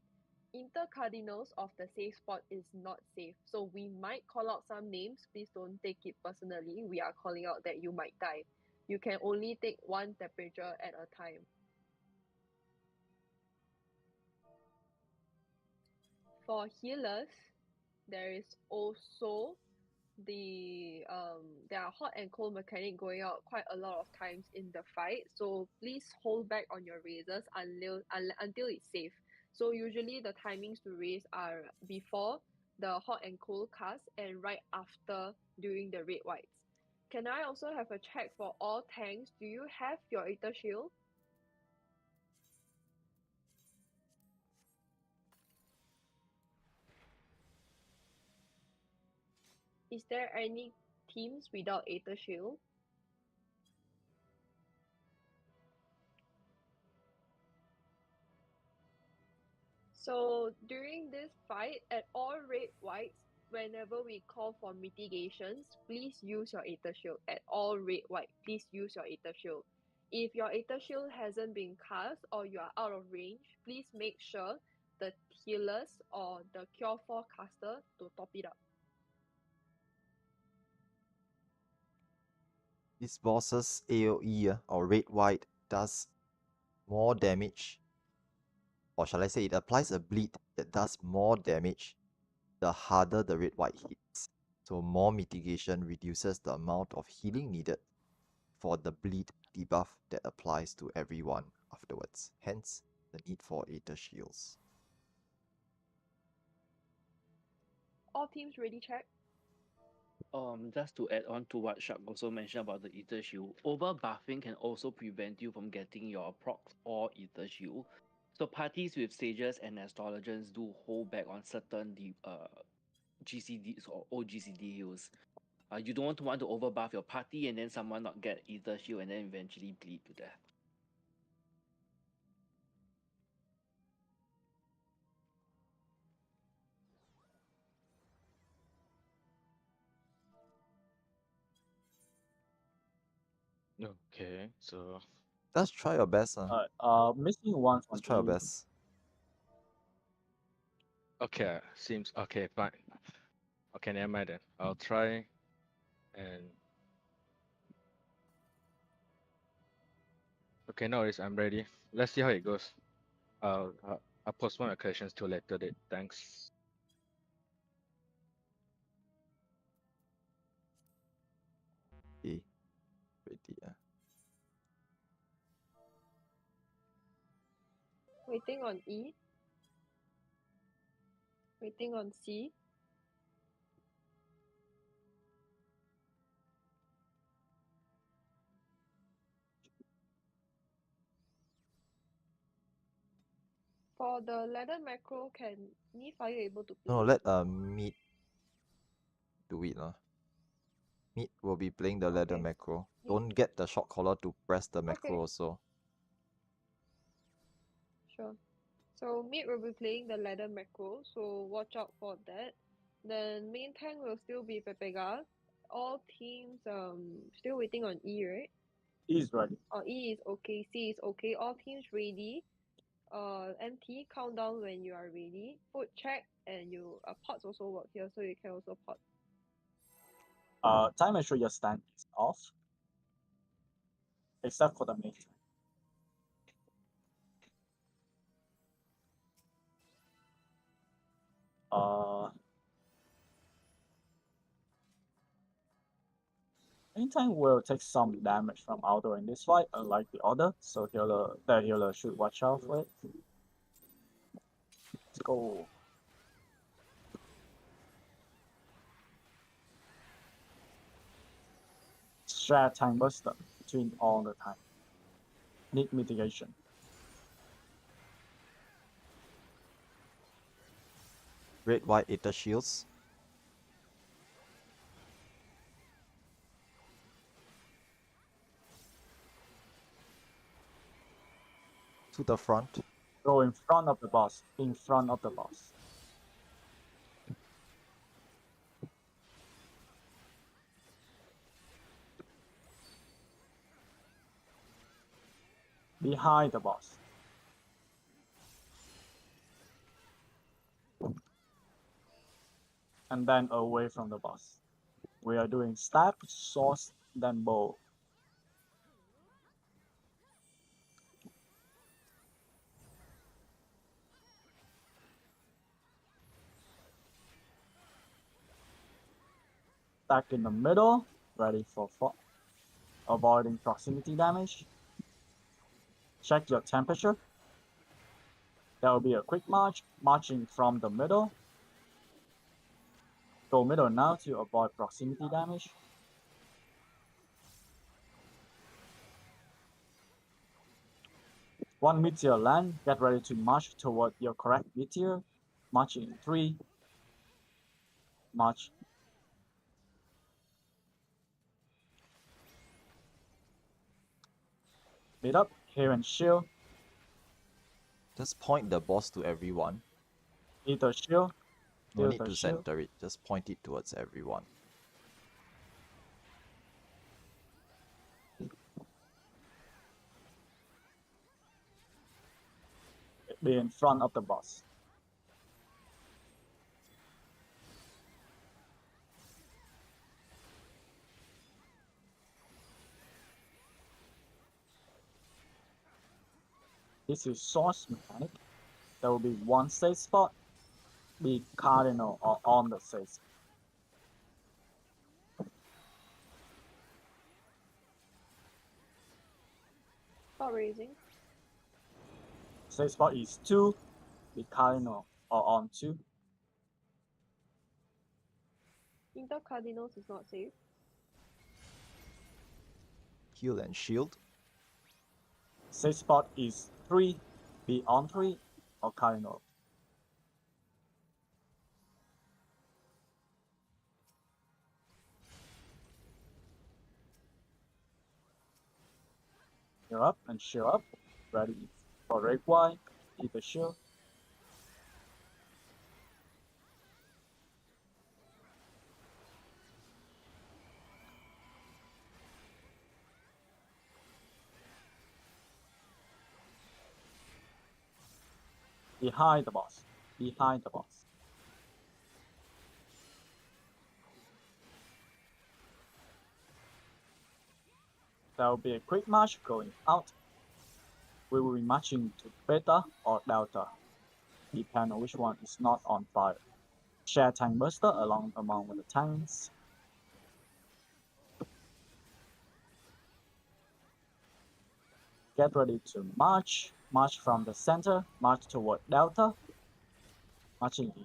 Speaker 5: intercardinals of the safe spot is not safe. So we might call out some names. Please don't take it personally. We are calling out that you might die. You can only take one temperature at a time. For healers, there is also there are hot and cold mechanic going out quite a lot of times in the fight, so please hold back on your raises until it's safe. So usually the timings to raise are before the hot and cold cast and right after during the red whites. Can I also have a check for all tanks? Do you have your Aether Shield? Is there any teams without Aether Shield? So during this fight, at all red whites, whenever we call for mitigations, please use your Aether Shield. At all red white, please use your Aether Shield. If your Aether Shield hasn't been cast or you are out of range, please make sure the healers or the Cure 4 caster to top it up.
Speaker 1: This boss's AoE or red white does more damage, or shall I say it applies a bleed that does more damage the harder the red white hits. So more mitigation reduces the amount of healing needed for the bleed debuff that applies to everyone afterwards. Hence the need for Aether Shields.
Speaker 5: All teams ready, check.
Speaker 6: Just to add on to what Shark also mentioned about the Ether Shield, over buffing can also prevent you from getting your procs or Ether Shield. So parties with sages and astrologers do hold back on certain GCDs or OGCD heals. You don't want to overbuff your party and then someone not get Ether Shield and then eventually bleed to death.
Speaker 3: Okay, so
Speaker 1: Just try your best.
Speaker 4: Missing one from
Speaker 1: Just try your
Speaker 4: E.
Speaker 1: best.
Speaker 3: okay, seems okay, fine. Okay, never mind then. I'll try and okay, no worries, I'm ready. Let's see how it goes. I'll postpone my questions to a later date. Thanks.
Speaker 1: Okay. Ready.
Speaker 5: Waiting on E. Waiting on C. For the ladder macro, can Neve, are you able to play?
Speaker 1: No, let Meat do it. Meat will be playing the ladder
Speaker 5: Okay.
Speaker 1: macro. Don't get the shot caller to press the macro
Speaker 5: Okay.
Speaker 1: also.
Speaker 5: Sure. So mid will be playing the ladder macro, so watch out for that. Then main tank will still be Pepega. All teams still waiting on E, right?
Speaker 4: E is ready.
Speaker 5: E is okay, C is okay. All teams ready. MT countdown when you are ready. Put check and you pots also work here, so you can also pot.
Speaker 4: Time and show your stand is off. Except for the main tank. Main tank will take some damage from Aldo in this fight, unlike the other, so the healer should watch out for it. Let's go. Strat time buster between all the time. Need mitigation.
Speaker 1: Red, white, Aether Shields. To the front.
Speaker 4: Go in front of the boss. In front of the boss. Behind the boss. And then away from the boss. We are doing stab, sword, then bow. Back in the middle, ready for fall. Avoiding proximity damage. Check your temperature. There will be a quick march, marching from the middle. Go middle now to avoid proximity damage. One meteor land, get ready to march toward your correct meteor. Marching in 3. March. Meet up, here and shield.
Speaker 1: Just point the boss to everyone.
Speaker 4: Either shield.
Speaker 1: No
Speaker 4: Deal
Speaker 1: need
Speaker 4: the
Speaker 1: to
Speaker 4: shield.
Speaker 1: center it. Just point it towards everyone.
Speaker 4: Be in front of the boss. This is source mechanic. There will be one safe spot. Be cardinal or on the safe spot.
Speaker 5: Stop raising.
Speaker 4: Safe spot is 2. Be cardinal or on 2.
Speaker 5: Inter Cardinals is not safe.
Speaker 1: Heal and shield.
Speaker 4: Safe spot is 3. Be on 3 or cardinal. You're up and shield up. Ready for red white. Hit the shield. Behind the boss. Behind the boss. There will be a quick march going out. We will be marching to Beta or Delta, depending on which one is not on fire. Share tank buster along among the tanks. Get ready to march. March from the center. March toward Delta. Marching in.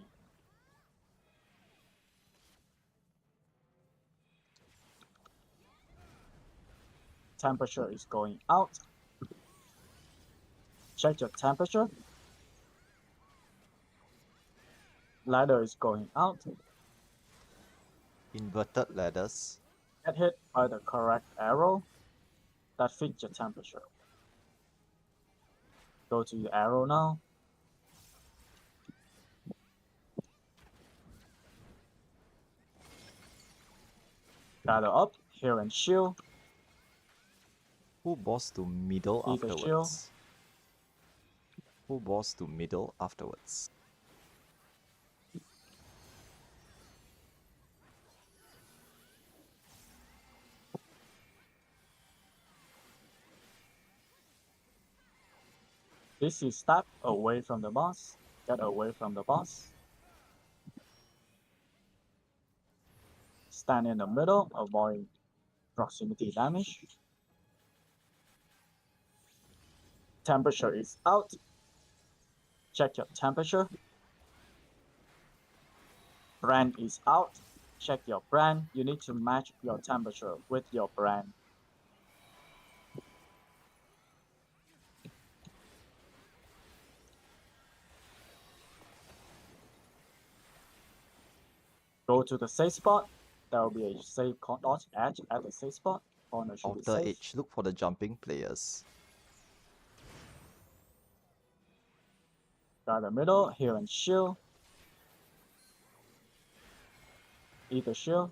Speaker 4: Temperature is going out. Check your temperature. Ladder is going out.
Speaker 1: Inverted ladders.
Speaker 4: Get hit by the correct arrow that fits your temperature. Go to your arrow now. Gather up, here and shield.
Speaker 1: Full boss to middle
Speaker 4: Leave the
Speaker 1: afterwards. Full boss to middle afterwards.
Speaker 4: This is step away from the boss. Get away from the boss. Stand in the middle, avoid proximity damage. Temperature is out. Check your temperature. Brand is out. Check your brand. You need to match your temperature with your brand. Go to the safe spot. There will be a safe dodge edge at the safe spot. Corner should be
Speaker 1: Outer
Speaker 4: safe.
Speaker 1: edge. Look for the jumping players.
Speaker 4: Got the middle, here and shield. Eat the shield.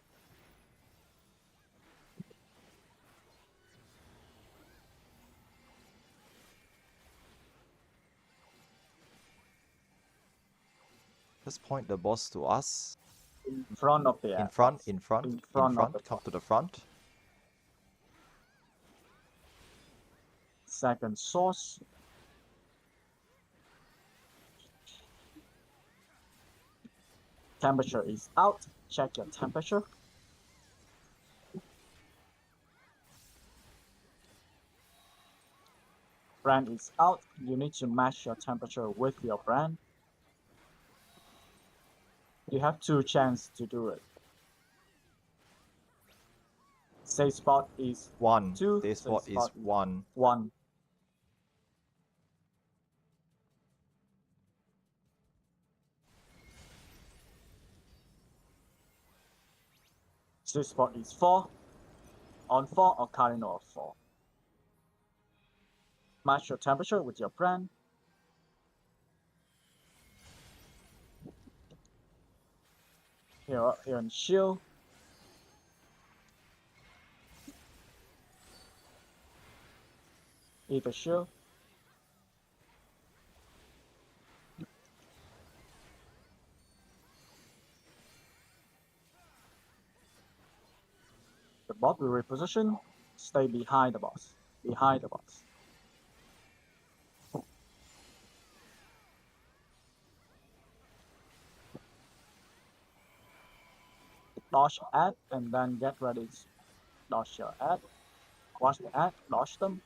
Speaker 1: Just point the boss to us.
Speaker 4: In front of the
Speaker 1: In front,
Speaker 4: boss.
Speaker 1: in front,
Speaker 4: In
Speaker 1: in
Speaker 4: front of
Speaker 1: front.
Speaker 4: the
Speaker 1: Come
Speaker 4: boss.
Speaker 1: to the front.
Speaker 4: Second source. Temperature is out. Check your temperature. Brand is out. You need to match your temperature with your brand. You have 2 chances to do it. Safe spot is
Speaker 1: 1.
Speaker 4: 2.
Speaker 1: Safe
Speaker 4: Safe
Speaker 1: spot is
Speaker 4: spot
Speaker 1: 1.
Speaker 4: 1. Safe spot is 4. On 4 or cardinal of 4. Match your temperature with your brand. Here in shield. Eat the shield. The bot will reposition. Stay behind the boss. Behind the boss. Dodge ad and then get ready to dodge your ad. Watch the ad, dodge them.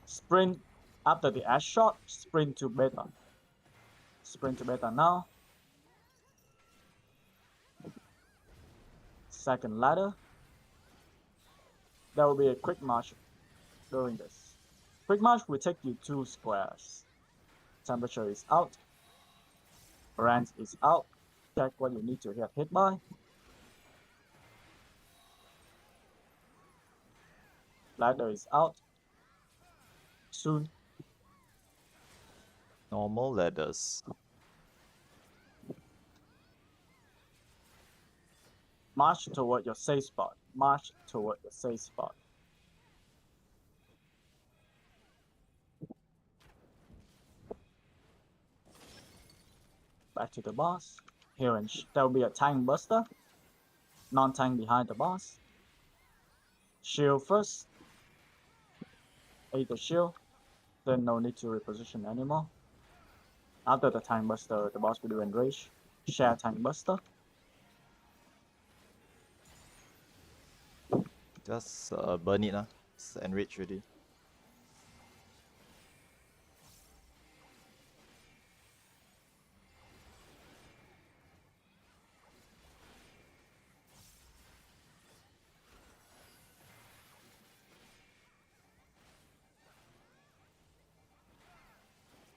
Speaker 4: Sprint after the ad shot, sprint to beta. Sprint to beta now. Second ladder. There will be a quick march during this. Quick march will take you 2 squares. Temperature is out. Brand is out. Check what you need to get hit by. Ladder is out. Soon.
Speaker 1: Normal ladders.
Speaker 4: March toward your safe spot. March toward your safe spot. Back to the boss. Here and there will be a tank buster. Non-tank behind the boss. Shield first. Eat the shield. Then no need to reposition anymore. After the tank buster, the boss will do enrage. Share tank buster.
Speaker 1: Just burn it. It's enraged already.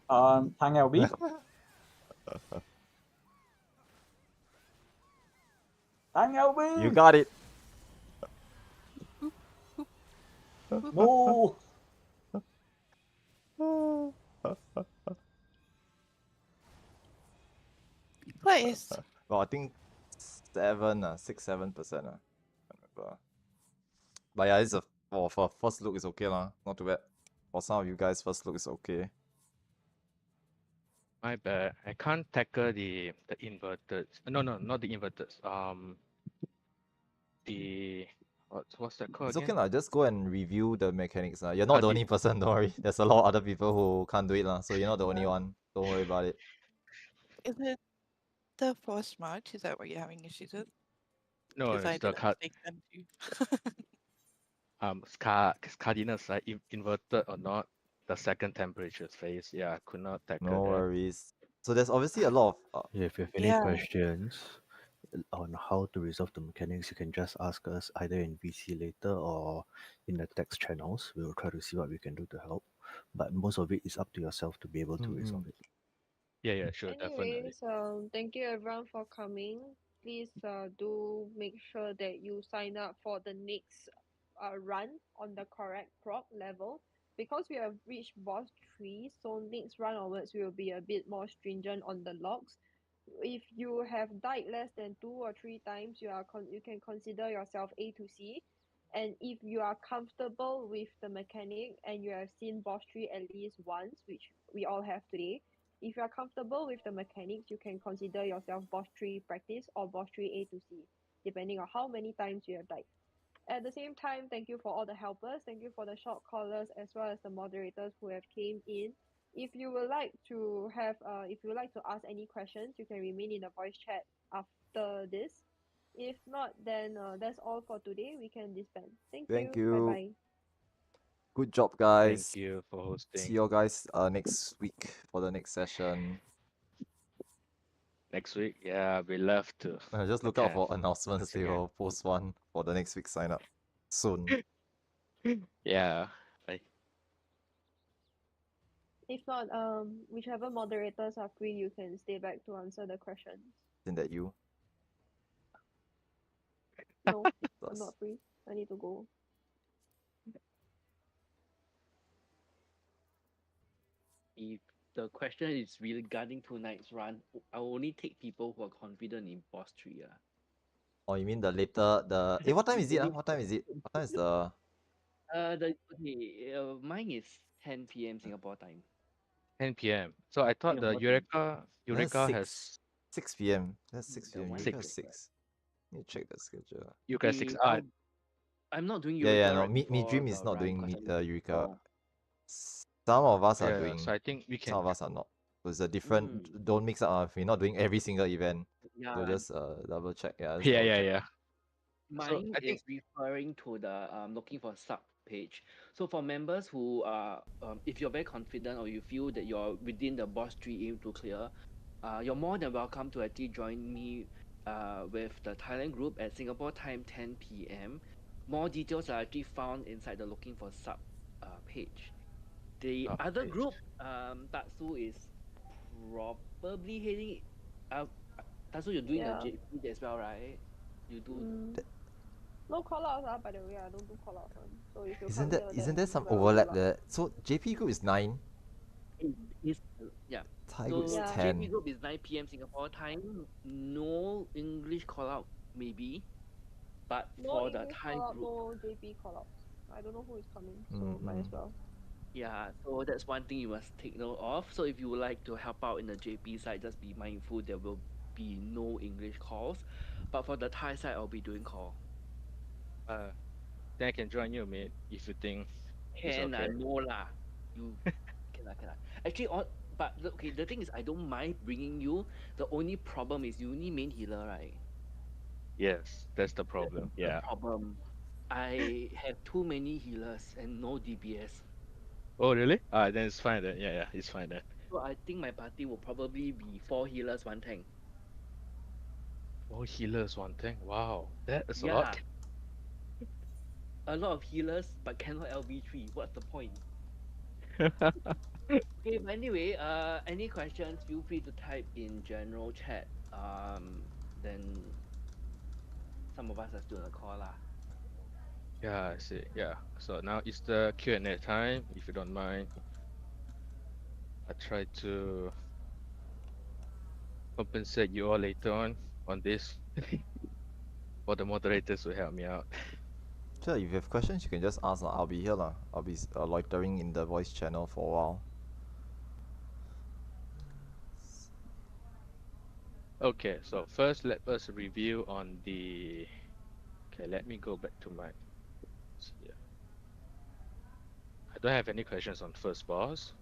Speaker 4: Tank LB. Tank LB.
Speaker 1: You got it.
Speaker 4: No.
Speaker 2: Placed.
Speaker 1: Well, I think 6-7%. I remember. But yeah, it's for first look it's okay lah. Not too bad. For some of you guys, first look is okay.
Speaker 3: My bad. I can't tackle the inverted. No, not the inverted. The what's that called
Speaker 1: It's okay
Speaker 3: again?
Speaker 1: lah. Just go and review the mechanics lah. You're not the only person. Don't worry. There's a lot of other people who can't do it lah. So you're not the only one. Don't worry about it.
Speaker 2: Is it the forced march? Is that what you're having issues with?
Speaker 3: No,
Speaker 2: Because I
Speaker 3: it's the
Speaker 2: did
Speaker 3: card.
Speaker 2: mistake them too.
Speaker 3: Cardinals like inverted or not, the second temperature phase. Yeah, I could not tackle
Speaker 1: No
Speaker 3: that.
Speaker 1: worries. So there's obviously a lot of
Speaker 7: If you have any
Speaker 2: Yeah.
Speaker 7: questions on how to resolve the mechanics, you can just ask us either in VC later or in the text channels. We will try to see what we can do to help. But most of it is up to yourself to be able to resolve it.
Speaker 3: Yeah, sure, definitely.
Speaker 5: Anyways, thank you everyone for coming. Please do make sure that you sign up for the next run on the correct prop level, because we have reached boss 3, so next run onwards we will be a bit more stringent on the logs. If you have died less than 2 or 3 times, you can consider yourself A to C. And if you are comfortable with the mechanic and you have seen boss 3 at least once, which we all have today, if you are comfortable with the mechanics, you can consider yourself boss 3 practice or boss 3 A to C, depending on how many times you have died. At the same time, thank you for all the helpers. Thank you for the short callers as well as the moderators who have came in. If you would like to ask any questions, you can remain in the voice chat after this. If not, then that's all for today. We can disband. Thank
Speaker 1: Thank
Speaker 5: you. Bye
Speaker 1: you.
Speaker 5: bye.
Speaker 1: Good job, guys.
Speaker 3: Thank you for hosting.
Speaker 1: See you guys next week for the next session.
Speaker 3: Next week, yeah, we love to.
Speaker 1: Just look out
Speaker 3: attend
Speaker 1: for announcements.
Speaker 3: once
Speaker 1: They
Speaker 3: again.
Speaker 1: will post one for the next week sign up soon.
Speaker 3: Yeah, I,
Speaker 5: If not, whichever moderators are free, you can stay back to answer the questions.
Speaker 1: Isn't that you?
Speaker 5: No, I'm
Speaker 1: Plus.
Speaker 5: not free. I need to go.
Speaker 6: If the question is regarding tonight's run, I will only take people who are confident in boss 3.
Speaker 1: Oh, you mean the later the what time is it? What time is it? What time is the
Speaker 6: Mine is 10 p.m. Singapore time.
Speaker 3: 10 p.m. So I thought the
Speaker 6: Singapore time.
Speaker 3: Eureka has
Speaker 1: 6 p.m. That's 6
Speaker 6: The
Speaker 1: p.m.
Speaker 6: one
Speaker 1: Eureka
Speaker 6: is
Speaker 1: is 6. Let me check the schedule.
Speaker 3: Eureka 6
Speaker 6: Okay,
Speaker 3: art.
Speaker 6: I'm not doing
Speaker 1: Yeah,
Speaker 6: Eureka
Speaker 1: no,
Speaker 6: right
Speaker 1: me
Speaker 6: before
Speaker 1: Dream is
Speaker 6: the
Speaker 1: not
Speaker 6: run
Speaker 1: doing
Speaker 6: 'cause I'm
Speaker 1: Eureka.
Speaker 6: oh,
Speaker 1: Some of us are
Speaker 3: Yeah,
Speaker 1: doing,
Speaker 3: so I think we
Speaker 1: some
Speaker 3: can.
Speaker 1: of us are not. So it's a different.
Speaker 6: Mm.
Speaker 1: Don't mix up. We're not doing every single event.
Speaker 6: yeah.
Speaker 1: So just double check. Yeah, just
Speaker 3: Yeah,
Speaker 1: double
Speaker 3: yeah,
Speaker 1: check.
Speaker 3: yeah. So
Speaker 6: Mine
Speaker 3: I think
Speaker 6: is referring to the looking for sub page. So for members who are if you're very confident or you feel that you're within the boss 3 aim to clear, you're more than welcome to actually join me with the Thailand group at Singapore time 10 p.m. More details are actually found inside the looking for sub page. The other
Speaker 3: page.
Speaker 6: group, Tatsu is probably heading. Tatsu, you're doing
Speaker 5: Yeah.
Speaker 6: the JP as well, right? You do.
Speaker 5: No call outs, by the way. I don't do call outs. So if you
Speaker 1: Isn't
Speaker 5: come
Speaker 1: that
Speaker 5: here,
Speaker 1: isn't
Speaker 5: then
Speaker 1: there some
Speaker 5: well,
Speaker 1: overlap
Speaker 5: good luck.
Speaker 1: there? So JP group is 9.
Speaker 6: Is yeah.
Speaker 1: Thai
Speaker 6: So
Speaker 1: group is
Speaker 5: Yeah.
Speaker 1: 10.
Speaker 6: JP group is 9 p.m. Singapore time. No English call out maybe, but
Speaker 5: No
Speaker 6: for the
Speaker 5: English
Speaker 6: Thai
Speaker 5: call out,
Speaker 6: group,
Speaker 5: no JP call outs. I don't know who is coming, so might as well.
Speaker 6: yeah. So that's one thing you must take note of. So if you would like to help out in the JP side, just be mindful there will be no English calls, but for the Thai side, I'll be doing call.
Speaker 3: Then I can join you, mate, if you think it's
Speaker 6: Can
Speaker 3: okay.
Speaker 6: no lah. You cannot. Actually, but okay. The thing is, I don't mind bringing you. The only problem is you need main healer, right?
Speaker 3: Yes, that's the problem.
Speaker 6: The
Speaker 3: Yeah.
Speaker 6: problem. I have too many healers and no DPS.
Speaker 3: Oh, really? Then it's fine then. Yeah, it's fine then.
Speaker 6: So I think my party will probably be 4 healers, 1 tank.
Speaker 3: 4 healers, 1 tank. Wow, that is a
Speaker 6: Yeah.
Speaker 3: lot.
Speaker 6: A lot of healers, but cannot LV3. What's the point? Okay, but anyway, any questions, feel free to type in general chat. Then some of us are still on the call lah.
Speaker 3: Yeah, I see. Yeah. So now it's the Q&A time, if you don't mind. I try to compensate you all later on this. For the moderators to help me out.
Speaker 1: Sure, if you have questions, you can just ask. I'll be here. I'll be loitering in the voice channel for a while.
Speaker 3: Okay, so first let us review on the. Okay, let me go back to my. Yeah. I don't have any questions on first boss.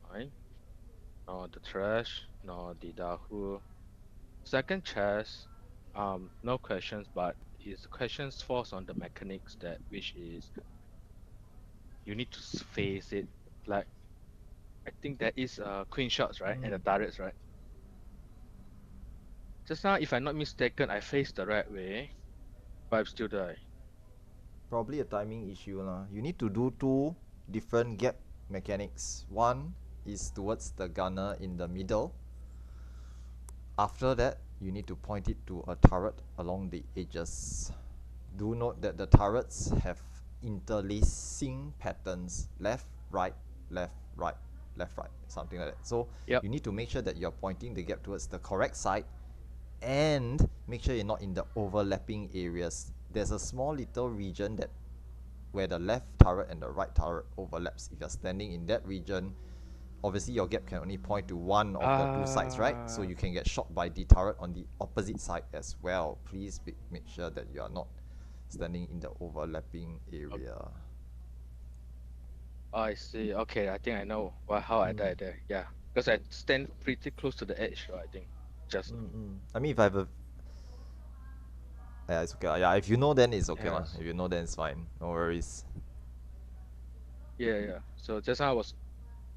Speaker 3: Fine. Nor the trash, nor the Dahu. Second chest, no questions, but his questions falls on the mechanics that which is you need to face it. Like I think that is queen shots, right? And the turrets, right? Just now, if I'm not mistaken, I faced the right way, but I still die.
Speaker 1: Probably a timing issue lah. You need to do 2 different gap mechanics. One is towards the gunner in the middle, After that, you need to point it to a turret along the edges. Do note that the turrets have interlacing patterns, left, right, left, right, left, right, something like that. So
Speaker 3: Yep.
Speaker 1: you need to make sure that you're pointing the gap towards the correct side and make sure you're not in the overlapping areas. There's a small little region that where the left turret and the right turret overlaps. If you're standing in that region, obviously your gap can only point to one of the two sides, right? So you can get shot by the turret on the opposite side as well. Please make sure that you are not standing in the overlapping area.
Speaker 3: I see. Okay, I think I know how I died there. Yeah, because I stand pretty close to the edge, so I think just
Speaker 1: I mean, if I have a... Yeah, it's okay. Yeah, if you know, then it's okay.
Speaker 3: yes.
Speaker 1: If you know, then it's fine. No worries.
Speaker 3: Yeah. So just now I was,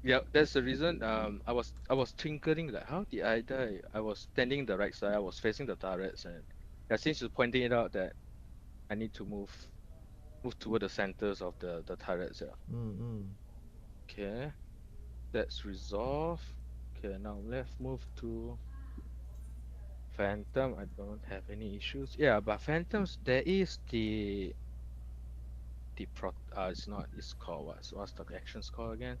Speaker 3: yeah, that's the reason. I was twinkling like, how did I die? I was standing the right side. I was facing the turrets, and yeah, since you're pointing it out that I need to move toward the centers of the turrets. Yeah. Okay, that's resolved. Okay, now let's move to Phantom. I don't have any issues. Yeah, but Phantoms, there is the it's not, it's called what's the actions called again?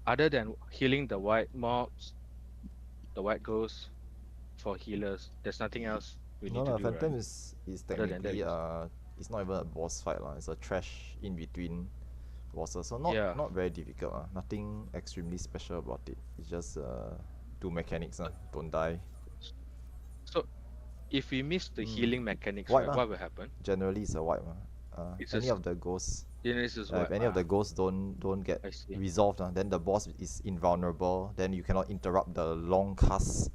Speaker 3: Other than healing the white mobs, the white ghosts for healers, there's nothing else we
Speaker 1: No,
Speaker 3: need to
Speaker 1: no,
Speaker 3: do,
Speaker 1: Phantom
Speaker 3: right?
Speaker 1: is
Speaker 3: Other than that,
Speaker 1: technically it's not even a boss fight lah. It's a trash in between bosses, so
Speaker 3: yeah.
Speaker 1: not very difficult lah. Nothing extremely special about it. It's just two mechanics lah. Don't die.
Speaker 3: So if we miss the healing mechanics,
Speaker 1: Wipe
Speaker 3: right,
Speaker 1: lah.
Speaker 3: what will happen?
Speaker 1: Generally, it's a wipe lah.
Speaker 3: It's
Speaker 1: Any
Speaker 3: just
Speaker 1: of the ghosts,
Speaker 3: this is
Speaker 1: if
Speaker 3: what
Speaker 1: any of the ghosts don't get
Speaker 3: I see.
Speaker 1: resolved, then the boss is invulnerable. Then you cannot interrupt the long cast.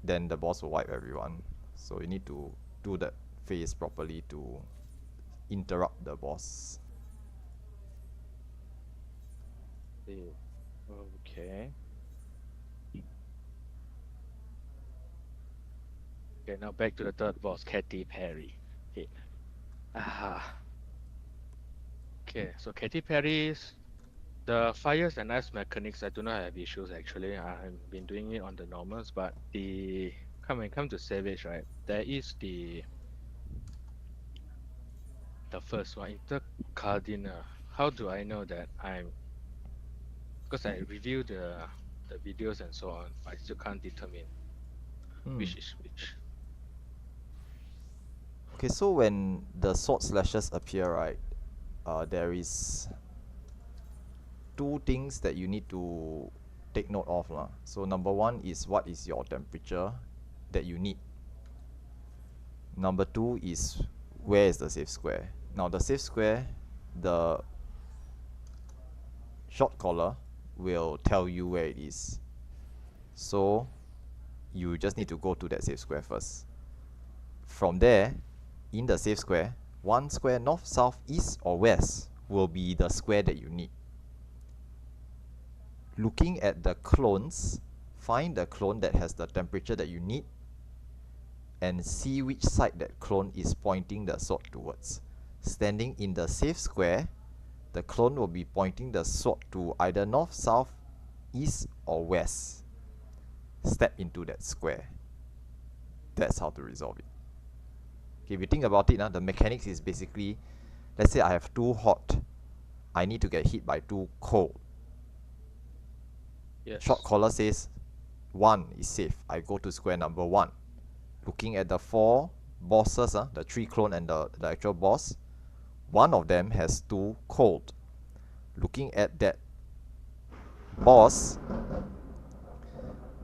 Speaker 1: Then the boss will wipe everyone. So you need to do that phase properly to interrupt the boss.
Speaker 3: Okay. Okay, now back to the third boss, Katy Perry. Okay. Okay, so Katy Perry's the fires and ice mechanics, I do not have issues actually. I've been doing it on the normals, but when it comes to Savage, right, there is the first one, Intercardinal. How do I know that because I reviewed the videos and so on, I still can't determine which is which.
Speaker 1: Okay, so when the sword slashes appear, right, there is two things that you need to take note of lah. So number one is what is your temperature that you need. Number two is where is the safe square. Now the safe square, the shot caller will tell you where it is. So you just need to go to that safe square first. From there, in the safe square, one square north, south, east or west will be the square that you need. Looking at the clones, find the clone that has the temperature that you need and see which side that clone is pointing the sword towards. Standing in the safe square, the clone will be pointing the sword to either north, south, east or west. Step into that square. That's how to resolve it. Okay, if you think about it, the mechanics is basically, let's say I have two hot, I need to get hit by two cold.
Speaker 3: Yes.
Speaker 1: Shot caller says 1 is safe. I go to square number 1. Looking at the 4 bosses, the 3 clone and the actual boss, one of them has 2 cold. Looking at that boss,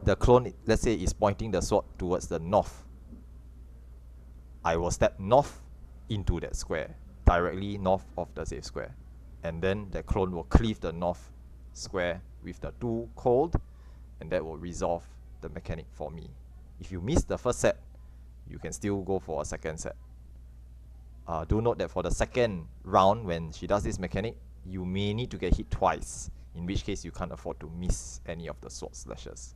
Speaker 1: the clone, let's say, is pointing the sword towards the north. I will step north into that square, directly north of the safe square. And then the clone will cleave the north square with the 2 cold, and that will resolve the mechanic for me. If you miss the first set, you can still go for a second set. Do note that for the second round, when she does this mechanic, you may need to get hit twice, in which case you can't afford to miss any of the sword slashes.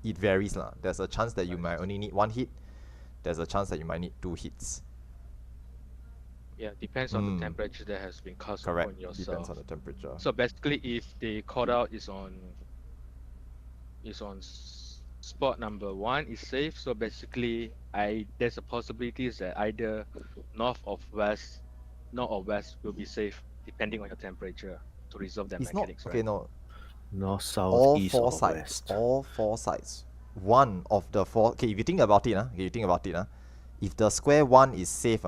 Speaker 1: It varies lah. There's a chance that you might only need 1 hit. There's a chance that you might need 2 hits.
Speaker 3: Yeah, depends on the temperature that has been cast
Speaker 1: Correct.
Speaker 3: upon yourself.
Speaker 1: Depends on the temperature.
Speaker 3: So basically, if the call out is on is on spot number 1 is safe. So basically, there's a possibilities that either north or west will be safe depending on your temperature to resolve the
Speaker 1: It's not
Speaker 3: mechanics,
Speaker 1: okay.
Speaker 3: right?
Speaker 1: No,
Speaker 7: North, south,
Speaker 1: all
Speaker 7: east,
Speaker 1: four
Speaker 7: or
Speaker 1: sides.
Speaker 7: west.
Speaker 1: All four sides. One of the four. Okay, if you think about it, okay, you think about it, if the square one is safe,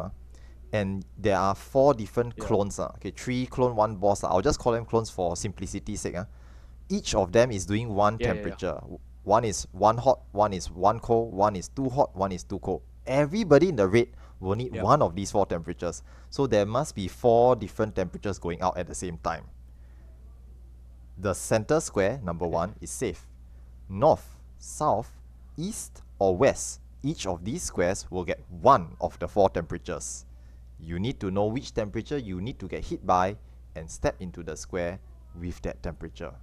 Speaker 1: and there are four different
Speaker 3: Yeah,
Speaker 1: clones, okay, three clone, one boss. I'll just call them clones for simplicity's sake. Each of them is doing one
Speaker 3: yeah.
Speaker 1: temperature. One is one hot, one is one cold, one is too hot, one is too cold. Everybody in the raid will need
Speaker 3: Yep.
Speaker 1: one of these four temperatures. So there must be four different temperatures going out at the same time. The center square, number
Speaker 3: Okay.
Speaker 1: one, is safe. North, south, east, or west, each of these squares will get one of the four temperatures. You need to know which temperature you need to get hit by and step into the square with that temperature.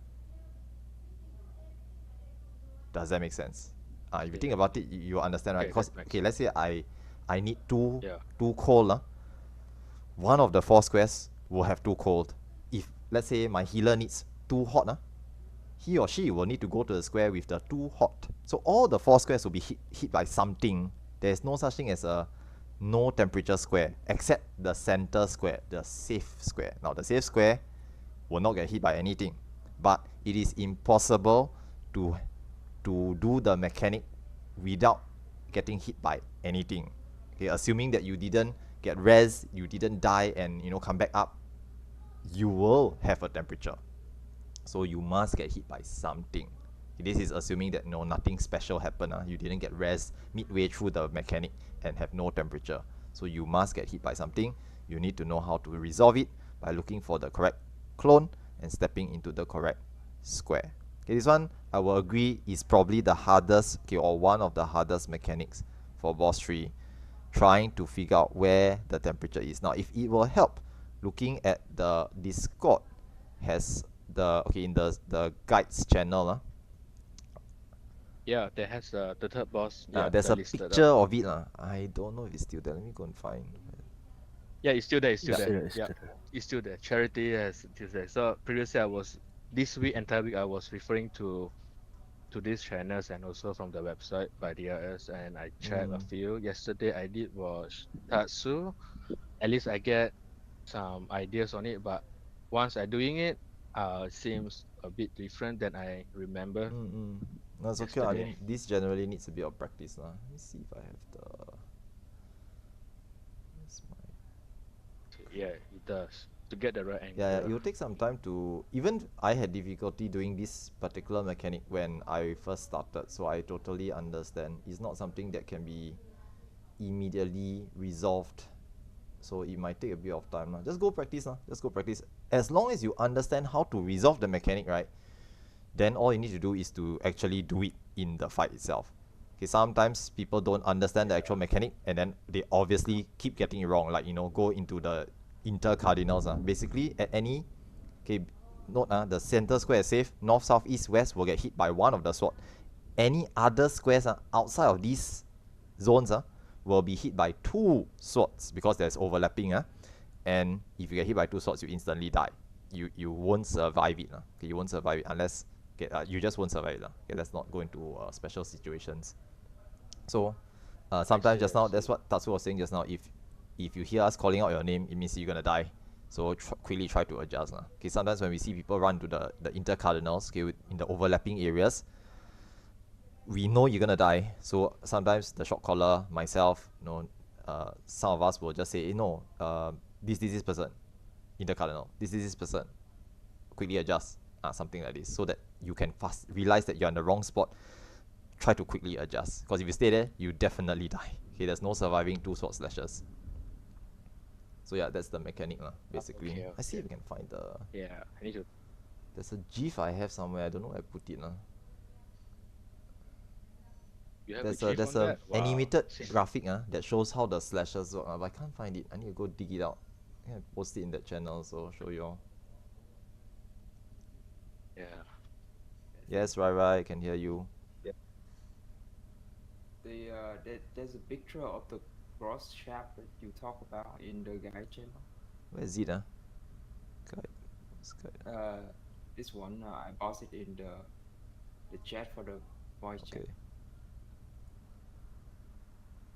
Speaker 1: Does that make sense? If you think
Speaker 3: Yeah.
Speaker 1: about it, you understand, right?
Speaker 3: Okay, that
Speaker 1: Because
Speaker 3: makes
Speaker 1: okay,
Speaker 3: sense.
Speaker 1: let's say I need
Speaker 3: Yeah.
Speaker 1: two cold. One of the four squares will have two cold. If let's say my healer needs two hot, he or she will need to go to the square with the two hot. So all the four squares will be hit by something. There's no such thing as a no temperature square except the center square, the safe square. Now the safe square will not get hit by anything, but it is impossible to do the mechanic without getting hit by anything. Okay, assuming that you didn't get res, you didn't die, and come back up, you will have a temperature. So you must get hit by something. This is assuming that nothing special happened. You didn't get res midway through the mechanic and have no temperature. So you must get hit by something. You need to know how to resolve it by looking for the correct clone and stepping into the correct square. Okay, this one I will agree is probably the hardest, okay, or one of the hardest mechanics for boss 3, trying to figure out where the temperature is. Now, if it will help, looking at the Discord has in the guides channel,
Speaker 3: Yeah, there has the third boss. Yeah,
Speaker 1: there's
Speaker 3: the
Speaker 1: a
Speaker 3: listed
Speaker 1: picture
Speaker 3: out.
Speaker 1: of it. I don't know if it's still there. Let me go and find.
Speaker 3: Yeah, it's still there. It's still
Speaker 1: Yeah.
Speaker 3: there.
Speaker 7: It's
Speaker 3: Yeah,
Speaker 7: still there.
Speaker 3: it's still there. Charity has it is there. So previously, this week entire week I was referring to these channels and also from the website by DRS, and I checked a few. Yesterday I did watch Tatsu. At least I get some ideas on it, but once I doing it, seems a bit different than I remember
Speaker 1: No, it's okay. I
Speaker 3: yesterday.
Speaker 1: mean, this generally needs a bit of practice. Let me see if I have the. Where's my.
Speaker 3: Yeah, it does to get the right
Speaker 1: Yeah,
Speaker 3: angle.
Speaker 1: it will take some time to. Even I had difficulty doing this particular mechanic when I first started, so I totally understand. It's not something that can be immediately resolved, so it might take a bit of time. Just go practice. Just go practice. As long as you understand how to resolve the mechanic, right, then all you need to do is to actually do it in the fight itself. Okay, sometimes people don't understand the actual mechanic and then they obviously keep getting it wrong, like go into the inter cardinals. Basically at any, okay, note, the center square is safe. North, south, east, west will get hit by one of the sword. Any other squares outside of these zones will be hit by two swords because there's overlapping. And if you get hit by two swords, you instantly die. You won't survive it. Okay, you won't survive it unless, okay, you just won't survive it. Okay, let's not go into special situations. So sometimes just
Speaker 3: I
Speaker 1: now, that's
Speaker 3: see.
Speaker 1: what Tatsu was saying just now. If you hear us calling out your name, it means you're gonna die. So quickly try to adjust. Okay, sometimes when we see people run to the inter cardinals, okay, in the overlapping areas, we know you're gonna die. So sometimes the shot caller, myself, some of us will just say, no, this person, inter cardinal, this person, quickly adjust, something like this, so that you can fast realize that you're in the wrong spot. Try to quickly adjust, because if you stay there, you definitely die. Okay, there's no surviving two sword slashes. So yeah, that's the mechanic, basically.
Speaker 3: Okay,
Speaker 1: I see
Speaker 3: okay.
Speaker 1: if we can find the.
Speaker 3: Yeah, I need to.
Speaker 1: There's a GIF I have somewhere. I don't know where I put it.
Speaker 3: You have a
Speaker 1: There's a
Speaker 3: GIF
Speaker 1: there's
Speaker 3: on
Speaker 1: a
Speaker 3: that? Wow.
Speaker 1: animated graphic that shows how the slashes work. But I can't find it. I need to go dig it out. I can post it in that channel, so show you all.
Speaker 3: Yeah.
Speaker 1: Yes, right, I can hear you.
Speaker 8: There's a picture of the cross shaft that you talk about in the guide channel.
Speaker 1: Where is it? Guide.
Speaker 8: This one I posted in the the chat for the voice chat.
Speaker 1: Okay.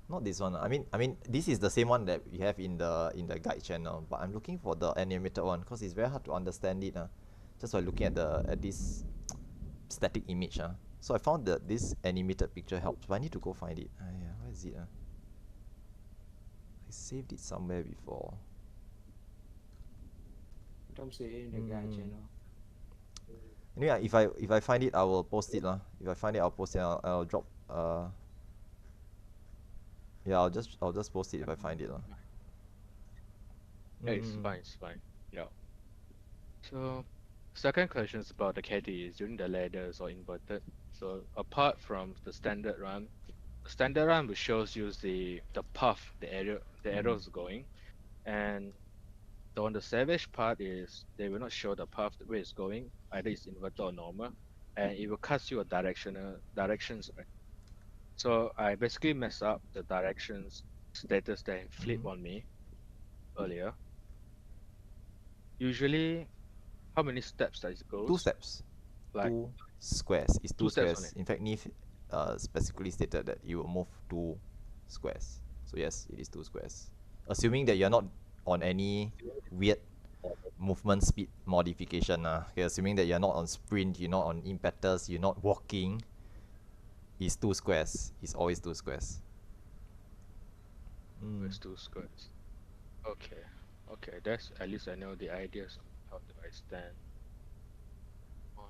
Speaker 1: Not this one. I mean, this is the same one that we have in the guide channel, but I'm looking for the animated one because it's very hard to understand it. Just by looking at this static image. So I found that this animated picture helps, but I need to go find it. Yeah, where is it? I saved it somewhere before.
Speaker 8: Don't say it in the guide channel.
Speaker 1: Anyway, if I find it, I will post it lah. If I find it, I'll post it. I'll drop. Yeah, I'll just post it if I find it lah.
Speaker 3: Yeah, it's fine, it's fine. Yeah. So, second question is about the caddy is during the ladders or inverted. So apart from the standard run will shows you the path the arrow is going, and on the savage part is they will not show the path where it's going, either it's inverted or normal, and it will cast you a directions, right? So I basically mess up the directions status that flip on me earlier. Usually, how many steps does it go?
Speaker 1: 2 steps.
Speaker 3: Like
Speaker 1: 2 squares. It's 2
Speaker 3: 2 steps
Speaker 1: squares.
Speaker 3: only.
Speaker 1: In fact, Neve specifically stated that you will move 2 squares. So yes, it is 2 squares. Assuming that you're not on any weird movement speed modification. Okay, assuming that you're not on sprint, you're not on impetus, you're not walking, it's 2 squares. It's always 2 squares.
Speaker 3: It's 2 squares. Okay. Okay, that's at least I know the ideas on how do I stand on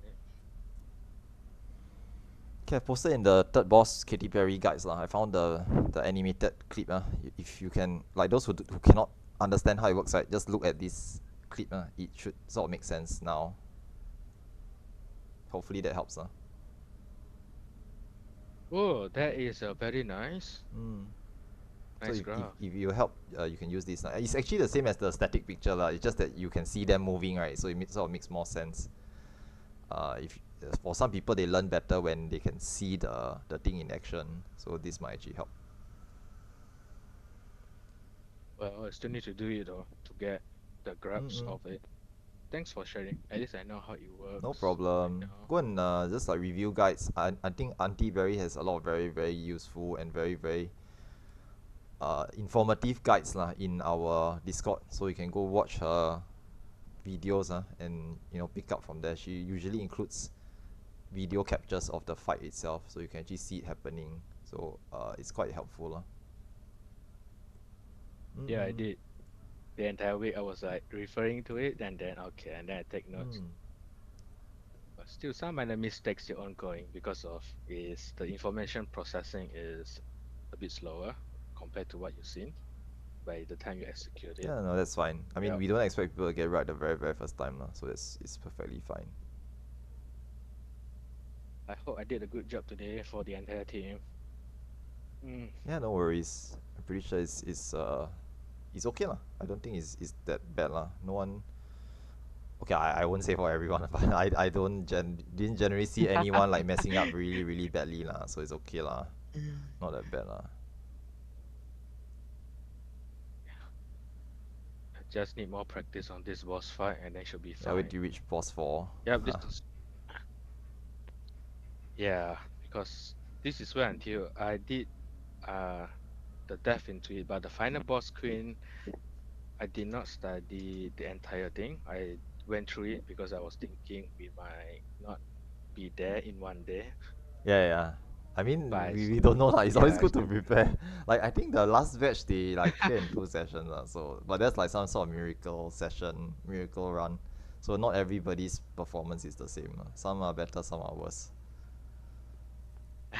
Speaker 3: it.
Speaker 1: Okay, I posted in the third boss Katy Perry guides lah. I found the animated clip. If you can, like those who cannot understand how it works, right, just look at this clip. It should sort of make sense now. Hopefully that helps.
Speaker 3: Oh, that is very nice.
Speaker 1: So
Speaker 3: Nice
Speaker 1: if
Speaker 3: graph.
Speaker 1: you help, you can use this. It's actually the same as the static picture lah. It's just that you can see them moving, right? So it sort of makes more sense. If for some people they learn better when they can see the thing in action. So this might actually help.
Speaker 3: Well, I still need to do it though to get the grasp of it. Thanks for sharing. At least I know how it works.
Speaker 1: No problem. Go and just like review guides. I think Auntie Berry has a lot of very very useful and very very informative guides lah in our Discord, so you can go watch her videos and pick up from there. She usually includes video captures of the fight itself, so you can actually see it happening. So it's quite helpful.
Speaker 3: Yeah, I did. The entire week I was like referring to it and then I take notes. But still some minor mistakes still ongoing because of is the information processing is a bit slower compared to what you've seen by the time you execute it.
Speaker 1: Yeah, no, that's fine. I mean, we don't expect people to get right the very first time, so it's perfectly fine.
Speaker 3: I hope I did a good job today for the entire team.
Speaker 1: Yeah, no worries. I'm pretty sure it's okay lah. I don't think it's that bad lah. No one. Okay, I won't say for everyone, but I didn't generally see anyone like messing up really badly lah. So it's okay lah. Not that bad lah.
Speaker 3: Just need more practice on this boss fight and then should be fine.
Speaker 1: Yeah, wait till you reach boss 4.
Speaker 3: Yep, yeah, because this is where until I did the depth into it, but the final boss queen I did not study the entire thing. I went through it because I was thinking we might not be there in one day.
Speaker 1: Yeah. I mean, we don't know lah. It's always good to prepare. Like I think the last batch they like clear in 2 sessions so but that's like some sort of miracle run. So not everybody's performance is the same. Some are better, some are worse.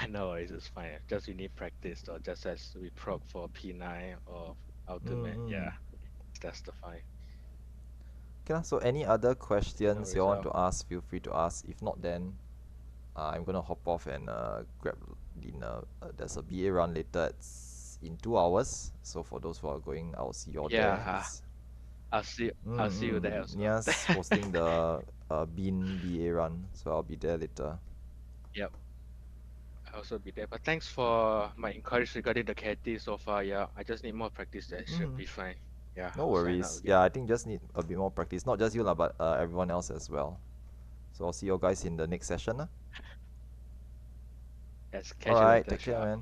Speaker 3: No, it's just fine. Just we need practice or just as we proc for P9 or ultimate. Yeah, that's the fine.
Speaker 1: Okay, so any other questions you want to ask, feel free to ask. If not, then I'm gonna hop off and grab dinner. There's a BA run later. It's in 2 hours. So for those who are going, I'll see you all there.
Speaker 3: I'll see you there as well.
Speaker 1: Nia's hosting the Bean BA run, so I'll be there later.
Speaker 3: Yep. I'll also be there. But thanks for my encouragement regarding the KT so far. Yeah, I just need more practice. That should be fine. Yeah.
Speaker 1: No worries. Yeah, I think just need a bit more practice. Not just you lah, but everyone else as well. So I'll see you guys in the next session.
Speaker 3: Yes, catch you
Speaker 1: Alright,
Speaker 3: later,
Speaker 1: take care,
Speaker 3: Sharp.
Speaker 1: man.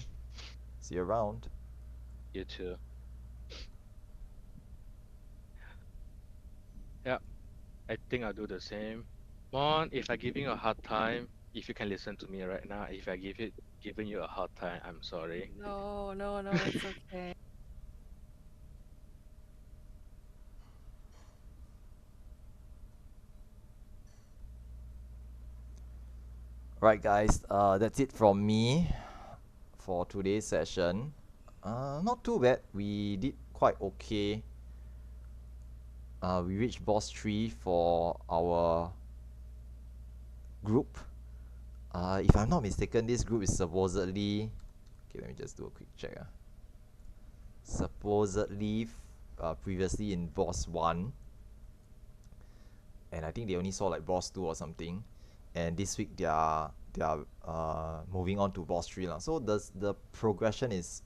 Speaker 1: See you around.
Speaker 3: You too. Yeah, I think I'll do the same. Mon, if I giving you a hard time, if you can listen to me right now, if I giving you a hard time, I'm sorry.
Speaker 9: No, no, no, it's okay.
Speaker 1: Right, guys, that's it from me for today's session. Not too bad. We did quite okay. We reached boss 3 for our group. If I'm not mistaken, this group is supposedly... Okay, let me just do a quick check. Supposedly previously in boss 1. And I think they only saw like boss 2 or something. And this week they are moving on to boss 3 lah. So the progression is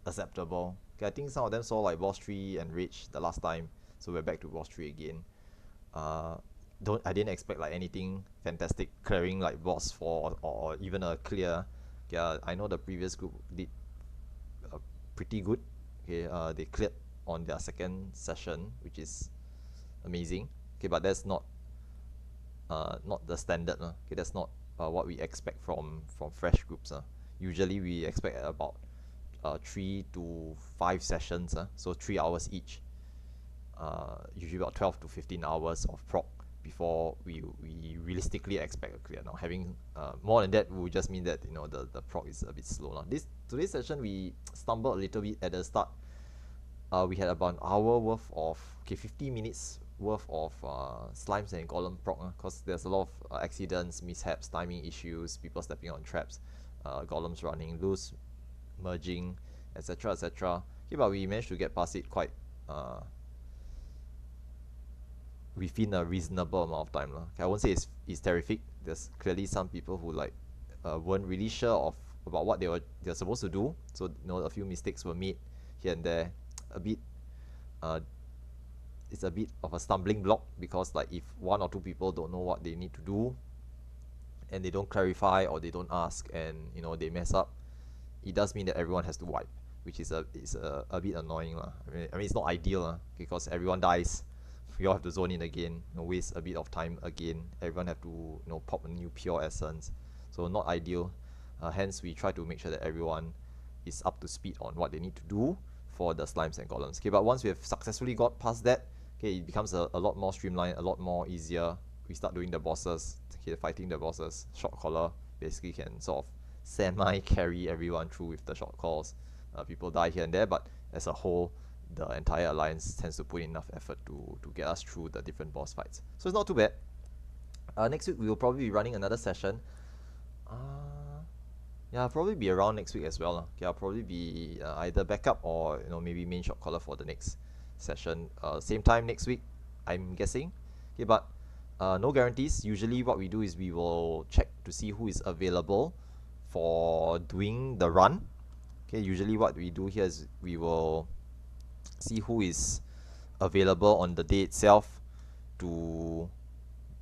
Speaker 1: acceptable. Okay, I think some of them saw like boss 3 and Rage the last time, so we're back to boss 3 again. I didn't expect like anything fantastic clearing like boss 4 or even a clear. Yeah, I know the previous group did pretty good. Okay, they cleared on their second session, which is amazing. Okay, but that's not the standard. Okay, that's not what we expect from fresh groups. Usually we expect about 3 to 5 sessions, so 3 hours each. Usually about 12 to 15 hours of proc before we realistically expect a clear. Now having more than that would just mean that the proc is a bit slow. Now today's session we stumbled a little bit at the start. We had about an hour worth of 50 minutes worth of slimes and golem proc, because there's a lot of accidents, mishaps, timing issues, people stepping on traps, golems running loose, merging, etc, etc. Okay, but we managed to get past it quite within a reasonable amount of time. Okay, I won't say it's terrific. There's clearly some people who like weren't really sure about what they're supposed to do, so a few mistakes were made here and there. A bit it's a bit of a stumbling block, because like if 1 or 2 people don't know what they need to do and they don't clarify or they don't ask, and they mess up, it does mean that everyone has to wipe, which is a bit annoying lah. I mean it's not ideal because everyone dies. We all have to zone in again, waste a bit of time again. Everyone have to pop a new pure essence, so not ideal. Hence we try to make sure that everyone is up to speed on what they need to do for the slimes and golems. Okay, but once we have successfully got past that, okay, it becomes a lot more streamlined, a lot more easier. We start doing the bosses, okay, fighting the bosses. Shot caller basically can sort of semi-carry everyone through with the short calls. People die here and there, but as a whole, the entire alliance tends to put enough effort to get us through the different boss fights. So it's not too bad. Next week we will probably be running another session. Yeah, I'll probably be around next week as well. Okay, I'll probably be either backup or maybe main shot caller for the next session. Same time next week, I'm guessing. Okay, but no guarantees. Usually what we do is we will check to see who is available for doing the run. Okay, usually what we do here is we will see who is available on the day itself to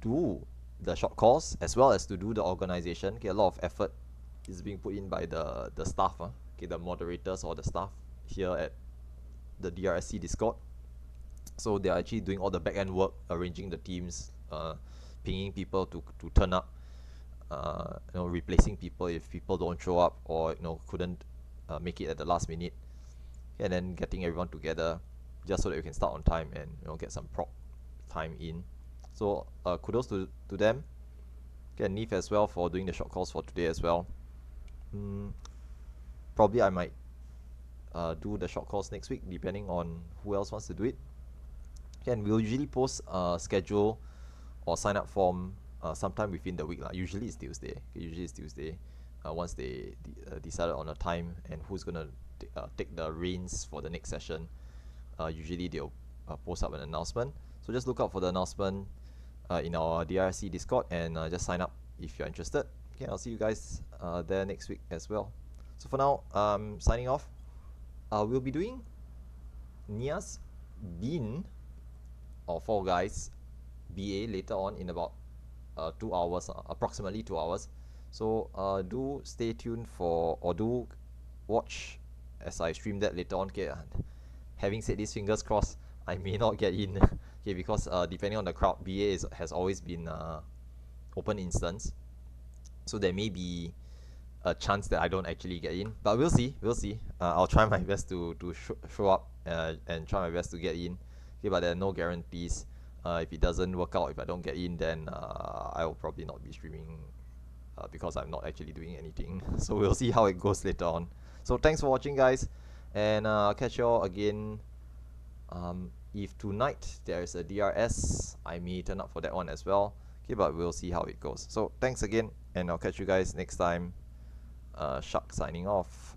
Speaker 1: do the short calls as well as to do the organization. Okay, a lot of effort is being put in by the staff, okay, the moderators or the staff here at the DRSC Discord. So they are actually doing all the back end work, arranging the teams, pinging people to turn up, replacing people if people don't show up or couldn't make it at the last minute, and then getting everyone together just so that we can start on time and get some proc time in. So kudos to them. Okay, and Neve as well for doing the short calls for today as well. Probably I might do the short calls next week depending on who else wants to do it. Okay, and we'll usually post a schedule or sign up form sometime within the week. Usually it's Tuesday. Okay, usually it's Tuesday. Once they decided on a time and who's gonna take the reins for the next session, usually they'll post up an announcement. So just look out for the announcement in our DRC Discord and just sign up if you're interested. Okay, I'll see you guys there next week as well. So for now, signing off. We'll be doing Nia's Bean or Fall Guys BA later on in about 2 hours, approximately 2 hours. So do stay tuned for, or do watch as I stream that later on. Okay, having said this, fingers crossed, I may not get in. Okay, because depending on the crowd, BA has always been open instance, so there may be a chance that I don't actually get in, but we'll see. We'll see. I'll try my best to show up and try my best to get in. Okay, but there are no guarantees. If it doesn't work out, if I don't get in, then I will probably not be streaming because I'm not actually doing anything. So we'll see how it goes later on. So thanks for watching, guys, and I'll catch you all again. If tonight there is a DRS, I may turn up for that one as well. Okay, but we'll see how it goes. So thanks again, and I'll catch you guys next time. Shark signing off.